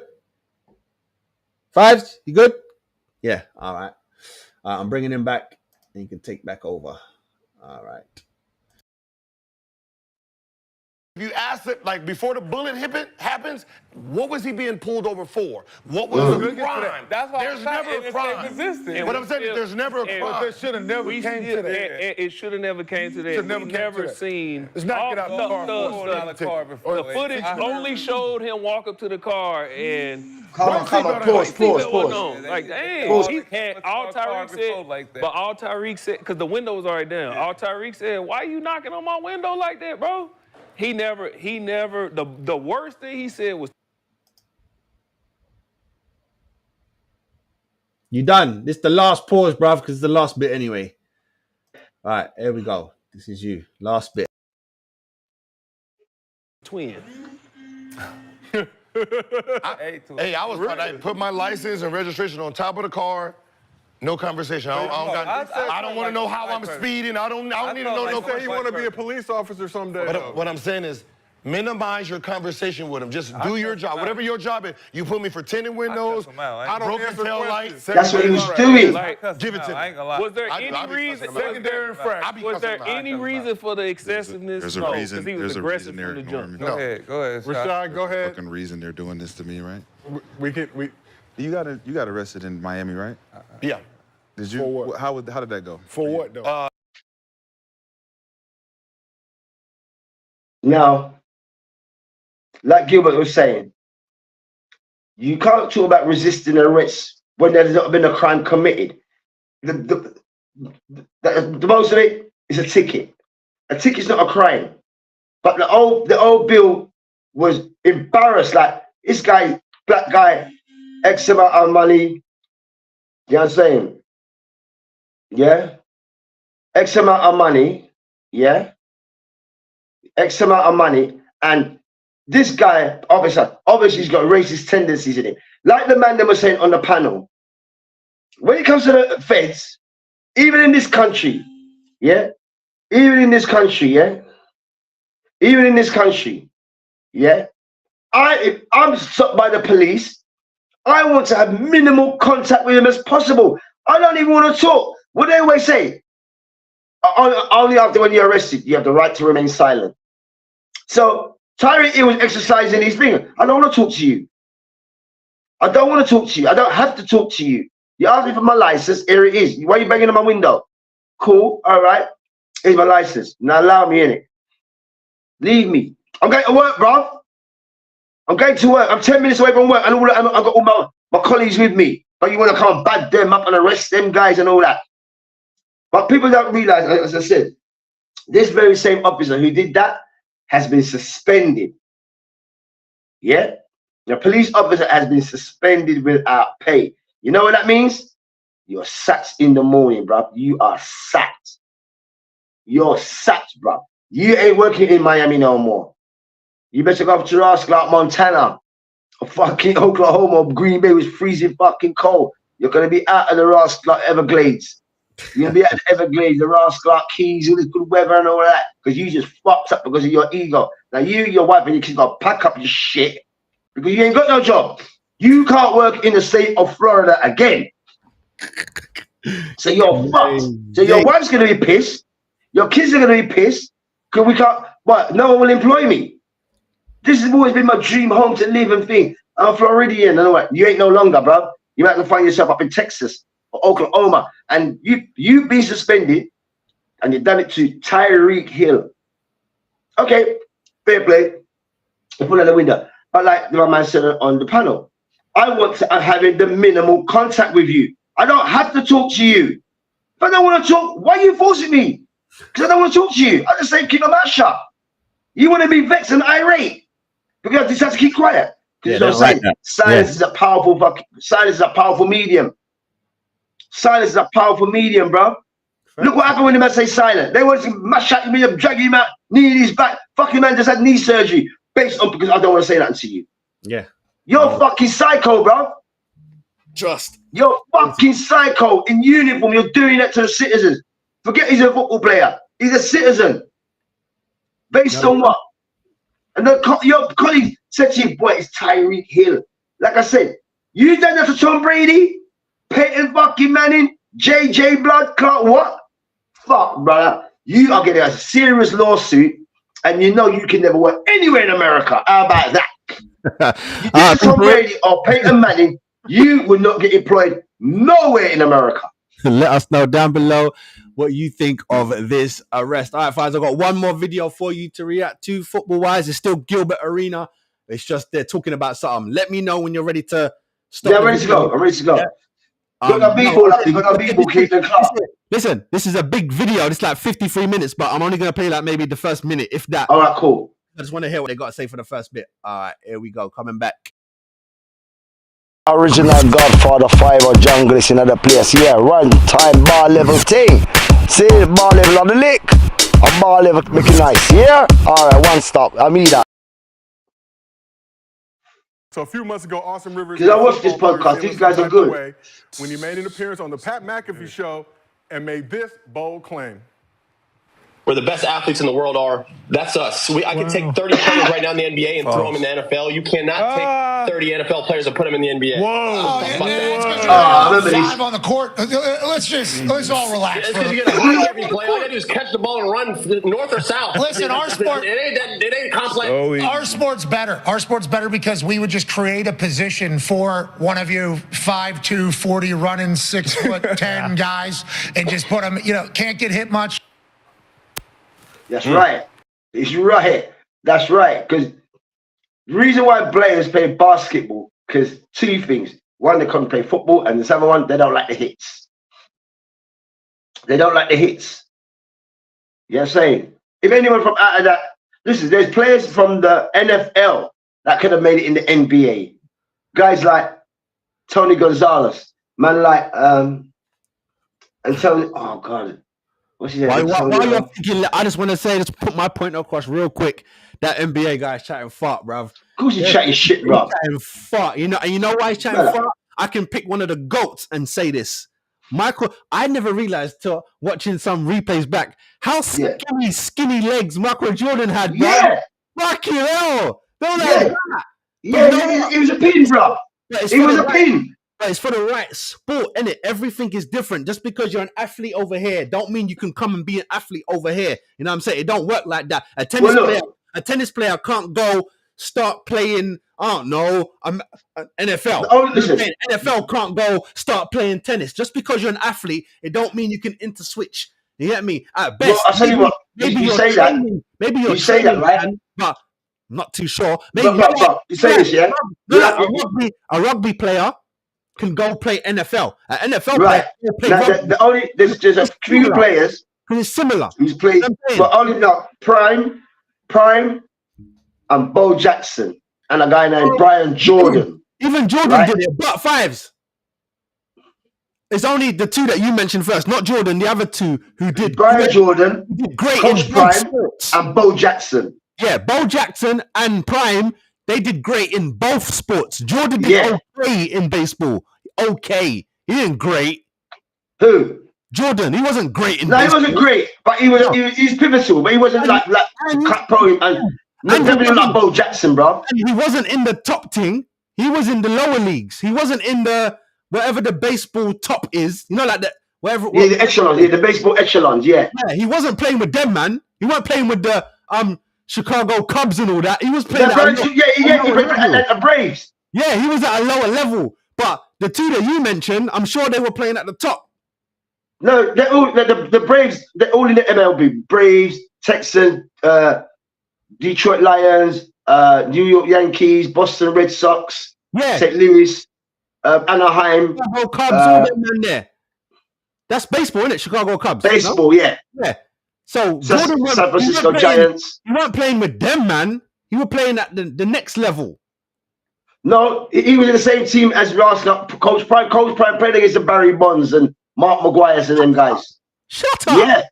Fives, you good? Yeah. All right. I'm bringing him back, and you can take back over. All right. If you ask it, like before the bullet happens, what was he being pulled over for? What was the crime? That's why there's never a crime. What I'm saying is there's never a crime. But there should have never came to that. It should have never came to that. We've never seen. It's not get out the car. The footage only showed him walk up to the car and. Come on. Pause. Like, dang. All Tyreek said, but all Tyreek said, because the window was already down. All Tyreek said, why you knocking on my window like that, bro? He never, the worst thing he said was. You done. This is the last pause, bruv, because it's the last bit anyway. All right, here we go. This is you. Last bit. Twin. I was trying to put my license and registration on top of the car. No conversation. I don't want to know how I'm speeding. I don't need to know no question. You want to be a police officer someday. What I'm saying is, minimize your conversation with him. Just do your job. Whatever your job is. You put me for tinted windows, broken tail lights. That's what he was doing. Give it to me. Was there any reason? Secondary infraction. Was there any reason for the excessiveness? There's a reason. There's a reason they're ignoring me. Go ahead, Rashad, go ahead. Fucking reason they're doing this to me, right? You got arrested in Miami, right? Yeah. Did you? For what? How did that go? For what though? Now, like Gilbert was saying, you can't talk about resisting arrest when there's not been a crime committed. The most of it is a ticket. A ticket's not a crime. But the old Bill was embarrassed. Like, this guy, black guy, X amount of money. You know what I'm saying? Yeah? X amount of money. Yeah? X amount of money. And this guy, obviously he's got racist tendencies in him. Like the man that was saying on the panel, when it comes to the feds, even in this country, yeah? Even in this country, yeah? Even in this country, yeah? If I'm stopped by the police, I want to have minimal contact with him as possible. I don't even want to talk. What do they always say? Only after when you're arrested, you have the right to remain silent. So Tyreek Hill was exercising his thing. I don't want to talk to you. I don't want to talk to you. I don't have to talk to you. You asked me for my license. Here it is. Why are you banging on my window? Cool. All right. Here's my license. Now allow me in it. Leave me. I'm going to work, bro. I'm going to work. I'm 10 minutes away from work. And I've got all my colleagues with me. But you want to come and bad them up and arrest them guys and all that. But people don't realize, as I said, this very same officer who did that has been suspended. Yeah? The police officer has been suspended without pay. You know what that means? You're sacked in the morning, bro. You are sacked. You're sacked, bro. You ain't working in Miami no more. You better go up to Rascal, Montana, or fucking Oklahoma, or Green Bay was freezing fucking cold. You're going to be out of the Rascal Everglades. You're going to be at the Everglades, the Rascal Keys, all this good weather and all that, because you just fucked up because of your ego. Now you, your wife, and your kids got to pack up your shit because you ain't got no job. You can't work in the state of Florida again. So you're fucked. So your wife's going to be pissed. Your kids are going to be pissed because we can't, what? No one will employ me. This has always been my dream home to live and think. I'm Floridian and all that. You ain't no longer, bro. You might have to find yourself up in Texas or Oklahoma, and you've been suspended, and you've done it to Tyreek Hill. Okay, fair play. Put it out the window. But like the man said on the panel, I want to have the minimal contact with you. I don't have to talk to you. If I don't want to talk, why are you forcing me? Because I don't want to talk to you. I just say keep my mouth shut. You want to be vexed and irate because I just have to keep quiet. Because silence is a powerful silence is a powerful medium. Silence is a powerful medium, bro. Look what happened when the man say silent. They want to mash at me, drag him out, knee in his back. Fucking man just had knee surgery based on because I don't want to say nothing to you. Yeah. You're fucking psycho, bro. Just. You're fucking psycho in uniform. You're doing that to the citizens. Forget he's a football player. He's a citizen. Based on what? And your colleague said to you, boy, it's Tyreek Hill. Like I said, You done that to Tom Brady, Peyton fucking Manning, JJ Blood Clot, what? Fuck, brother. You are getting a serious lawsuit, and you know you can never work anywhere in America. How about that? You did Tom Brady or Peyton Manning, you will not get employed nowhere in America. Let us know down below what you think of this arrest. All right, guys, I've got one more video for you to react to. Football-wise, it's still Gilbert Arena. It's just they're talking about something. Let me know when you're ready to stop. Yeah, I'm ready to go. I'm ready to go. Listen, this is a big video. It's like 53 minutes, but I'm only going to play like maybe the first minute, if that. All right, cool. I just want to hear what they got to say for the first bit. All right, here we go. Coming back. Original Godfather 5 or junglist in other place. Yeah, run time ball level thing. See, ball level on the lick. A ball level make it nice. Yeah? Alright, one stop. I mean that. So a few months ago, Austin Rivers. Because I watched this podcast. These guys are good. When he made an appearance on the Pat McAfee show and made this bold claim. Where the best athletes in the world are, that's us. I can take 30 players right now in the NBA and throw them in the NFL. You cannot take 30 NFL players and put them in the NBA. Whoa! I remember 5 on the court. Let's all relax. It's because you get a high every play. All you gotta do is catch the ball and run north or south. Listen, our sport. It ain't complex. Our sport's better. Our sport's better because we would just create a position for one of you 5'2", 40 running 6'10" guys and just put them. You know, can't get hit much. That's right. It's right. That's right. Because the reason why players play basketball, because 2 things. One, they come play football, and the second one, they don't like the hits. They don't like the hits. You know what I'm saying? If anyone from out of that, listen, there's players from the NFL that could have made it in the NBA. Guys like Tony Gonzalez, man like and Tony, oh God. What's his name? While you're thinking, I just want to say, just put my point across real quick. That NBA guy's chatting fart, bruv. Of course he's chatting shit, bruv. He's chatting fart. You know, and you know why he's chatting fart? I can pick one of the GOATs and say this. Michael, I never realized till watching some replays back how skinny legs Michael Jordan had, bro. Yeah. Fucking hell. Don't that. Yeah, it was a pin, bro. It was a pin. But it's for the right sport, innit? Everything is different. Just because you're an athlete over here, don't mean you can come and be an athlete over here. You know what I'm saying? It don't work like that. A tennis player can't go start playing, I don't know, NFL. NFL can't go start playing tennis. Just because you're an athlete, it don't mean you can interswitch. You get me? At best, well, I'll tell you what, maybe you say that. Maybe you're say that, right? But I'm not too sure. Maybe you say this, yeah? A rugby player can go play NFL. An NFL player can play there's a few players who's similar. Who's played, but only not Prime, and Bo Jackson, and a guy named Brian Jordan. Even Jordan did it, but fives. It's only the 2 that you mentioned first, not Jordan. The other 2 who did Brian Jordan, did great Coach in Prime, sports. and Bo Jackson. Yeah, Bo Jackson and Prime. They did great in both sports. Jordan did okay in baseball. Okay. He didn't great. Who? Jordan. He wasn't great in baseball. No, he wasn't great, but he was pivotal, but he wasn't like pro and definitely like Bo Jackson, bro. And he wasn't in the top team. He was in the lower leagues. He wasn't in the whatever the baseball top is. You know, like that whatever the echelons, the baseball echelons, Yeah, he wasn't playing with them, man. He wasn't playing with the Chicago Cubs and all that. He was playing he played at the Braves. Yeah, he was at a lower level. But the 2 that you mentioned, I'm sure they were playing at the top. No, they're all the Braves. They're all in the MLB. Braves, Texans, Detroit Lions, New York Yankees, Boston Red Sox, St. Louis, Anaheim. Chicago Cubs, all them in there. That's baseball, isn't it? Chicago Cubs. Baseball, yeah. So Jordan San Francisco Giants. You weren't playing with them, man. You were playing at the next level. No, he was in the same team as Coach Prime. Coach Prime played against the Barry Bonds and Mark Maguire and them guys. Shut up. Yeah.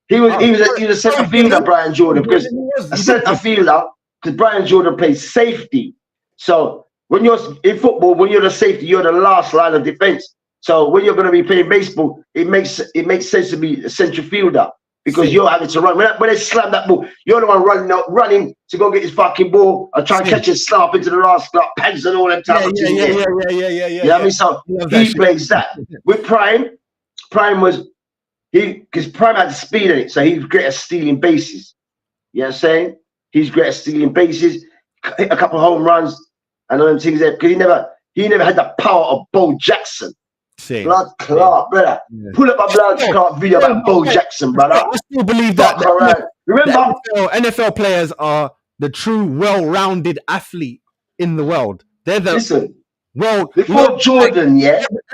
He was a centre fielder, Brian Jordan, because a centre fielder, because Brian Jordan plays safety. So when you're in football, when you're the safety, you're the last line of defense. So when you're going to be playing baseball, it makes sense to be a central fielder. because you're having to run. When they slam that ball, you're the one running to go get his fucking ball and try and catch it, slap into the last pants and all them type of things. Yeah. You know what I mean? So he plays that. With Prime was because Prime had the speed in it, so he was great at stealing bases. You know what I'm saying? He's great at stealing bases, hit a couple of home runs and all them things there, because he never had the power of Bo Jackson. Blood Clark, brother. Yeah. Pull up a Blood Clark video about Bo Jackson, brother. I still believe that. Remember, NFL players are the true well-rounded athlete in the world. They're the before Jordan,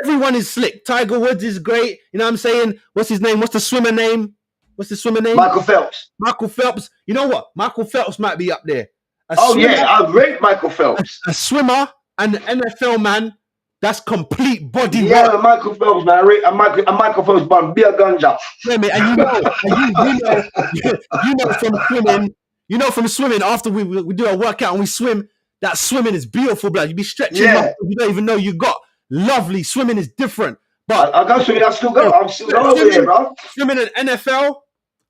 everyone is slick. Tiger Woods is great. You know what I'm saying? What's his name? What's the swimmer name? Michael Phelps. Michael Phelps. You know what? Michael Phelps might be up there. I've read Michael Phelps. A swimmer and an NFL man. That's complete body. Yeah, Michael Phelps, man. Michael Phelps bun beer ganja. Yeah, man. And you know from swimming. You know from swimming. After we do a workout and we swim, that swimming is beautiful, blood. You be stretching up. You don't even know you got lovely. Swimming is different. But I go swimming. I'm still going over there, bro. Swimming in NFL,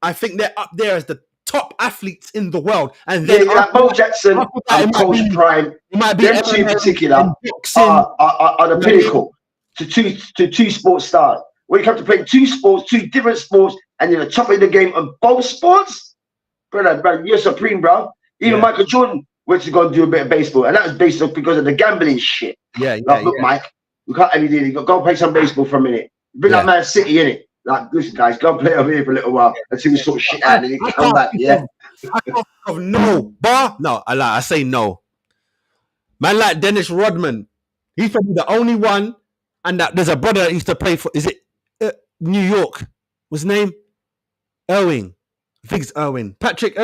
I think they're up there as the top athletes in the world. And then Bo Jackson and Coach Prime, them two in particular are the pinnacle to two sports stars. When you come to playing two different sports, and you're the top of the game of both sports, brother, you're supreme, bro. Even Michael Jordan went to go and do a bit of baseball, and that was based off because of the gambling shit. Look, Mike, we can't have you do it. Go play some baseball for a minute. Bring that Man City in it. Like, listen, guys, go play over here for a little while until we sort of shit out and then you come back. Yeah. I can't think of no. I say no. Man, like Dennis Rodman, he's probably the only one. And that there's a brother that used to play for. Is it New York? What's his name? Irwin. I think it's Irwin. Patrick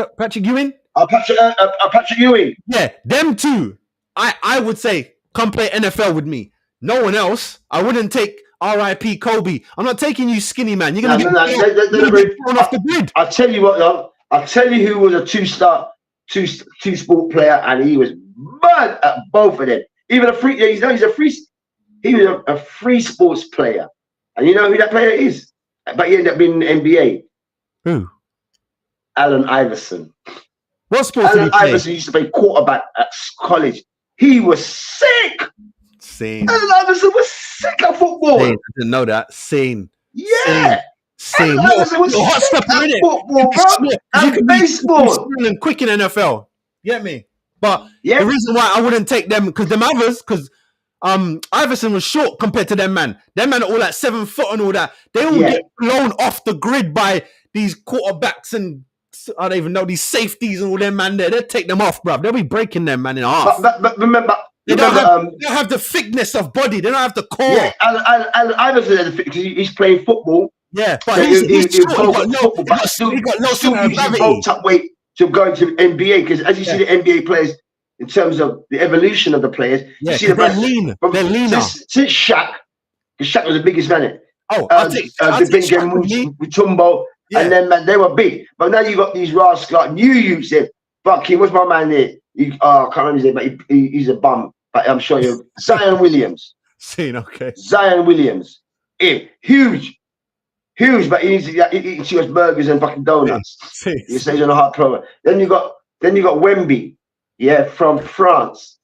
Ewing. Patrick Ewing. Yeah, them two. I would say come play NFL with me. No one else. I wouldn't take R.I.P. Kobe. I'm not taking you, skinny man. You're gonna get thrown off the grid. I'll tell you what, though. I'll tell you who was a two-sport player, and he was bad at both of them. Even he was a free sports player, and you know who that player is. But he ended up being in the NBA. Who? Allen Iverson. What sport? Allen Iverson used to play quarterback at college. He was sick. Same. Allen Iverson was sick at football. I didn't know that. Same. Yeah. Same. Allen Iverson was sick at football, bro. And baseball. And quick in NFL. Get me? But the reason why I wouldn't take them, because them others, because Iverson was short compared to them man. Them man are all like 7 foot and all that. They all get blown off the grid by these quarterbacks and I don't even know these safeties and all them man there. They'll take them off, bruv. They'll be breaking them man in half. But remember, they don't have the thickness of body. They don't have the core. Yeah, and Iverson because he's playing football. Yeah, but so he's he got no up weight to go into NBA, because as you see the NBA players, in terms of the evolution of the players, you see they're lean. They're leaner. Since Shaq, because Shaq was the biggest man in it. The big game with Tumbo, and then man, they were big. But now you got these rascals, new youths there. Fucking, what's my man there? I can't remember his name, but he's a bum. But I'm sure you, Zion Williams. Zion Williams, huge, but he needs to eat too much burgers and fucking donuts. He stays on a hard program. Then you got Wemby, from France,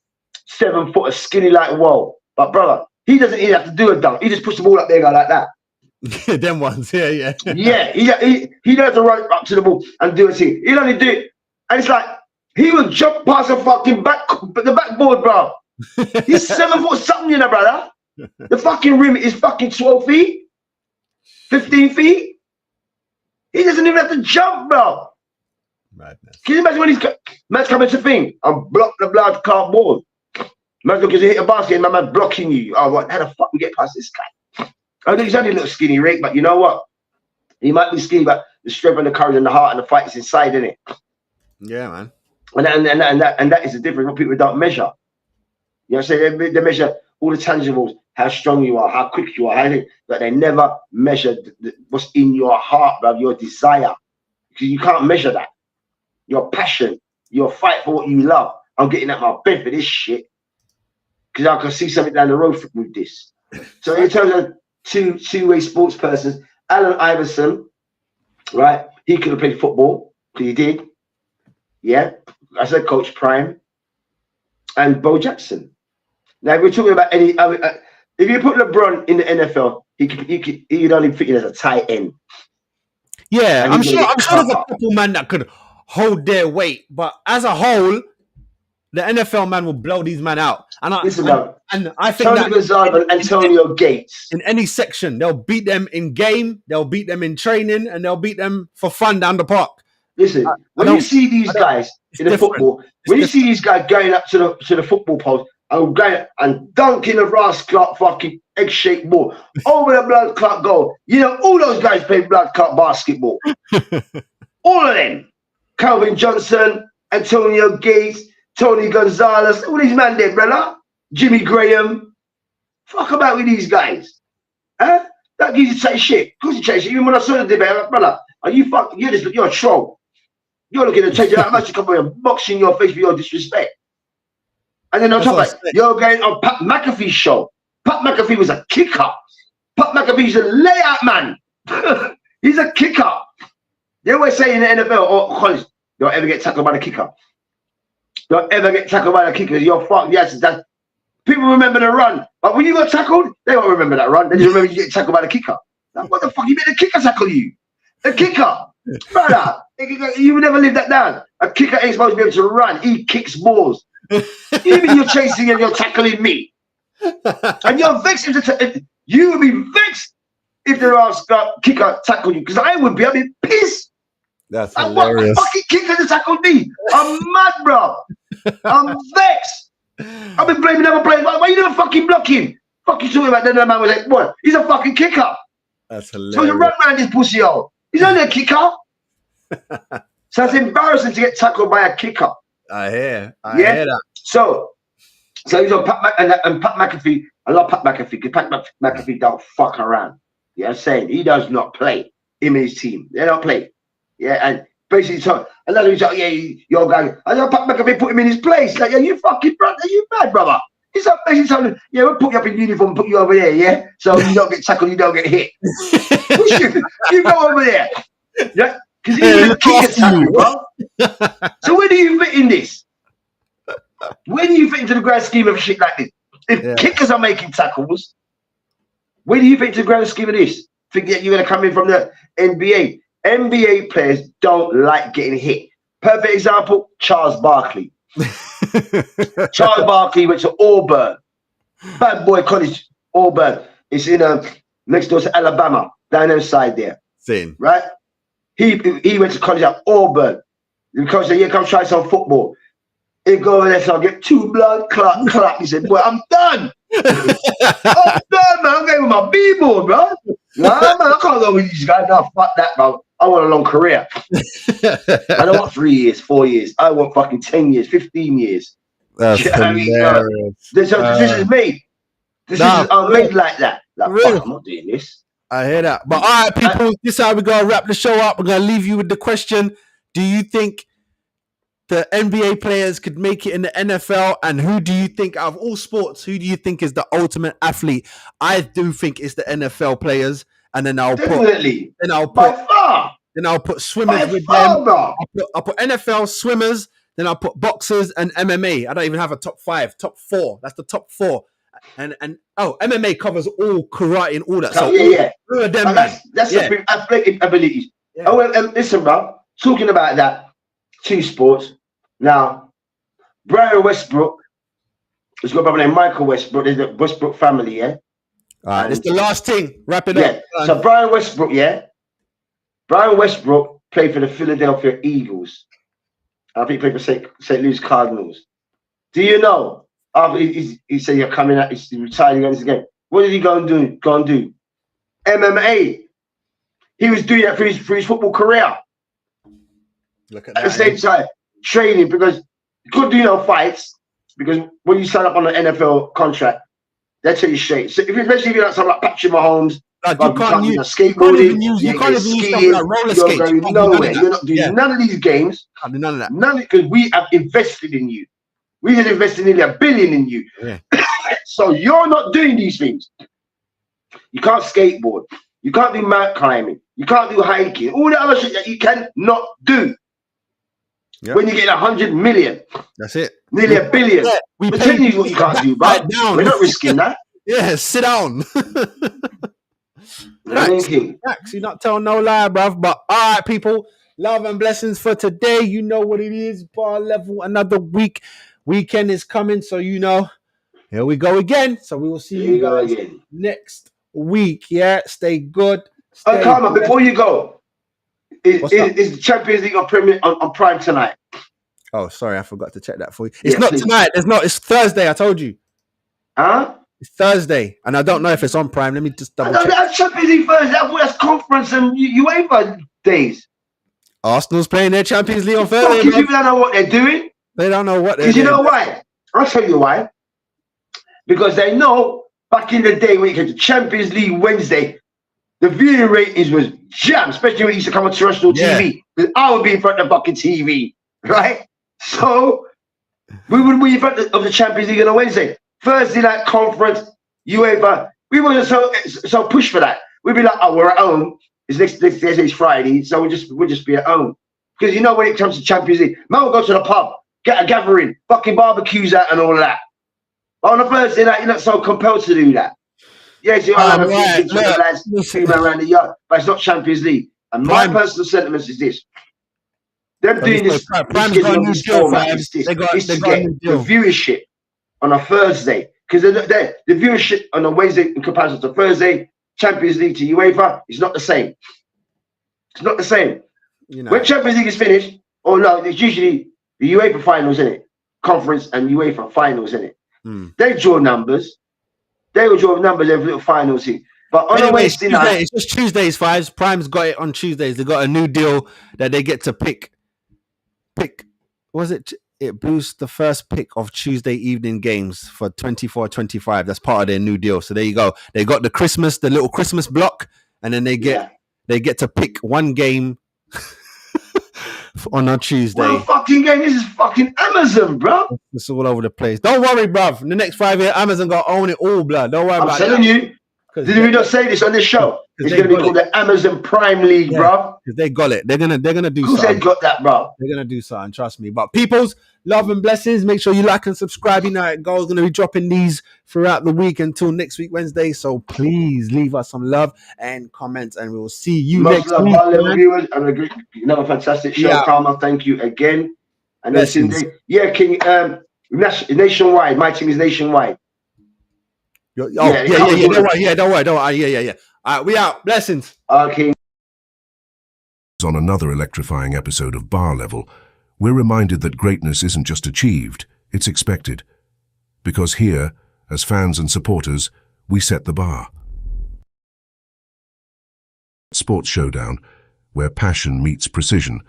7 foot, skinny like whoa. But brother, he doesn't even have to do a dunk. He just puts the ball up there, go like that. Them ones, yeah. He don't have to run up to the ball and do a thing. He'll only do it, and it's like he will jump past the fucking the backboard, bro. He's 7 foot something, you know, brother. The fucking rim is fucking 12 feet, 15 feet. He doesn't even have to jump, bro. Madness. Can you imagine when man's coming to thing and block the blood cardboard? Man, look, you hit a basket and my man blocking you. Oh, what? How the fuck we get past this guy? I know he's only a little skinny, Rick, but you know what? He might be skinny, but the strength and the courage and the heart and the fight is inside, isn't it? Yeah, man. And that is the difference. What people don't measure. You know what I'm saying? They measure all the tangibles, how strong you are, how quick you are, but they never measure what's in your heart, bro, your desire. Because you can't measure that. Your passion, your fight for what you love. I'm getting out my bed for this shit because I can see something down the road with this. So in terms of two-way sports persons, Allen Iverson, right? he could have played football, because he did. Yeah, I said Coach Prime and Bo Jackson. Now, if we're talking about any other, if you put LeBron in the NFL, he'd only fit in as a tight end. Yeah, I'm sure there's a couple man that could hold their weight, but as a whole, the NFL man will blow these men out. And I think Tony Gonzalez and Antonio Gates. In any section, they'll beat them in game, they'll beat them in training, and they'll beat them for fun down the park. Listen, when you see these guys in the football, when you see these guys going up to the football post and going and dunking the Ross Clark fucking egg-shaped ball over the blood clot goal, you know, all those guys play blood clot basketball. All of them. Calvin Johnson, Antonio Gates, Tony Gonzalez, all these men there, brother. Jimmy Graham. Fuck about with these guys. Huh? That gives you tight shit. Of course you change shit. Even when I saw the debate, I'm like, brother, are you fucking, you're a troll. You're looking to change it. I'm actually coming and boxing your face for your disrespect. And then on top of that, you're going on Pat McAfee's show. Pat McAfee was a kicker. Pat McAfee's a layout man. He's a kicker. They always say in the NFL or college, don't ever get tackled by the kicker. Don't ever get tackled by the kicker. You're fucked. Yes, that people remember the run. But when you got tackled, they don't remember that run. They just remember you get tackled by the kicker. Like, what the fuck? You made the kicker tackle you? The kicker. Brother, you would never live that down. A kicker ain't supposed to be able to run. He kicks balls. Even you're chasing and you're tackling me. And you're vexed if you would be vexed if the kicker tackled you. Because I would be. I'd be pissed. That's like, hilarious. What the fucking kicker to tackle me? I'm mad, bro. I'm vexed. I've been blaming other players. Why you never fucking block him? Fuck you talking about? Then the man was like, what? He's a fucking kicker. That's hilarious. So you run around this pussy hole. He's only a kicker. So it's embarrassing to get tackled by a kicker. I hear that. So he's on Pat and Pat McAfee. I love Pat McAfee because Pat McAfee don't fuck around. Yeah, I'm saying he does not play. Him and his team, they don't play. Yeah, and basically, so another he's like, yeah, your guy. I know Pat McAfee put him in his place. Like, yeah, you fucking brother, you mad, brother. He's like basically telling him, yeah, we'll put you up in uniform and put you over there, yeah? So you don't get tackled, you don't get hit. you go over there. Yeah, because he's a kicker tackle, bro. So where do you fit in this? Where do you fit into the grand scheme of shit like this? If kickers are making tackles, where do you fit into the grand scheme of this? Think that you're going to come in from the NBA? NBA players don't like getting hit. Perfect example, Charles Barkley. Charles Barkley went to Auburn. Bad boy college, Auburn. It's in next door to Alabama, down inside there. Same. Right? He went to college at Auburn. The coach said, yeah, come try some football. He go over there, so I'll get 2 blood clot. He said, boy, I'm done. I'm done, man. I'm going with my B-board, bro. Nah, man, I can't go with these guys. Nah, fuck that, bro. I want a long career. I don't want 3 years, 4 years. I want fucking 10 years, 15 years. That's hilarious. This is me. I'm made like that. Like, really? fuck, I'm not doing this. I hear that. But all right, people, this is how we're going to wrap the show up. We're going to leave you with the question. Do you think the NBA players could make it in the NFL? And who do you think, out of all sports, who do you think is the ultimate athlete? I do think it's the NFL players. And then I'll put swimmers with them. I'll put NFL swimmers, then I'll put boxers and MMA. I don't even have a top 5, top 4. That's the top 4. And MMA covers all karate and all that. So all of them, that's athletic abilities. Yeah. Oh, well, listen, bro. Talking about that, 2 sports. Now, Brian Westbrook has got a brother named Michael Westbrook. There's the Westbrook family, yeah. All right, it's the last thing. Wrap it up. So Brian Westbrook, Brian Westbrook played for the Philadelphia Eagles. I think he played for St. Louis Cardinals. Do you know? After he said you're coming out, he's retiring against the game. What did he go and do? MMA. He was doing that for his football career. Look at that. At the same time, training, because you couldn't do no fights, because when you sign up on an NFL contract, they tell you straight. So especially if you're not something like Patrick Mahomes, like you can't use skateboarding, you can't even use stuff like roller skates. You're going nowhere. You're not doing none of these games. Can't do none of that. None, because we have invested in you. We have invested nearly $1 billion in you. Yeah. So you're not doing these things. You can't skateboard. You can't do mountain climbing. You can't do hiking. All the other shit that you cannot do. Yep. When you get 100 million. That's it. Nearly a billion. Yeah, We're telling you what you can't do, but we're not risking that. Yeah, sit down. Facts. You're not telling no lie, bruv. But all right, people. Love and blessings for today. You know what it is. Bar level. Another week. Weekend is coming. So you know. Here we go again. So we will see you guys next week. Yeah. Stay good. Stay Karma, before you go. Is the Champions League on Prime tonight? Oh, sorry. I forgot to check that for you. It's not tonight. It's Thursday. I told you. Huh? It's Thursday, and I don't know if it's on Prime. Let me just double check. That's Champions League Thursday. That's conference and UEFA days. Arsenal's playing their Champions League on Thursday. Fucking people don't know what they're doing. They don't know what they're doing. Because you know why? I'll tell you why. Because they know back in the day when it came to Champions League Wednesday, the viewing ratings was jammed, especially when it used to come on terrestrial TV. Because I would be in front of the fucking TV, right? So we would be in front of the Champions League on a Wednesday. Thursday night conference, UEFA. We weren't so push for that. We'd be like, oh, we're at home. It's next day is Friday, so we'll just be at home. Because you know when it comes to Champions League, man will go to the pub, get a gathering, fucking barbecues out and all of that. But on a Thursday night, you're not so compelled to do that. Yes, you have a few kids with the lads female around the yard, but it's not Champions League. And my personal sentiments is this. Them doing this, to get the viewership on a Thursday, because the viewership on a Wednesday in comparison to Thursday, Champions League to UEFA, is not the same. It's not the same. You know. When Champions League is finished, no, it's usually the UEFA finals, in it, conference and UEFA finals, in it. They draw numbers. They will draw numbers every little finals here. But on a Wednesday night, it's just Tuesdays, Fives. Prime's got it on Tuesdays. They got a new deal that they get to pick. Was it? It boosts the first pick of Tuesday evening games for 24-25. That's part of their new deal. So there you go. They got the little Christmas block, and then they get to pick one game on a Tuesday. What fucking game? This is fucking Amazon, bro. It's all over the place. Don't worry, bruv. In the next 5 years, Amazon gonna own it all, blood. Don't worry about it. I'm telling you. Did we not say this on this show? It's going to be called the Amazon Prime League, bro. Because they got it. They're gonna do something. Who said got that, bro? They're gonna do something. Trust me. But people's love and blessings. Make sure you like and subscribe. You know it goes. Going to be dropping these throughout the week until next week Wednesday. So please leave us some love and comments, and we will see you next week. Viewers, another fantastic show, Karma. Thank you again. And then King. Nationwide. My team is nationwide. Don't worry. All right, we out. Blessings. Okay. On another electrifying episode of Bar Level, we're reminded that greatness isn't just achieved, it's expected. Because here, as fans and supporters, we set the bar. Sports Showdown, where passion meets precision,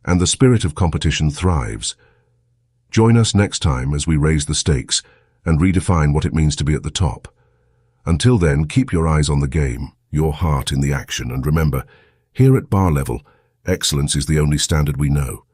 and the spirit of competition thrives. Join us next time as we raise the stakes and redefine what it means to be at the top. Until then, keep your eyes on the game, your heart in the action, and remember, here at Bar Level, excellence is the only standard we know.